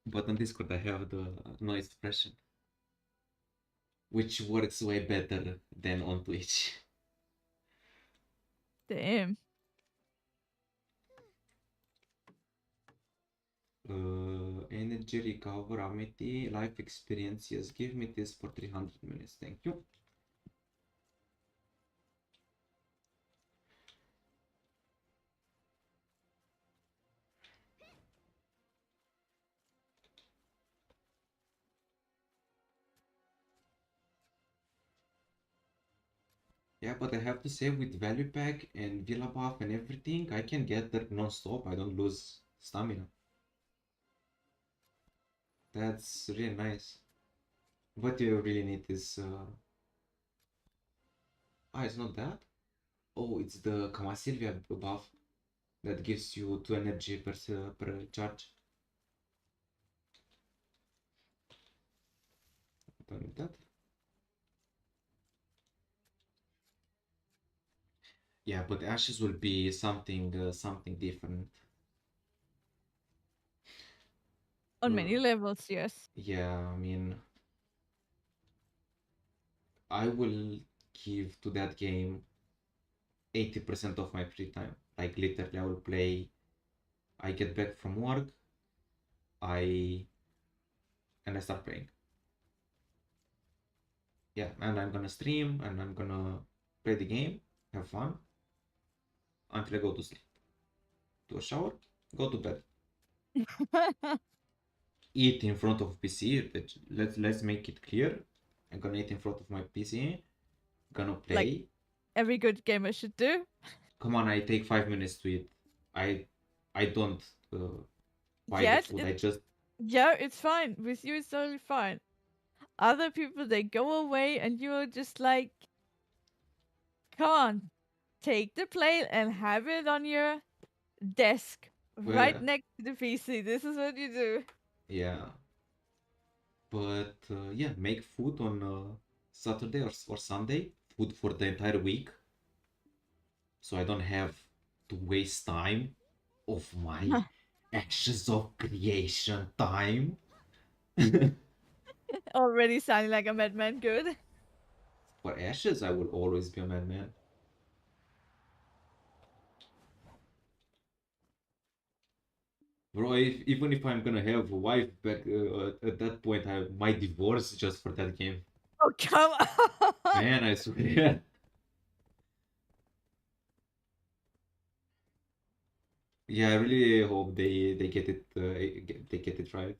but on Discord I have the noise suppression, which works way better than on Twitch. Damn. Energy recover, amity, life experience. Yes, give me this for 300 minutes. Thank you. Yeah, but I have to say with value pack and villa buff and everything, I can get there non-stop. I don't lose stamina. That's really nice. What you really need is it's not that. Oh, it's the Kama Sylvia buff that gives you 2 energy per charge. Don't need that. Yeah, but ashes will be something different. On Uh, many levels, yes. yeah, I mean, I will give to that game 80% of my free time. Like literally, I will play. I get back from work, I and I start playing. Yeah, and I'm gonna stream and I'm gonna play the game, have fun until I go to sleep. Do a shower, go to bed, eat in front of PC. Let's make it clear. I'm gonna eat in front of my PC. Gonna Like play. every good gamer should do. Come on, I take 5 minutes to eat. I I don't buy the Yes, food. I just yeah, it's fine. With you, it's totally fine. Other people, they go away and you're just like, come on, take the plate and have it on your desk right Well, next to the PC. This is what you do. yeah, but yeah, make food on Saturday or Sunday, food for the entire week, so I don't have to waste time of my ashes of creation time. Already sounding like a madman. Good. For ashes, I will always be a madman. Bro, even if I'm gonna have a wife back at that point, I might divorce just for that game. Oh, come on. Man, I swear. Yeah, I really hope they get it they get it right.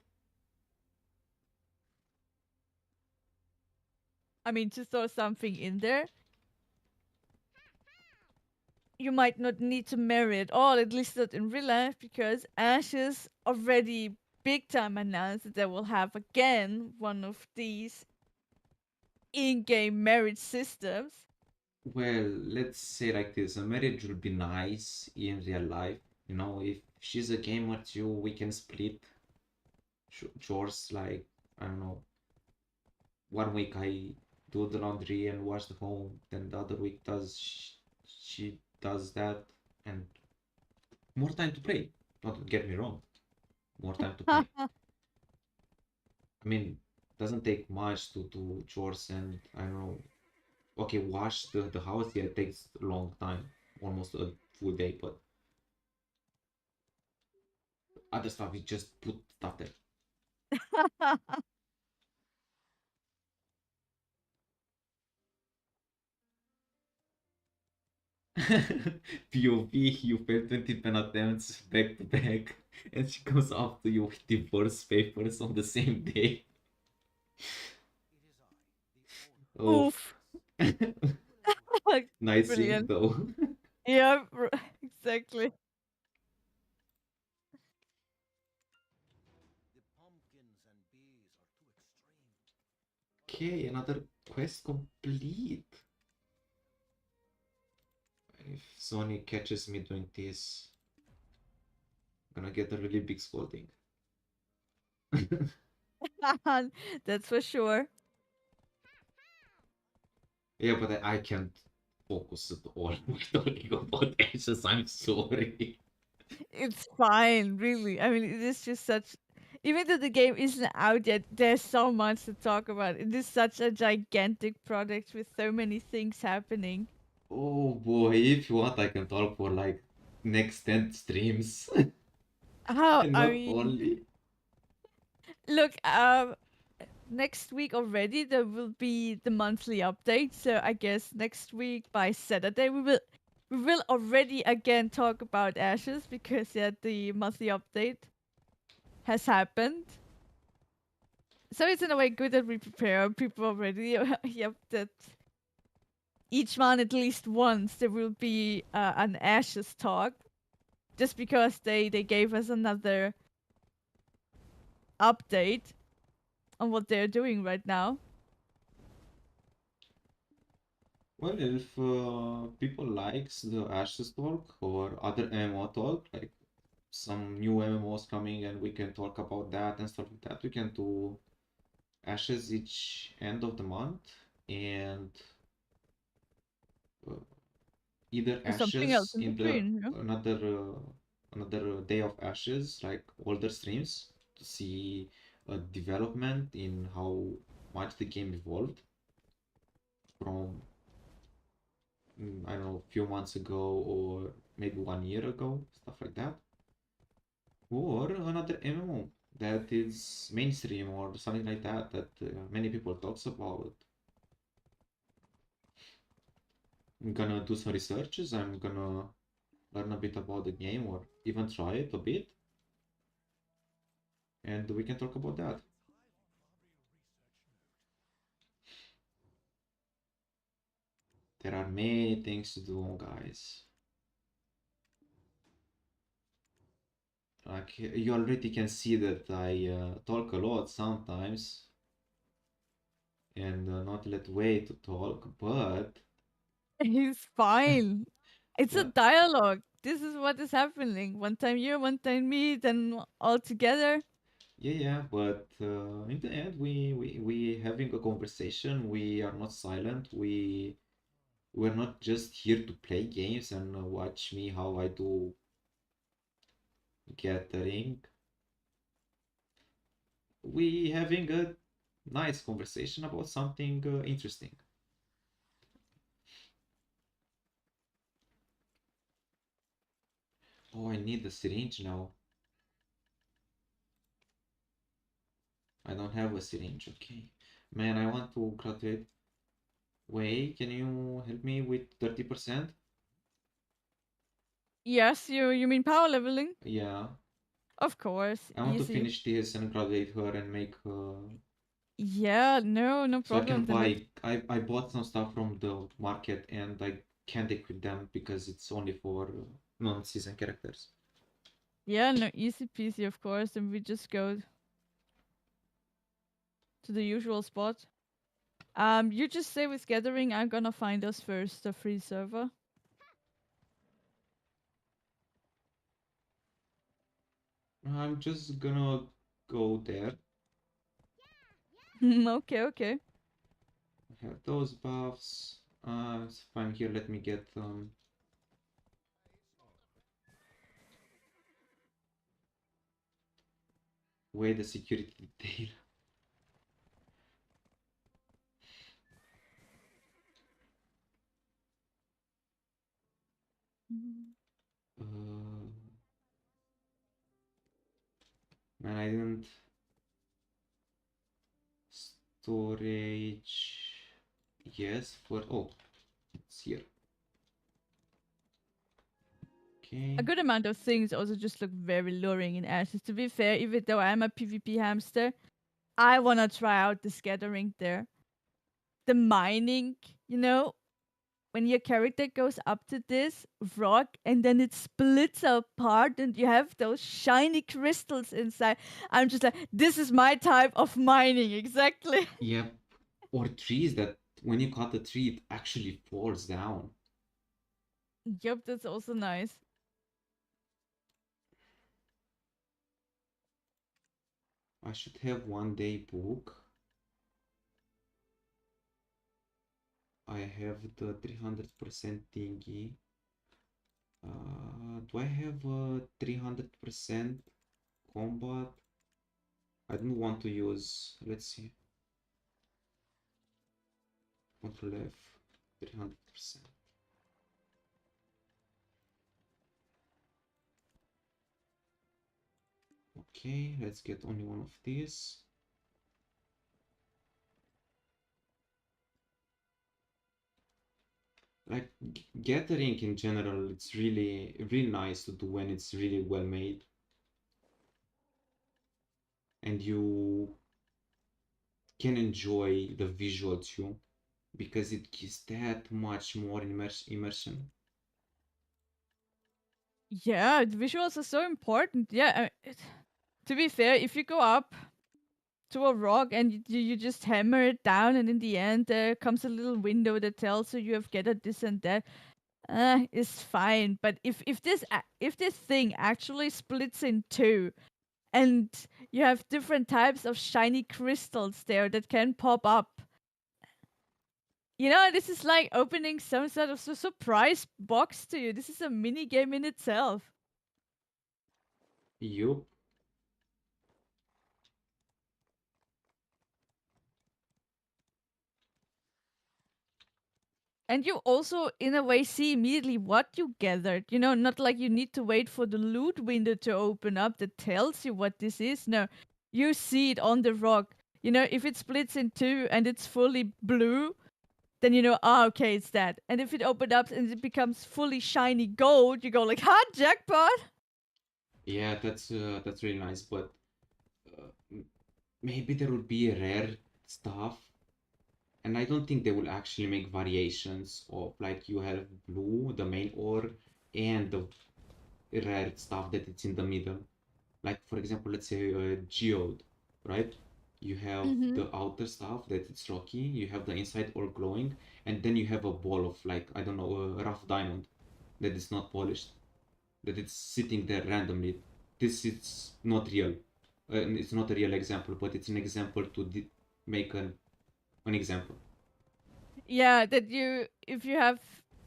I mean, to throw something in there, you might not need to marry at all, at least not in real life, because Ashes already big time announced that they will have again one of these in-game marriage systems. Well, let's say like this, a marriage will be nice in real life. You know, if she's a gamer too, we can split chores like, I don't know, one week I do the laundry and wash the home, then the other week she does that, and more time to play. Don't get me wrong, more time to play. I mean, doesn't take much to do chores and I don't know. Okay, wash the house, yeah, it takes a long time, almost a full day, but other stuff you just put stuff there. POV, you failed 20 pen attempts back to back, and she comes up to you with divorce papers on the same day. Oh, Oof. nice sync Brilliant. though. Yeah, exactly. The pumpkins and bees are too extreme. Okay, another quest complete. If Sony catches me doing this, I'm gonna get a really big scolding. That's for sure. Yeah, but I can't focus at all when talking about Ashes. I'm sorry. It's fine, really. I mean, it is just such. Even though the game isn't out yet, there's so much to talk about. It is such a gigantic project with so many things happening. Oh boy, if you want, I can talk for like next 10 streams. How? And I not mean, only. look, next week already there will be the monthly update. So I guess next week by Saturday we will already again talk about Ashes because yeah, the monthly update has happened. So it's in a way good that we prepare people already. Yep, that each month at least once there will be an Ashes talk, just because they gave us another update on what they're doing right now. Well, if people likes the Ashes talk or other MMO talk, like some new MMOs coming and we can talk about that and stuff like that, we can do Ashes each end of the month and uh, either Or something else Ashes in in the between, you know? another day of Ashes, like older streams to see a development in how much the game evolved from I don't know, a few months ago or maybe 1 year ago, stuff like that. Or another MMO that is mainstream or something like that that many people talks about. I'm gonna do some researches. I'm gonna learn a bit about the game or even try it a bit, and we can talk about that. There are many things to do, guys. Like you already can see that I talk a lot sometimes. and not let Wei to talk, but He's fine. It's a but dialogue. This is what is happening. One time you, one time me, then all together. yeah, but in the end, we having a conversation. We are not silent. We're not just here to play games and watch me how I do gathering. We having a nice conversation about something interesting. Oh, I need a syringe now. I don't have a syringe. Okay, man, I want to graduate. Wait, can you help me with 30%? Yes, you mean power leveling? Yeah, Of course, I want to easy. finish this and graduate her and make Yeah, no so I can problem. Then let's. buy. I bought some stuff from the market and I can't equip them because it's only for non-season characters. Yeah, no, easy peasy, of course. Then we just go to the usual spot. You just stay with gathering. I'm gonna find us first a free server. I'm just gonna go there. Okay, okay. I have those buffs. If I'm here, let me get away the security detail. Uh, man, I didn't storage. Yes, for it's here. Okay. A good amount of things also just look very luring in Ashes. To be fair, even though I'm a PvP hamster, I wanna try out the scattering there. The mining, you know, when your character goes up to this rock and then it splits apart and you have those shiny crystals inside. I'm just like, this is my type of mining, exactly. Yep. Or trees that when you cut a tree, it actually falls down. Yep, that's also nice. I should have 1 day book. I have the 300% thingy. Do I have a 300% combat? I don't want to use, let's see, Control F, 300%. Okay, let's get only one of these. Like gathering in general, it's really nice to do when it's really well made. And you can enjoy the visual too, because it gives that much more immersion. Yeah, the visuals are so important. Yeah, to be fair, if you go up to a rock and you just hammer it down, and in the end there comes a little window that tells you have gathered this and that, is fine. But if this thing actually splits in two, and you have different types of shiny crystals there that can pop up, you know, this is like opening some sort of surprise box to you. This is a mini game in itself. Yup. And you also, in a way, see immediately what you gathered. You know, not like you need to wait for the loot window to open up that tells you what this is. No, you see it on the rock. You know, if it splits in two and it's fully blue, then you know, ah, okay, it's that. And if it opens up and it becomes fully shiny gold, you go like, ha, jackpot! Yeah, that's really nice, but maybe there will be rare stuff, and I don't think they will actually make variations of like you have blue, the main ore, and the rare stuff that it's in the middle. Like for example, let's say a geode, right? You have Mm-hmm. the outer stuff that it's rocky, you have the inside all glowing, and then you have a ball of like, I don't know, a rough diamond that is not polished, that it's sitting there randomly. This is not real. It's not a real example, but it's an example to make an example. Yeah, that you if you have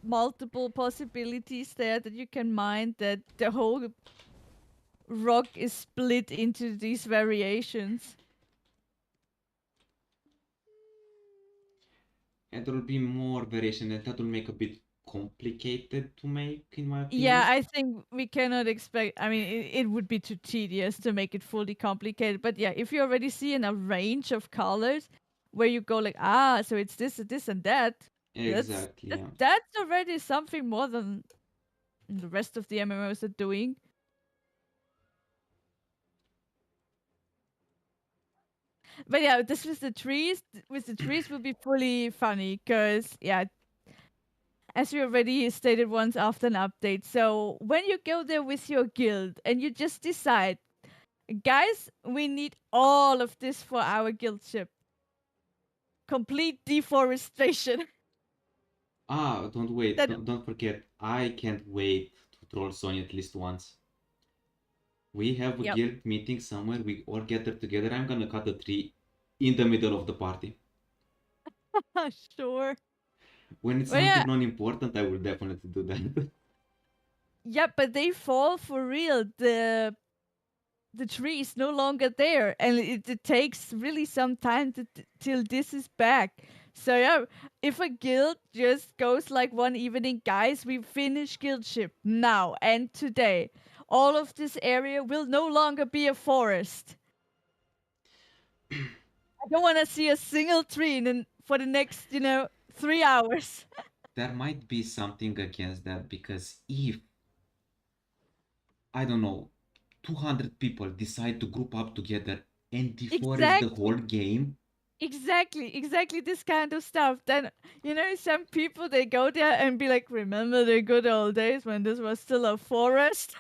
multiple possibilities there that you can mine, that the whole rock is split into these variations. And there will be more variation, and that will make a bit complicated to make, in my Yeah, opinion. I think we cannot expect. I mean, it would be too tedious to make it fully complicated. But yeah, if you already see in a range of colors where you go like, ah, so it's this, and that, Exactly, yeah. that's already something more than the rest of the MMOs are doing. But yeah, this with the trees, will be fully funny because yeah, as we already stated once after an update. So when you go there with your guild and you just decide, guys, we need all of this for our guild ship. Complete deforestation. Don't wait, That don't forget, I can't wait to troll Sony at least once. We have a yep. guild meeting somewhere, we all gather together. I'm gonna cut a tree in the middle of the party. Sure. When it's Well yeah, something non-important, I will definitely do that. yeah, but they fall for real. The tree is no longer there, and it takes really some time till this is back. So yeah, if a guild just goes like one evening, guys, we finish guildship now and today, all of this area will no longer be a forest. I don't want to see a single tree for the next 3 hours. There might be something against that, because if, I don't know, 200 people decide to group up together and deforest the whole Exactly. game, Exactly this kind of stuff. Then, some people they go there and be like, remember the good old days when this was still a forest?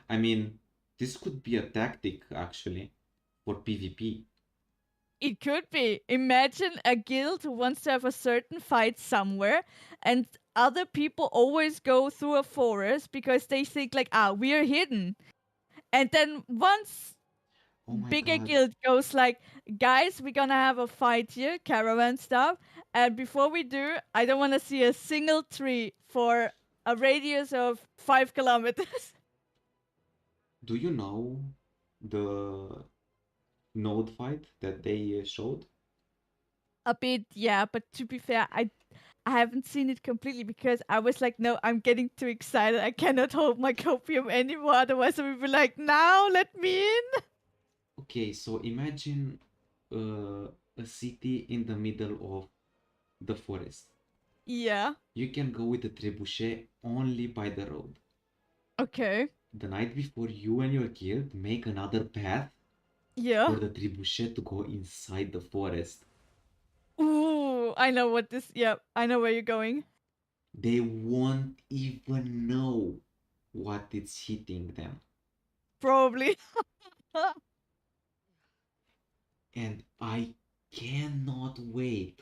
I mean, this could be a tactic actually for PvP. It could be. Imagine a guild who wants to have a certain fight somewhere, and other people always go through a forest because they think like, we're hidden. And then once Oh my bigger god. guild goes like, guys, we're gonna have a fight here, caravan stuff. And before we do, I don't want to see a single tree for a radius of 5 kilometers. Do you know the node fight that they showed? A bit, yeah, but to be fair, I haven't seen it completely because I was like, no, I'm getting too excited. I cannot hold my copium anymore. Otherwise, I would be like, now let me in. Okay, so imagine a city in the middle of the forest. Yeah. You can go with the trebuchet only by the road. Okay. The night before, you and your guild make another path Yeah. for the trebuchet to go inside the forest. Ooh, I know what this. Yeah, I know where you're going. They won't even know what it's hitting them. Probably. And I cannot wait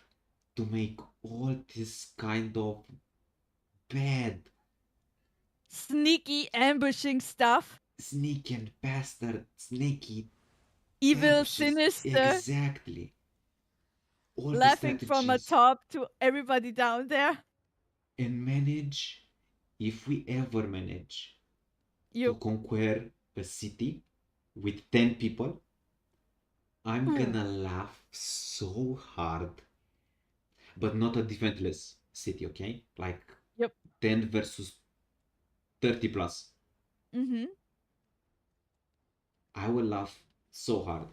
to make all this kind of bad, Sneaky ambushing stuff. sneaky and bastard, sneaky Evil, ambushes. sinister, Exactly. All the laughing from a strategies. top to everybody down there. And manage, if we ever manage to You. conquer a city with 10 people, I'm Ooh. gonna laugh so hard. But not a defenseless city, okay? Like Yep. 10 versus 30 plus. Mm-hmm. I will laugh so hard.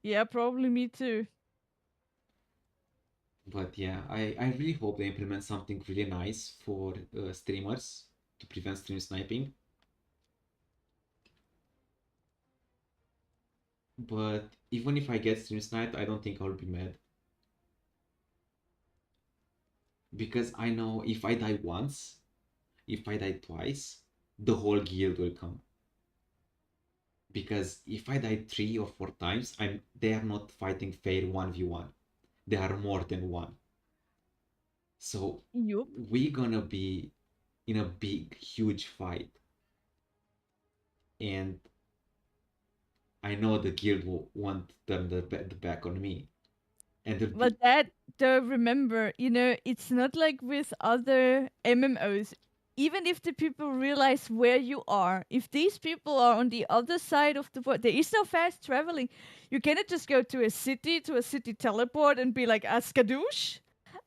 Yeah, probably me too. But yeah, I really hope they implement something really nice for streamers to prevent stream sniping. But even if I get stream sniped, I don't think I'll be mad. Because I know if I die once, if I die twice, the whole guild will come. Because if I die 3 or 4 times, they are not fighting fair 1v1. They are more than one. So Yup. we're gonna be in a big, huge fight. And I know the guild won't turn the back on me. And it'll But be, that, though, remember, it's not like with other MMOs. Even if the people realize where you are, if these people are on the other side of the world, there is no fast traveling. You cannot just go to a city teleport, and be like, Askadoosh.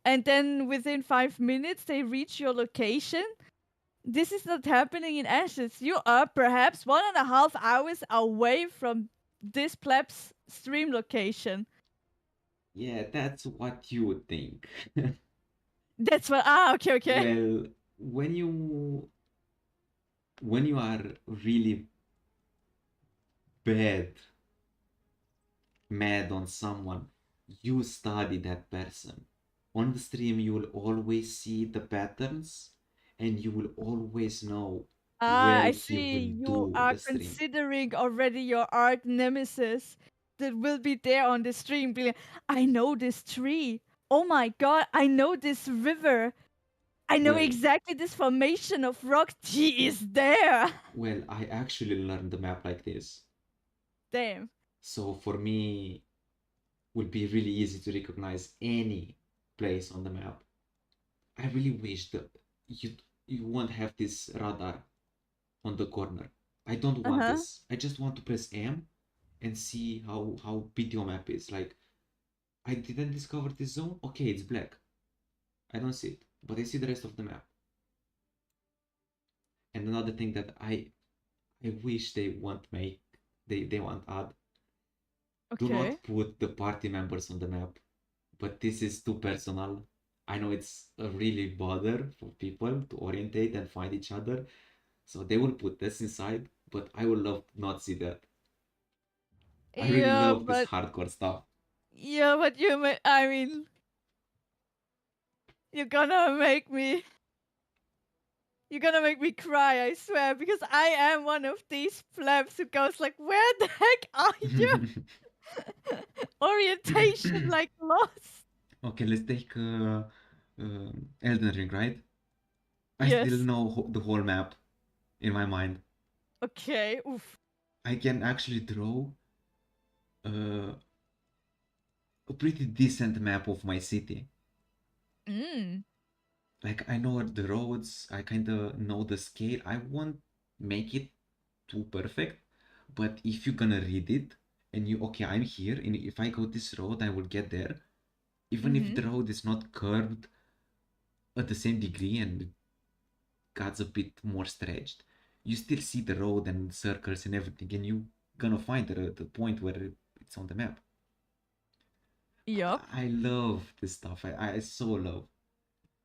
And then within 5 minutes, they reach your location. This is not happening in Ashes. You are perhaps 1.5 hours away from this pleb's stream location. yeah, that's what you would think. That's what. Okay, okay. Well, when you are really bad, mad on someone, you study that person. On the stream, you will always see the patterns and you will always know Ah, where I he see. will You do are the stream. considering already your arch nemesis that will be there on the stream. Be like, I know this tree. Oh my god, I know this river. I know Well, exactly this formation of rock. He is there. well, I actually learned the map like this. Damn. So for me, would be really easy to recognize any place on the map. I really wish that you you won't have this radar on the corner. I don't Uh want huh. this. I just want to press M and see how BDO map is. Like, I didn't discover this zone. Okay, it's black. I don't see it, but I see the rest of the map. And another thing that I wish they won't make, they won't add. Do Okay. not put the party members on the map. But this is too personal. I know it's a really bother for people to orientate and find each other. So they will put this inside, but I would love to not see that. I really Yeah, love this but hardcore stuff. I mean, you're gonna make me. You're gonna make me cry, I swear, because I am one of these plebs who goes like, "Where the heck are you?" Orientation like lost. Okay, let's take Elden Ring, right? I still Yes. know the whole map in my mind. Okay. Oof. I can actually draw uh, a pretty decent map of my city. Mm. Like, I know the roads, I kind of know the scale. I won't make it too perfect, but if you're gonna read it and okay, I'm here, and if I go this road, I will get there. Even if Mm-hmm. the road is not curved at the same degree and it gets a bit more stretched, you still see the road and circles and everything, and you gonna find the point where it's on the map. Yup. I love this stuff. I so love.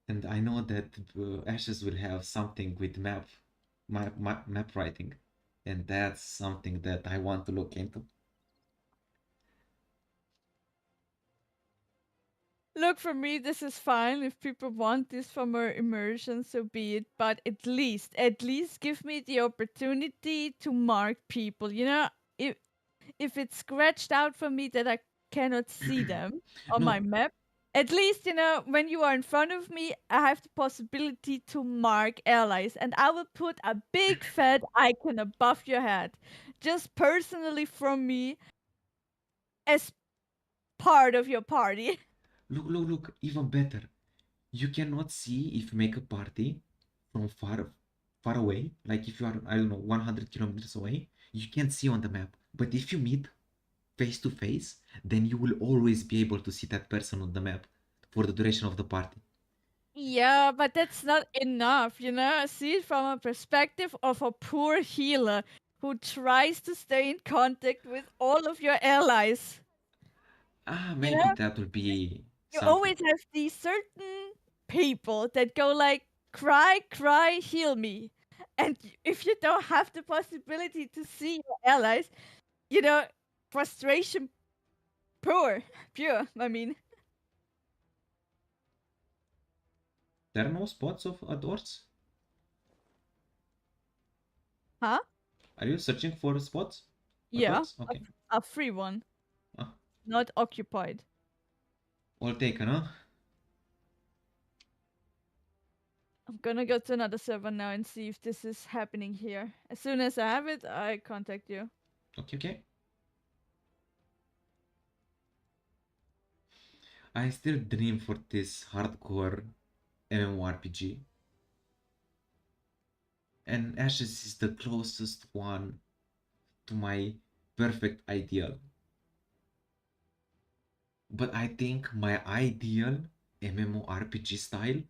And I know that Ashes will have something with map writing, and that's something that I want to look into. Look, for me, this is fine. If people want this for more immersion, so be it. But at least give me the opportunity to mark people. If it's scratched out for me that I cannot see them on my No, map, at least, when you are in front of me, I have the possibility to mark allies, and I will put a big fat icon above your head, just personally from me, as part of your party. look, even better. You cannot see if you make a party from far away. Like if you are, I don't know, 100 kilometers away, you can't see on the map. But if you meet face to face, then you will always be able to see that person on the map for the duration of the party. Yeah, but that's not enough, See it from a perspective of a poor healer who tries to stay in contact with all of your allies. You Maybe know, that will be you something. always have these certain people that go like, cry, cry, heal me. And if you don't have the possibility to see your allies, you know, frustration pure, I mean. There are no spots of adorts. Huh? Are you searching for spots? Yeah, Thoughts? Okay. a free one, Ah, not occupied. all taken, huh? I'm gonna go to another server now and see if this is happening here. As soon as I have it, I contact you. Okay, okay. I still dream for this hardcore MMORPG, and Ashes is the closest one to my perfect ideal. But I think my ideal MMORPG style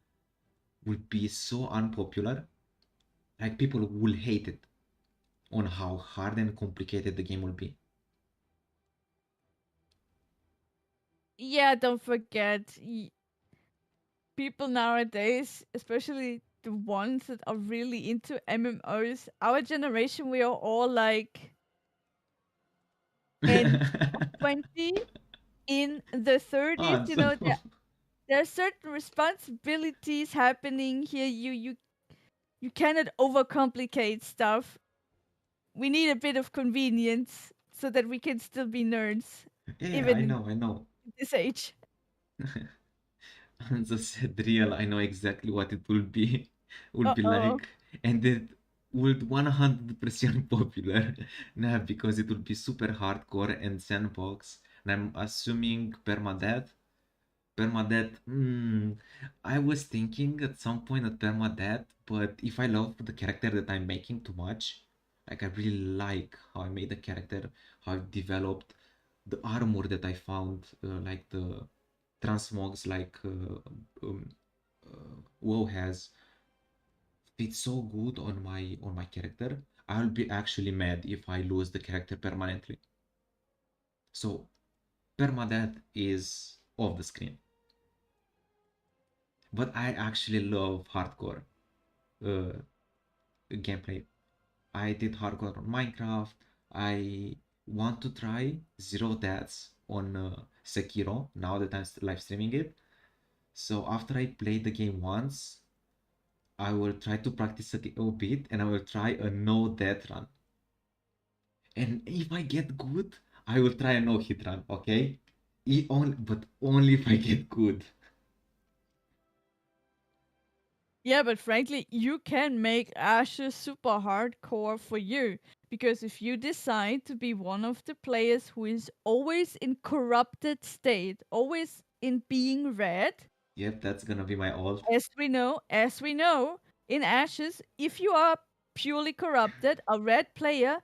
would be so unpopular, like people will hate it on how hard and complicated the game will be. Yeah, don't forget, people nowadays, especially the ones that are really into MMOs, our generation, we are all like end of 20, in the 30s. Ah, You so know, there are certain responsibilities happening here. You cannot overcomplicate stuff. We need a bit of convenience so that we can still be nerds, yeah, even in I know. this age. And the said real, I know exactly what it will be, will be Uh-oh. like, and it would 100% popular. Nah, because it will be super hardcore and sandbox. And I'm assuming permadeath. Permadeath, I was thinking at some point at permadeath, but if I love the character that I'm making too much, like I really like how I made the character, how I developed the armor that I found, like the transmogs, like WoW has, fits so good on my character. I'll be actually mad if I lose the character permanently. So permadeath is off the screen. But I actually love hardcore uh, gameplay. I did hardcore on Minecraft. I want to try zero deaths on Sekiro now that I'm live streaming it. So after I play the game once, I will try to practice a bit and I will try a no death run. And if I get good, I will try a no hit run, okay? But only if I get good. Yeah, but frankly, you can make Ashes super hardcore for you. Because if you decide to be one of the players who is always in corrupted state, always in being red, Yep, that's gonna be my ult. as we know, in Ashes, if you are purely corrupted, a red player,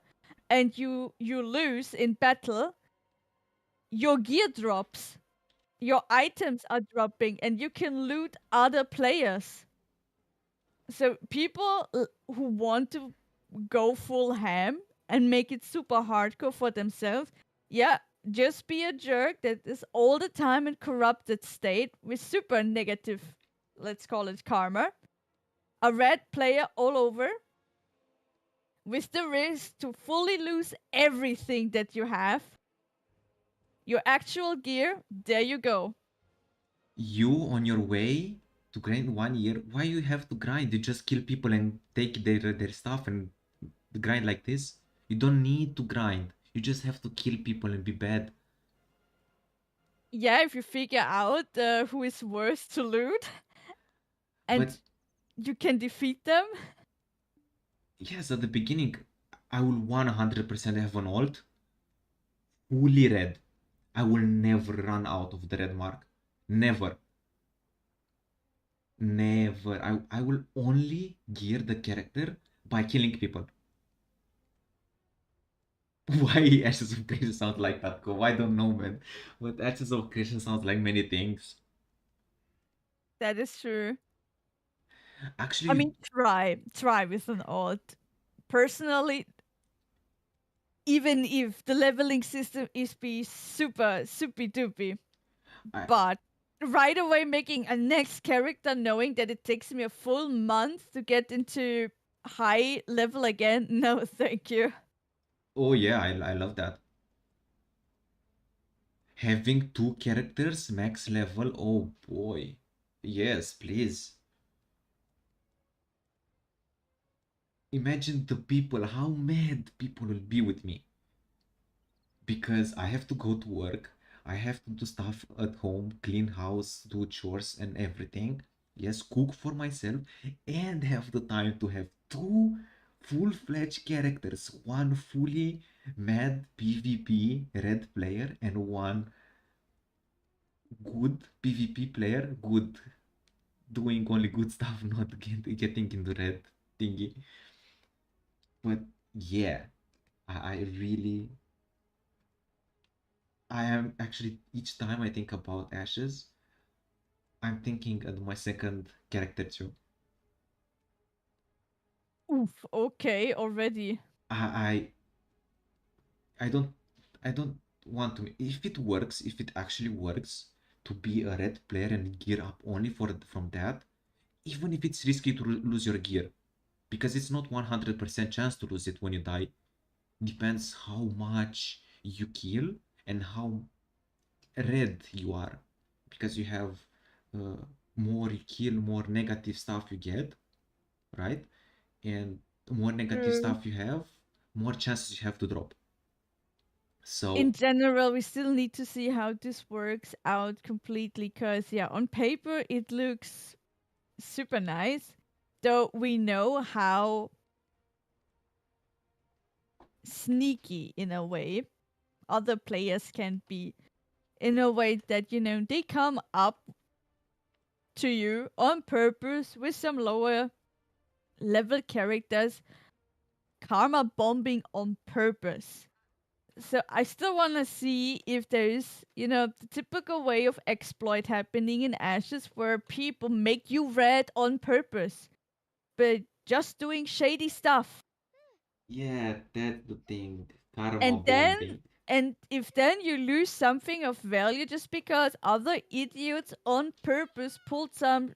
and you lose in battle, your gear drops, your items are dropping, and you can loot other players. So people who want to go full ham and make it super hardcore for themselves, yeah, just be a jerk that is all the time in corrupted state with super negative, let's call it karma. A red player all over with the risk to fully lose everything that you have. Your actual gear, there you go. You on your way to grind 1 year, why you have to grind? You just kill people and take their stuff and grind like this. You don't need to grind. You just have to kill people and be bad. Yeah, if you figure out who is worth to loot and But you can defeat them. yes, at the beginning, I will 100% have an ult fully red. I will never run out of the red mark. Never. Never. I will only gear the character by killing people. Why Ashes of Creation sounds like that? Go. I don't know, man. But Ashes of Creation sounds like many things. That is true. I Actually, mean, try with an alt. Personally, even if the leveling system is be super super doopy, I but right away making a next character knowing that it takes me a full month to get into high level again, no thank you. oh yeah, I love that. Having two characters max level, oh boy. Yes, please. Imagine the people, how mad people will be with me. because I have to go to work. I have to do stuff at home, clean house, do chores and everything. Yes, cook for myself and have the time to have two full-fledged characters, one fully mad PvP red player and one good PvP player, good doing only good stuff, not getting into red thingy. But yeah, I really I am actually each time I think about Ashes, I'm thinking of my second character too. Oof, okay, already. I I don't I don't want to if it works, if it actually works to be a red player and gear up only for from that, even if it's risky to lose your gear, because it's not 100% chance to lose it when you die. Depends how much you kill and how red you are, because you have uh, more you kill, more negative stuff you get, right? And more negative True. stuff you have, more chances you have to drop. In So general, we still need to see how this works out completely because, yeah, on paper it looks super nice, though we know how sneaky in a way other players can be. In a way that, they come up to you on purpose with some lower level characters, karma bombing on purpose. So I still want to see if there's, the typical way of exploit happening in Ashes where people make you red on purpose, but just doing shady stuff. yeah, that's the thing. Karma And then, bombing. and if then you lose something of value just because other idiots on purpose pulled some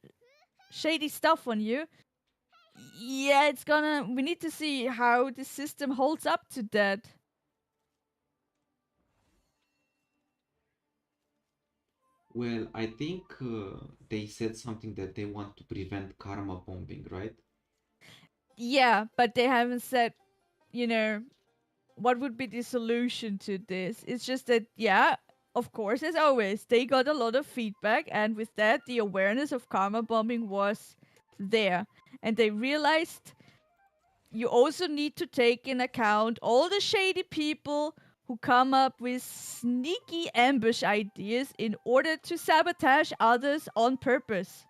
shady stuff on you, yeah, we need to see how the system holds up to that. Well, I think they said something that they want to prevent karma bombing, right? Yeah, but they haven't said, you know, what would be the solution to this. It's just that, yeah, of course, as always, they got a lot of feedback, and with that, the awareness of karma bombing was there. And they realized you also need to take in account all the shady people who come up with sneaky ambush ideas in order to sabotage others on purpose,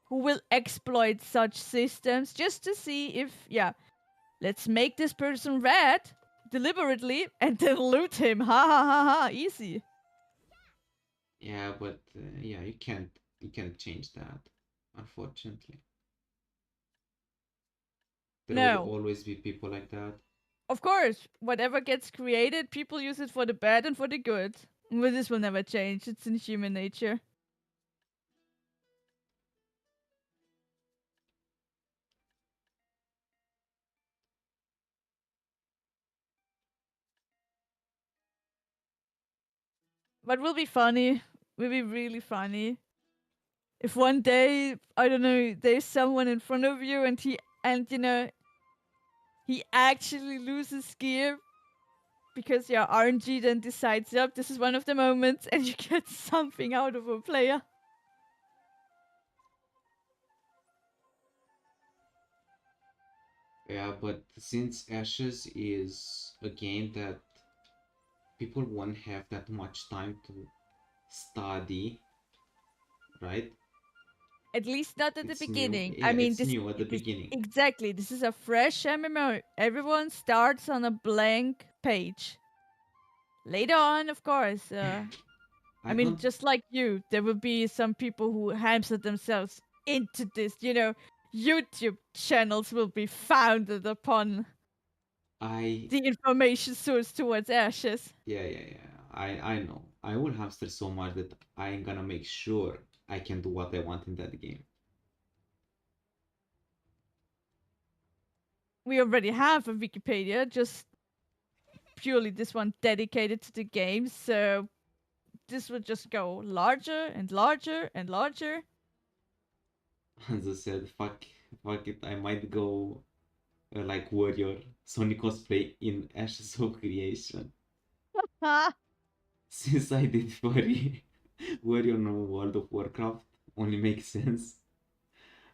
who will exploit such systems just to see if, yeah, let's make this person red deliberately and then loot him. Ha ha ha ha, easy. Yeah, but yeah, you can't change that, unfortunately. There will No. always be people like that. Of course, whatever gets created, people use it for the bad and for the good. But this will never change. It's in human nature. But will be funny. Will be really funny. If one day, I don't know, there's someone in front of you he actually loses gear because your RNG then decides, yep, this is one of the moments, and you get something out of a player. Yeah, but since Ashes is a game that people won't have that much time to study, right? At least not at the It's new. beginning. I Yeah, mean, it's new at the beginning. exactly. This is a fresh MMO. Everyone starts on a blank page. Later on, of course. I I mean, don't just like you, there will be some people who hamster themselves into this. YouTube channels will be founded upon I the information source towards Ashes. yeah. I know. I will hamster so much that I'm gonna make sure I can do what I want in that game. We already have a Wikipedia, just purely this one dedicated to the game. So this will just go larger and larger and larger. As I said, fuck it. I might go like warrior Sony cosplay in Ashes of Creation. Since I did warrior on World of Warcraft, only makes sense.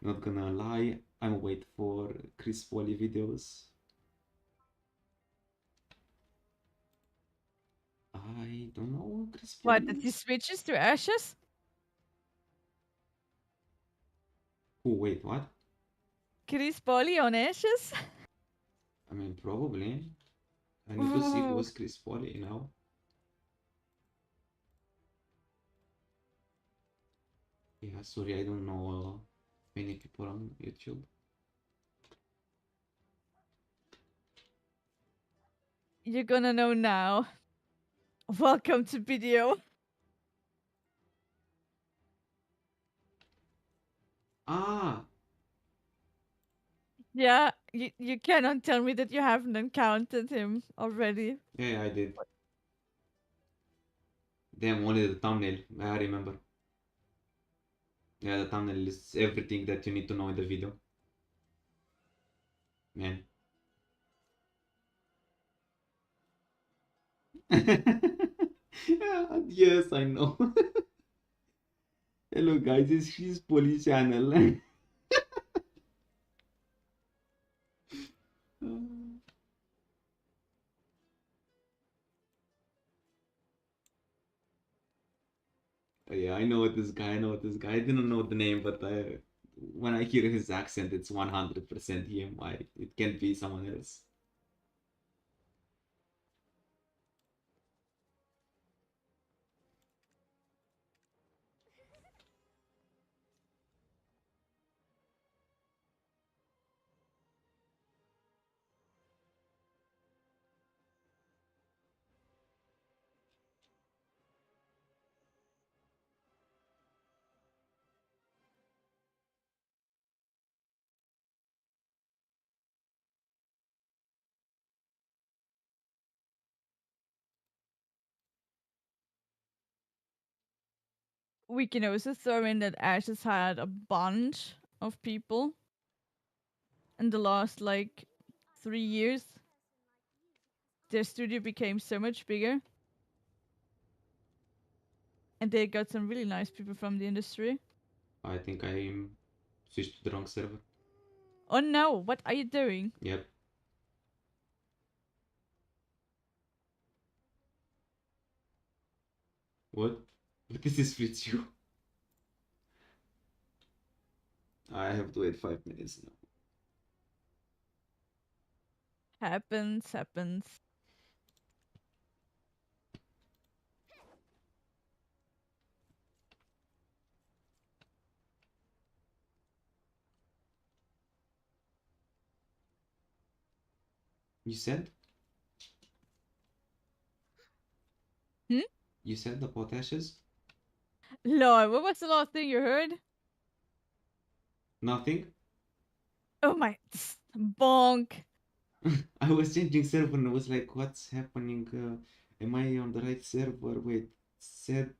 Not gonna lie, I'm waiting for Chris Foley videos. I don't know who Chris Foley What, that he is. switches to Ashes? Who, wait, what? Chris Polly on Ashes? I mean, probably. I need to see who Ooh. was Chris Foley now. Yeah, sorry, I don't know many people on YouTube. You're gonna know now. Welcome to BDO. Ah, Yeah, you cannot tell me that you haven't encountered him already. yeah, I did. Damn, only the thumbnail. I remember. Yeah, the thumbnail is everything that you need to know in the video. Man. Yeah, yes, I know. Hello guys, it's his police channel. Yeah, I know this guy. I know this guy. I didn't know the name, but when I hear his accent, it's 100% him. It can't be someone else. We can also throw in that Ash has had a bunch of people in the last like 3 years. Their studio became so much bigger, and they got some really nice people from the industry. I think I switched to the wrong server. Oh no, what are you doing? Yep. What? What is this with you? I have to wait 5 minutes now. Happens. You said? Hmm? You said about ashes? Lord, what was the last thing you heard? Nothing? Oh my, bonk. I was changing server and I was like, what's happening? Am I on the right server? Wait, said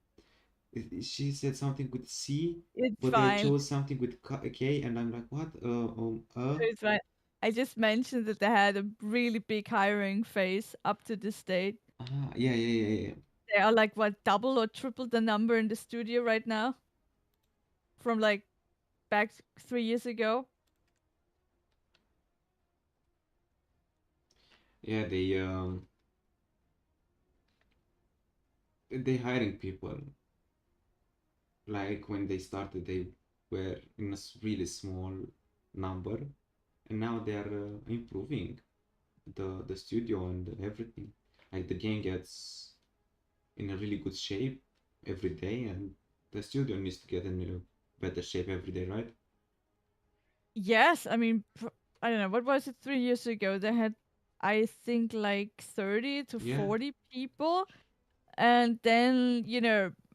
she said something with C, It's but I fine. chose something with K, and I'm like, what? It's fine. I just mentioned that they had a really big hiring phase up to this date. Yeah, yeah, yeah, yeah. They are like what, double or triple the number in the studio right now from like back 3 years ago. Yeah, they hiring people. Like when they started, they were in a really small number, and now they are improving the studio and everything. Like the game gets in a really good shape every day, and the studio needs to get in a better shape every day, right? Yes, I mean, I don't know, what was it 3 years ago? They had, I think, like 30 to Yeah, 40 people. And then,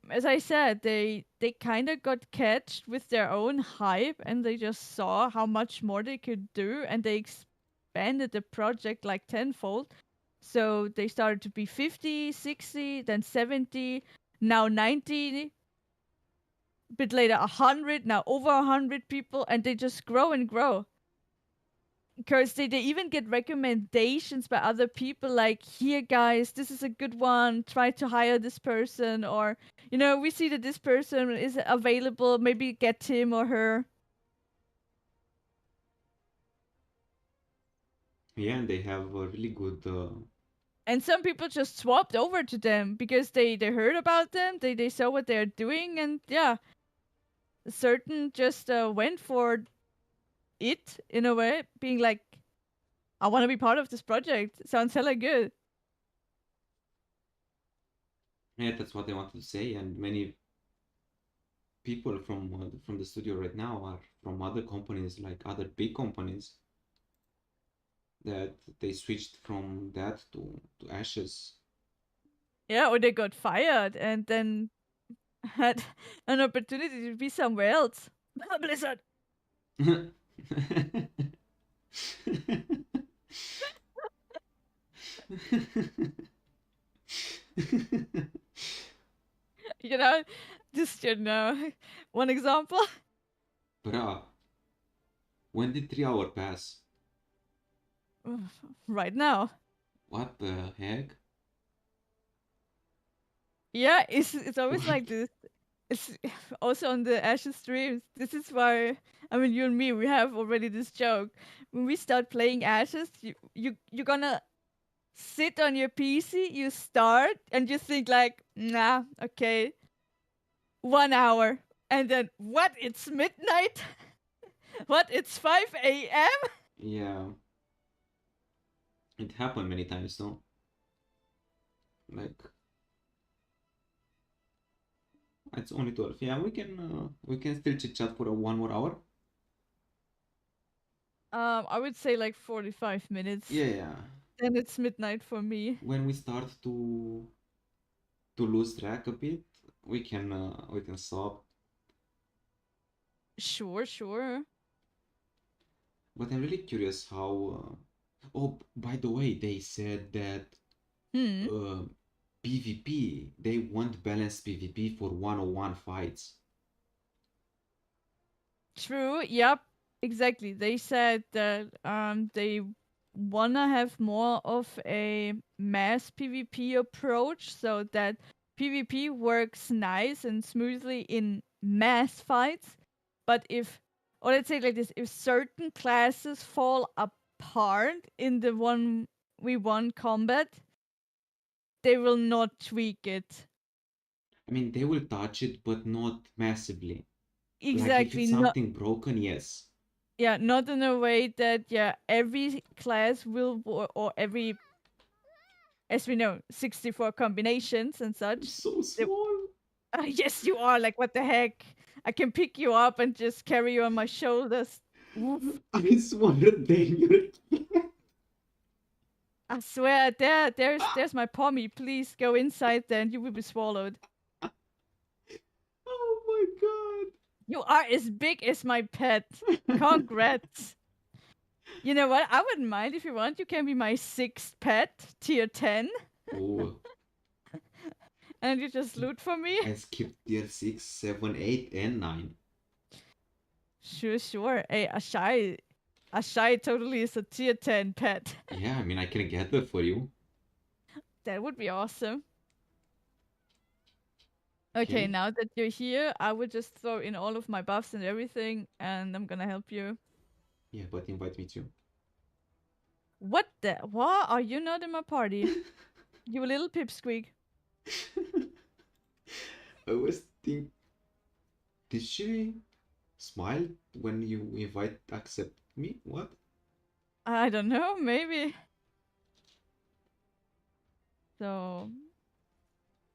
as I said, they kind of got catched with their own hype and they just saw how much more they could do and they expanded the project like tenfold. So they started to be 50, 60, then 70, now 90, a bit later 100, now over 100 people, and they just grow and grow. because they even get recommendations by other people like, here guys, this is a good one, try to hire this person, or we see that this person is available, maybe get him or her. Yeah, and they have a really good. And some people just swapped over to them because they heard about them, they saw what they're doing, and yeah, certain just went for it in a way, being like, I want to be part of this project, sounds hella good. Yeah, that's what I wanted to say, and many people from the studio right now are from other companies, like other big companies, that they switched from that to Ashes. Yeah, or they got fired and then had an opportunity to be somewhere else. Blizzard. you know, just one example. Bruh, when did 3 hour pass? Right now. What the heck? Yeah, it's always What? like this. It's also on the Ashes streams. This is why, I mean, you and me, we have already this joke. When we start playing Ashes, you're gonna sit on your PC, you start, and you think like, nah, okay, 1 hour, and then what? It's midnight. What? It's 5 a.m. Yeah, it happened many times, no? Like, it's only 12. Yeah, we can still chit chat for 1 more hour. I would say like 45 minutes. Yeah, yeah. Then it's midnight for me. When we start to lose track a bit, we can stop. Sure, sure. But I'm really curious how. Oh, by the way, they said that Hmm. uh, PvP, they want balanced PvP for 101 fights. True. Yep. Exactly. They said that they wanna have more of a mass PvP approach so that PvP works nice and smoothly in mass fights. But if, or let's say it like this, if certain classes fall apart in the 1v1 combat, they will not tweak it. I mean, they will touch it, but not massively. Like if Exactly. it's Not, something broken, yes. yeah, not in a way that, yeah, every class will or every, as we know, 64 combinations and I'm such. so They- small. yes, you are. Like, what the heck? I can pick you up and just carry you on my shoulders. Woof. I'm smaller than your cat. I swear, there's my pommy. Please go inside there and you will be swallowed. Oh my You are as big as my pet. Congrats. You know what? I wouldn't mind if you want. You can be my sixth pet, tier 10, god. Oh, and you just loot for me. I skipped tier 6, 7, 8, and 9. Sure, sure. Hey, a shy totally is a tier 10 pet. Yeah, I mean, I can get that for you. That would be awesome. Okay, Okay. now that you're here, I would just throw in all of my buffs and everything, and I'm gonna help you. Yeah, but invite me too. What the? What? Are you not in my party? You little pipsqueak. I was thinking, did she smile when you accept me? What? I don't know, maybe. So,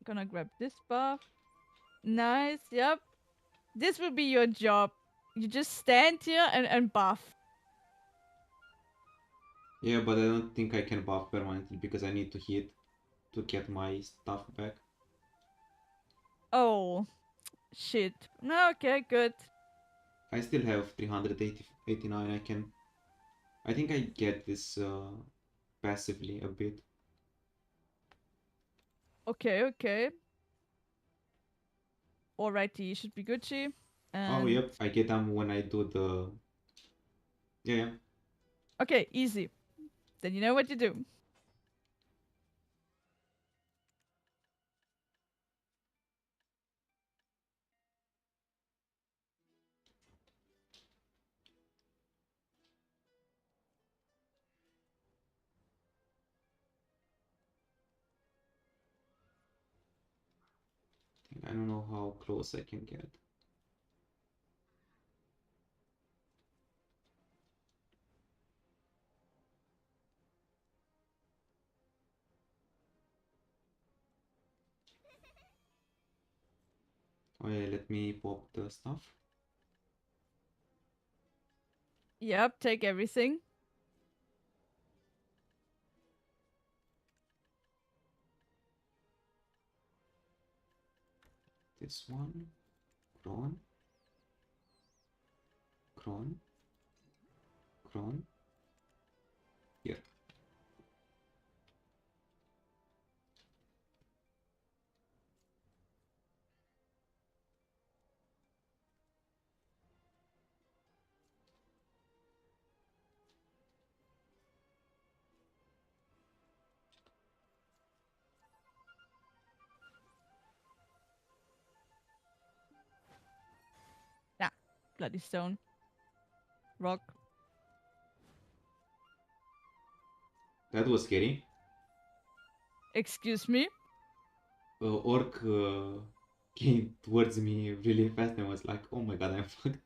gonna grab this buff. Nice, yep. This will be your job. You just stand here and buff. Yeah, but I don't think I can buff permanently because I need to hit to get my stuff back. Oh, shit. No, okay, good. I still have 389. I think I get this passively a bit. Okay, okay. Alrighty, should be Gucci. Oh, And yep, I get them when I do the. Yeah, yeah. Okay, easy. Then you know what to do. I don't know how close I can get. Oh yeah, let me pop the stuff. Yep, take everything. This one, cron, cron, cron, here. Yeah, bloody stone. Rock. That was scary. Excuse me? Orc came towards me really fast and was like, oh my god, I'm fucked.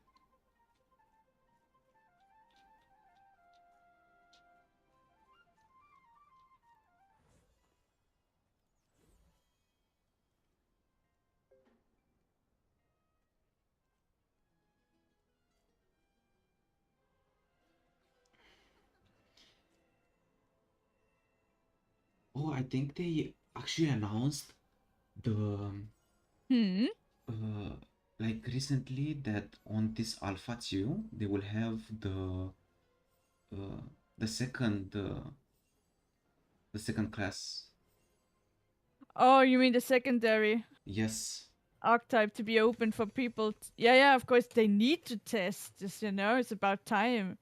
Oh, I think they actually announced the Hmm? uh, like recently that on this Alpha 2 they will have uh, the second class. Oh, you mean the secondary Yes. archetype to be open for people? Yeah, yeah, of course they need to test this, you know? It's about time.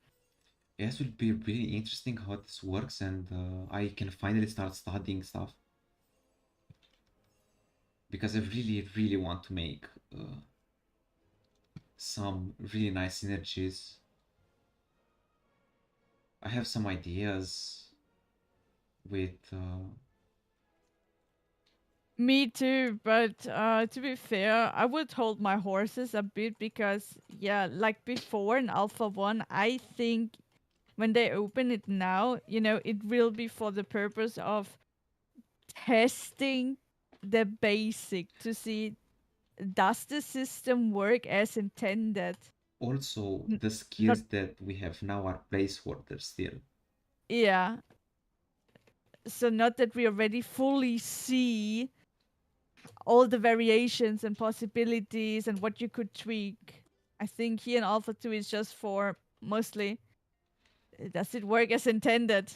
Yes, will be really interesting how this works, and I can finally start studying stuff because I really, really want to make some really nice synergies. I have some ideas with Me too, but to be fair, I would hold my horses a bit because, yeah, like before in Alpha 1, I think when they open it now, you know, it will be for the purpose of testing the basic to see does the system work as intended. also N- the Not, skills that we have now are placeholders still. yeah, so not that we already fully see all the variations and possibilities and what you could tweak. I think here in Alpha 2 is just for mostly does it work as intended?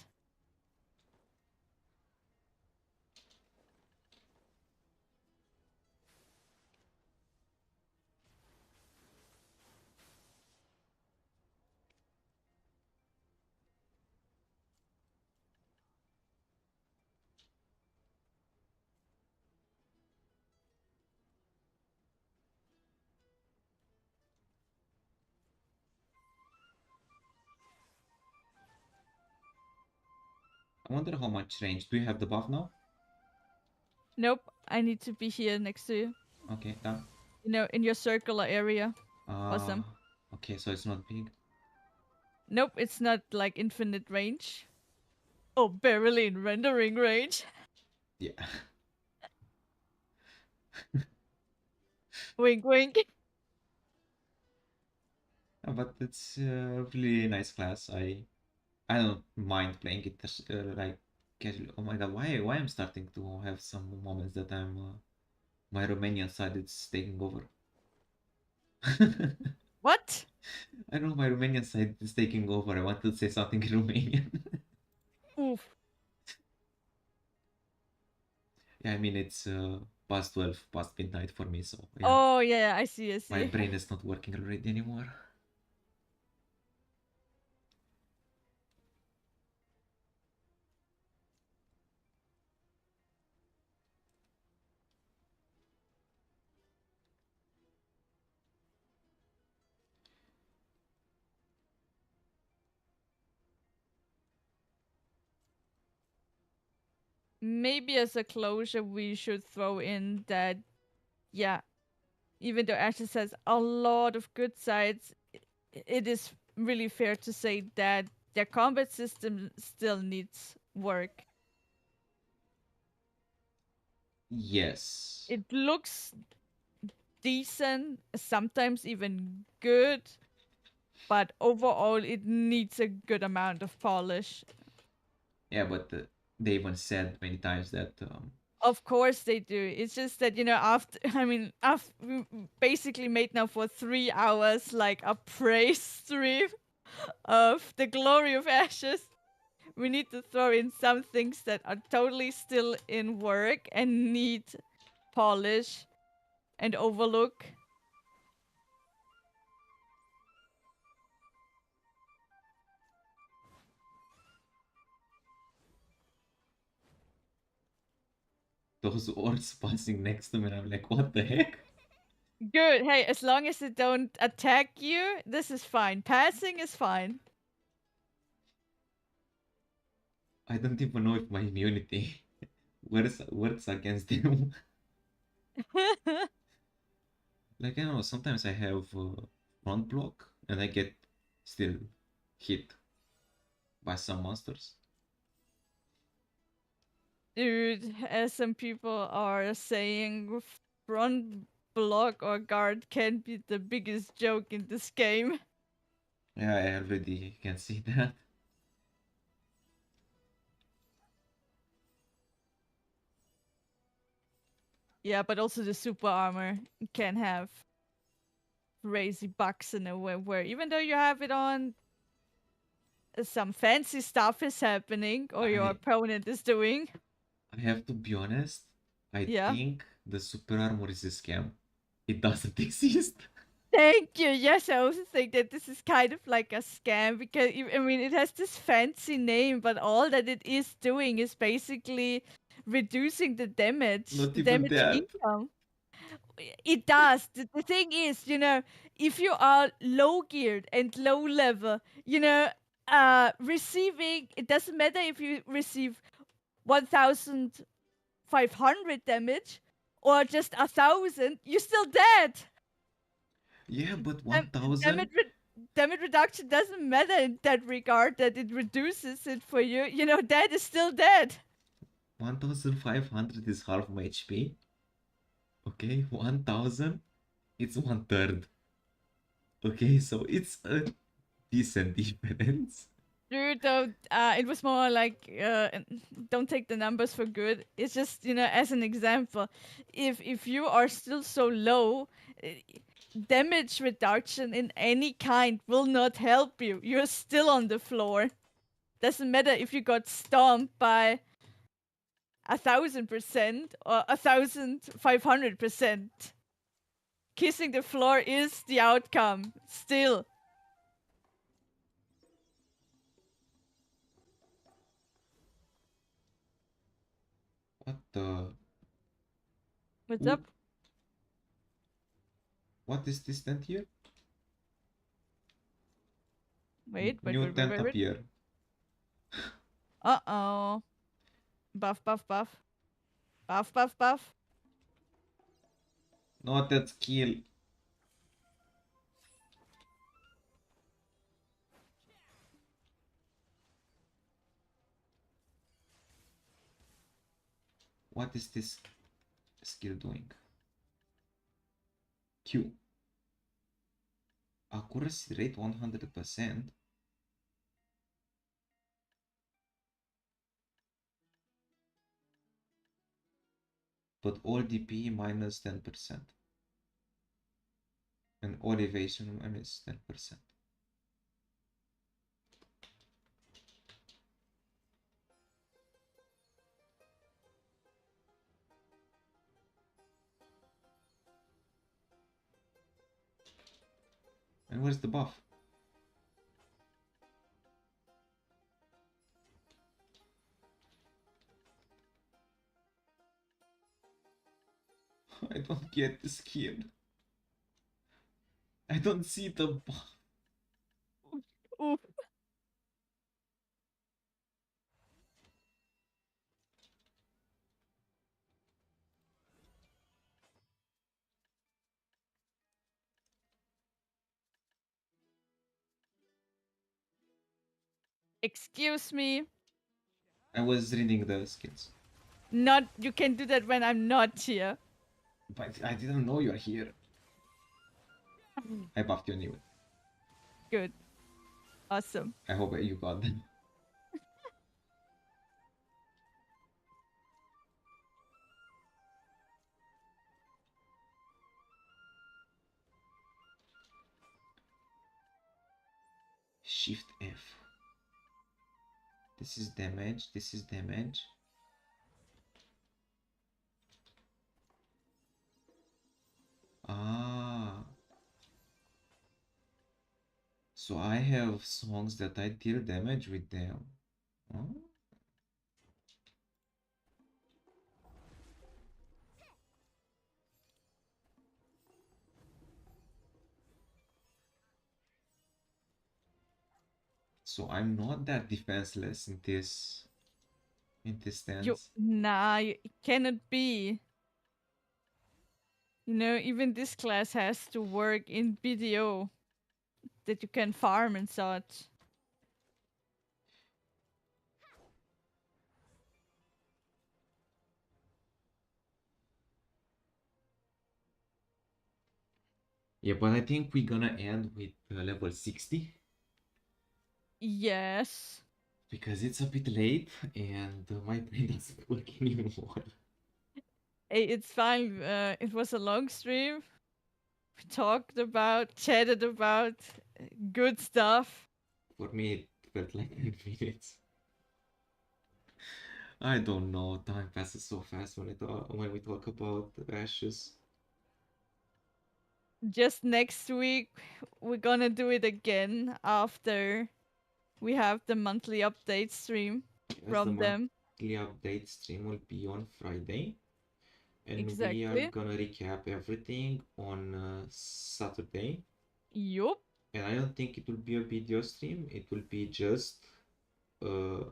I wonder how much range. Do you have the buff now? Nope, I need to be here next to you. Okay, done. You know, in your circular area. Uh, Awesome. okay, so it's not big. Nope, it's not like infinite range. Oh, barely in rendering range. Yeah. Wink, wink. But it's a really nice class. I don't mind playing it like casually. Oh my god, why I'm starting to have some moments that I'm my Romanian side is taking over. What? I don't know, my Romanian side is taking over. I wanted to say something in Romanian. Oof. Yeah, I mean it's past 12, past midnight for me, so yeah. Oh, yeah, I see, I My see. brain is not working already anymore. maybe as a closure, we should throw in that, yeah, even though Ashes has a lot of good sides, it is really fair to say that their combat system still needs work. Yes. It looks decent, sometimes even good, but overall it needs a good amount of polish. Yeah, but they even said many times that Of course they do. It's just that, after I mean, after we basically made now for 3 hours like a praise stream of the glory of Ashes. We need to throw in some things that are totally still in work and need polish and overlook. those orcs passing next to me, and I'm like, what the heck? Good. Hey, as long as they don't attack you, this is fine. Passing is fine. I don't even know if my immunity works against them. Like, I don't know, sometimes I have front block and I get still hit by some monsters. Dude, as some people are saying, front block or guard can be the biggest joke in this game. Yeah, I already can see that. Yeah, but also the super armor can have crazy bugs in a way where even though you have it on, some fancy stuff is happening or your I opponent is doing. I have to be honest, I Yeah. think the super armor is a scam. It doesn't exist. Thank you. Yes, I also think that this is kind of like a scam because I mean it has this fancy name, but all that it is doing is basically reducing Not the even damage that. income. It does. The thing is, if you are low geared and low level, receiving, it doesn't matter if you receive 1,500 damage or just 1,000, you're still dead. Yeah, but Dam- 1000? damage, damage reduction doesn't matter in that regard, that it reduces it for you. Dead is still dead. 1500 is half my HP. Okay, 1000, it's one third. Okay, so it's a decent difference. Dude, though, it was more like, don't take the numbers for good. It's just, as an example, if you are still so low, uh, damage reduction in any kind will not help you. You're still on the floor. Doesn't matter if you got stomped by 1,000% or 1,500%. Kissing the floor is the outcome. Still. What the? What's Who? up? What is this tent here? Wait, wait, New wait, wait, tent wait, wait. appear. Uh-oh. Buff, buff, buff. Buff, buff, buff. Not that skill. What is this skill doing? Q. Accuracy rate 100%. But all DP minus 10%. And all evasion minus 10%. And where's the buff? I don't get the skill. I don't see the buff. Oof. Excuse me. I was reading the skills. Not you can do that when I'm not here. But I didn't know you're here. I buffed you anyway. Good. Awesome. I hope you got them. Shift F. This is damage. This is damage. Ah. So I have songs that I deal damage with them. Huh? So I'm not that defenseless in this stance. Nah, it cannot be. You know, even this class has to work in BDO that you can farm and such. Yeah, but I think we're gonna end with level 60 Yes. because it's a bit late and my brain doesn't work anymore. Hey, it's fine. It was a long stream. We talked about, chatted about good stuff. For me, it felt like 10 minutes. I don't know. Time passes so fast when we talk about Ashes. Just next week, we're gonna do it again after we have the monthly update stream Yes, from the them. monthly update stream will be on Friday, and we are Exactly. gonna recap everything on Saturday. Yup. And I don't think it will be a video stream. It will be just uh,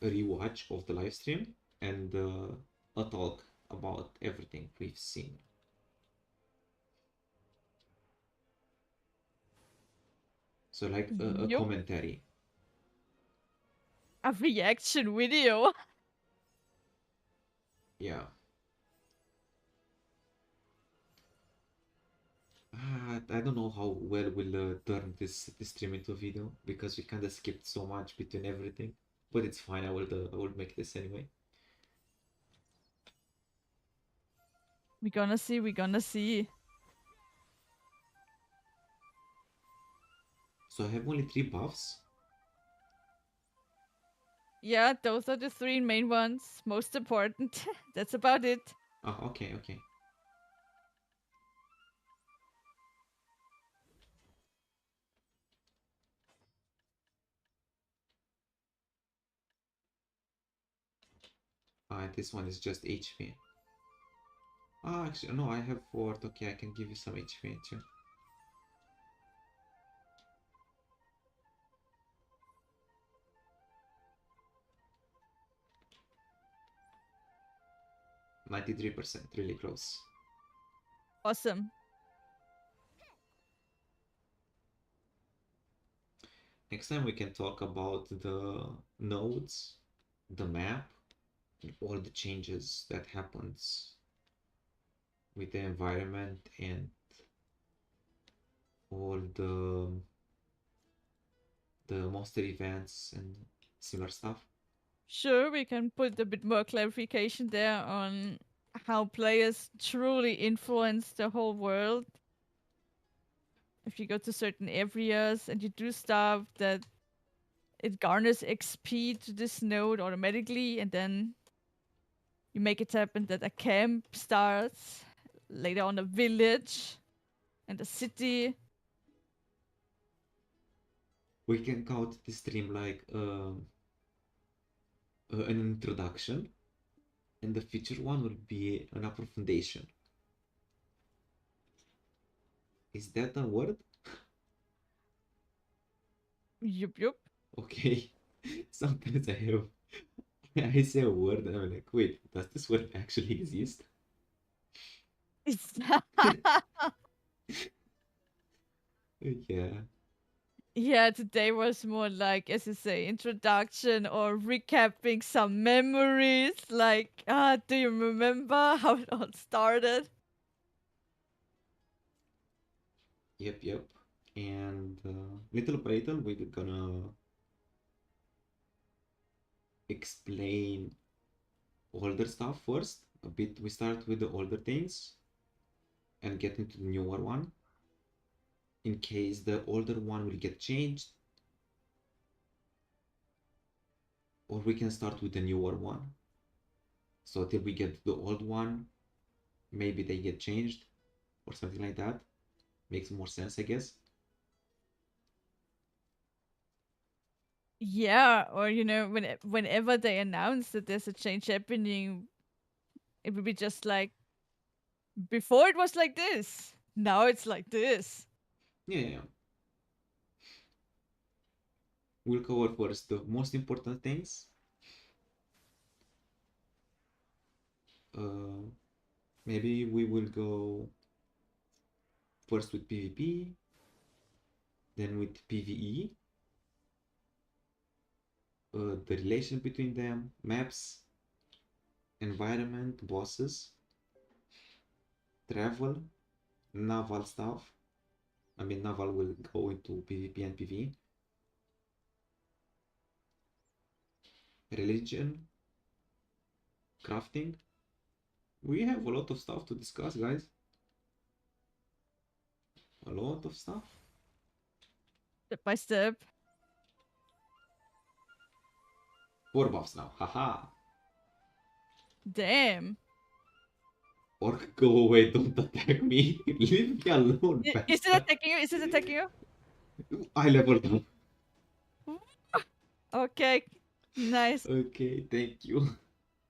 a rewatch of the live stream and a talk about everything we've seen. So like a Yup. commentary. A reaction video. Yeah. I don't know how well we'll turn this stream into video because we kind of skipped so much between everything. But it's fine. I will make this anyway. We're gonna see. We're gonna see. So I have only 3 buffs. Yeah, those are the three main ones. Most important. That's about it. Oh, okay, okay. This one is just HP. Ah, actually, no, I have ward. Okay, I can give you some HP too. %, really close. Awesome. Next time we can talk about the nodes, the map, and all the changes that happens with the environment and all the monster events and similar stuff. Sure, we can put a bit more clarification there on how players truly influence the whole world. If you go to certain areas and you do stuff that it garners XP to this node automatically, and then you make it happen that a camp starts, later on a village and a city. We can count this stream like an introduction, and the future one will be an approfundation. Is that a word? Yup, yup. Okay. Sometimes I say a word and I'm like, wait, does this word actually exist? Yeah. Yeah, today was more like, as you say, introduction or recapping some memories. Like, do you remember how it all started? Yep. And little by little, we're gonna explain older stuff first. A bit, we start with the older things and get into the newer one. In case the older one will get changed, or we can start with the newer one. So till we get the old one, maybe they get changed or something like that. Makes more sense, I guess. Yeah, or whenever they announce that there's a change happening, it would be just like before it was like this. Now it's like this. Yeah. We'll cover first the most important things. Uh, Maybe we will go first with PvP, then with PvE, the relation between them, maps, environment, bosses, travel, naval stuff. I mean, naval will go into PvP and PvE. Religion, crafting. We have a lot of stuff to discuss, guys. A lot of stuff. Step by step. 4 buffs now, haha. Damn. Orc, go away, don't attack me. Leave me alone, Is it bastard. attacking you? Is it attacking you? I leveled up. Okay. Nice. Okay, thank you.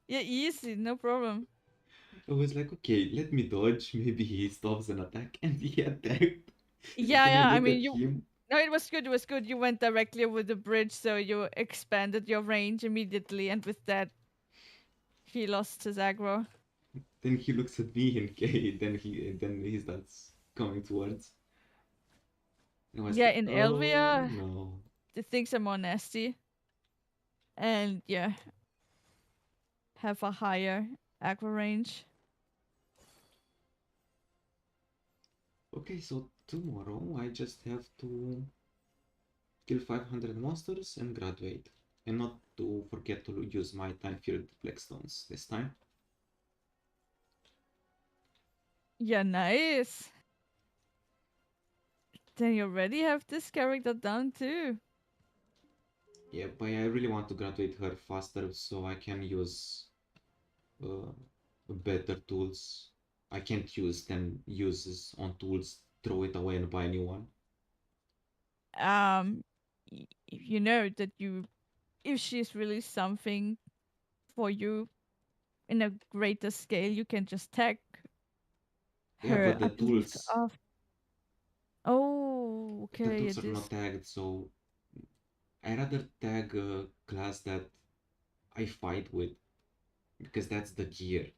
Yeah, easy. No problem. I was like, okay, let me dodge. Maybe he stops an attack, and he attacked. And Yeah, then I yeah. I look mean, at you. him. No, it was good. It was good. You went directly over the bridge, so you expanded your range immediately, and with that, he lost his aggro. Then he looks at me, and okay, then he starts coming towards. And I was Yeah, like, in oh Elvia, no. the things are more nasty, and yeah, have a higher aggro range. Okay, so tomorrow I just have to kill 500 monsters and graduate. And not to forget to use my time-filled blackstones this time. Yeah, nice. Then you already have this character down too. Yeah, but I really want to graduate her faster so I can use uh, better tools. I can't use 10 uses on tools, throw it away and buy a new one. If you know that if she's really something for you in a greater scale, you can just tag Yeah, her, but I the believe. tools, Oh, the okay, tools it are is. not tagged, so I rather tag a class that I fight with because that's the gear.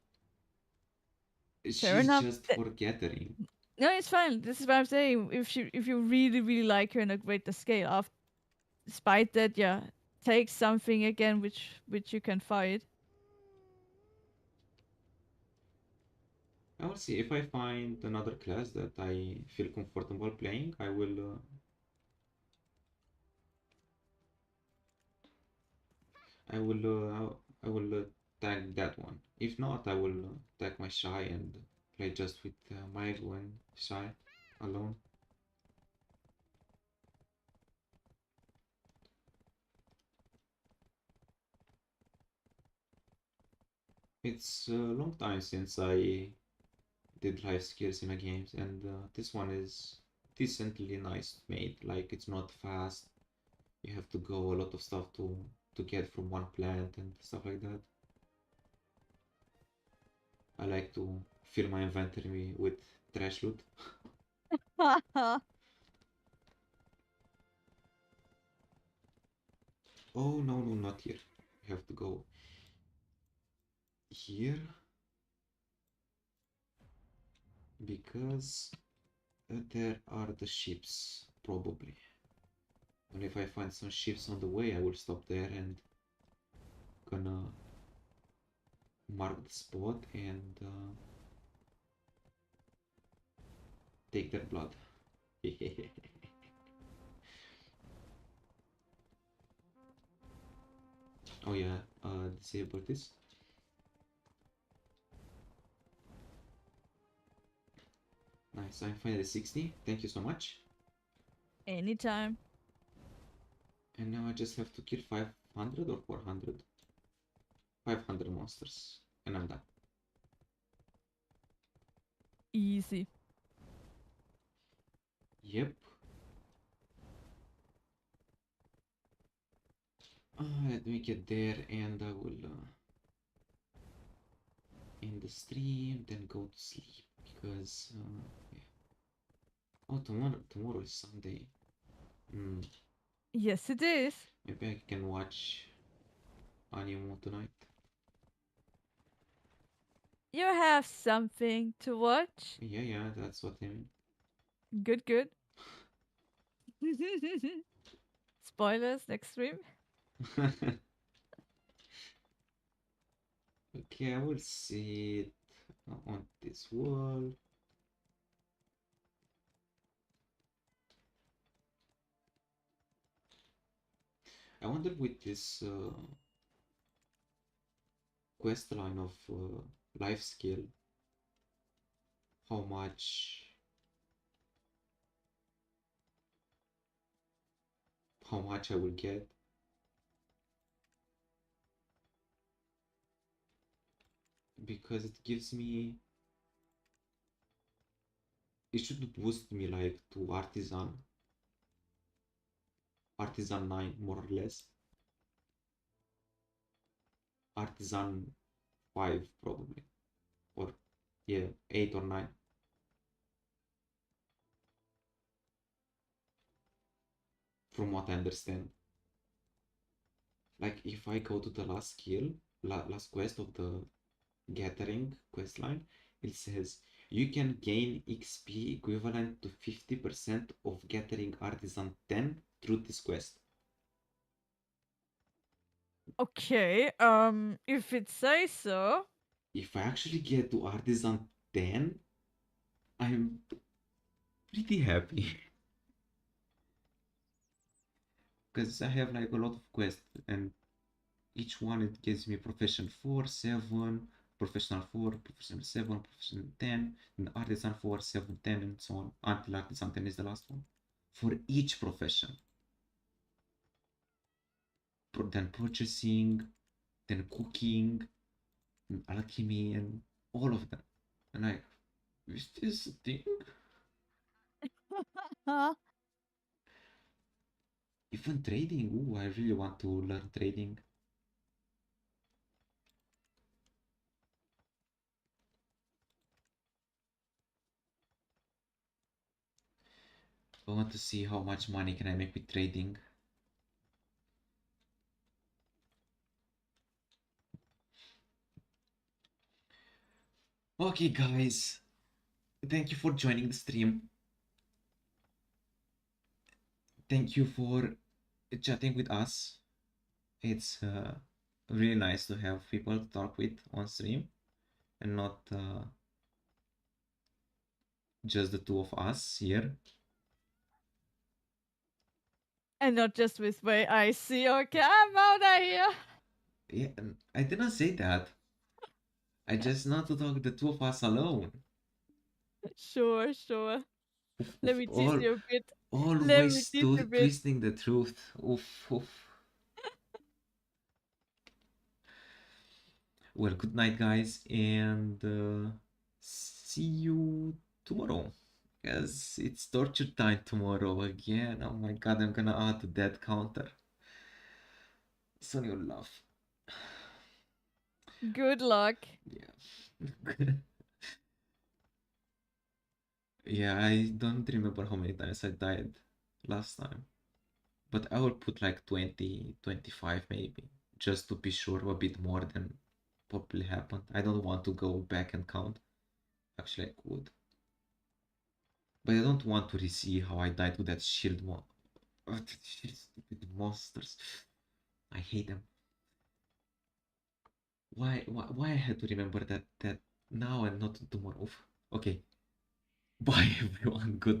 Fair She's enough. just for gathering. No, it's fine. This is what I'm saying. If you really really like her in a greater scale, despite that, yeah, take something again which you can fight. I will see if I find another class that I feel comfortable playing. I will tag that one. If not, I will tag my shy and play just with miHoYo and shy alone. It's a long time since I did life skills in a game, and this one is decently nice made. Like it's not fast. You have to go a lot of stuff to get from one plant and stuff like that. I like to fill my inventory with trash loot. Oh no, no, not here. You have to go here because there are the ships, probably. And if I find some ships on the way, I will stop there and gonna mark the spot and take their blood. Oh yeah, disable this. Nice, I'm finally 60. Thank you so much. Anytime. And now I just have to kill 500 or 400. 500 monsters. And I'm done. Easy. Yep. Let me get there and I will end the stream, then go to sleep because yeah. Oh, tomorrow is Sunday. Yes, it is. Maybe I can watch anime tonight. You have something to watch. Yeah, that's what I mean. Good, good. Spoilers next stream. Okay, I will see it on this wall. I wonder with this quest line of life skill, how much I will get. Because it gives me, it should boost me like to artisan 9 more or less, artisan 5 probably, or yeah, 8 or 9. From what I understand, like if I go to the last skill, last quest of the gathering quest line, it says you can gain XP equivalent to 50% of gathering artisan 10 through this quest. Okay, if it says so. If I actually get to artisan 10, I'm pretty happy. Because I have like a lot of quests and each one it gives me profession 4, 7, professional 4, professional 7, professional 10, and artisan 4, 7, 10, and so on until artisan 10 is the last one. For each profession. Then purchasing, then cooking, and alchemy, and all of them. And I, is this a thing? Even trading, ooh, I really want to learn trading. I want to see how much money can I make with trading. Okay, guys, thank you for joining the stream. Thank you for chatting with us. It's really nice to have people to talk with on stream and not just the two of us here. And not just with way I see. Okay, I'm out of here. Yeah, I didn't say that. I just not to talk the two of us alone. Sure, sure. Let me tease you a bit. Let me Always tease you a bit. twisting the truth. Oof, oof. Well, good night, guys, and see you tomorrow. Because it's torture time tomorrow again. Oh my god, I'm gonna add to that counter. Soon you'll laugh. Good luck. Yeah. Yeah, I don't remember how many times I died last time. But I will put like 20, 25 maybe, just to be sure a bit more than probably happened. I don't want to go back and count. Actually, I could. But I don't want to re-see how I died with that shield one. Oh, stupid monsters. I hate them. Why I had to remember that now and not tomorrow? Okay. Bye everyone. Good.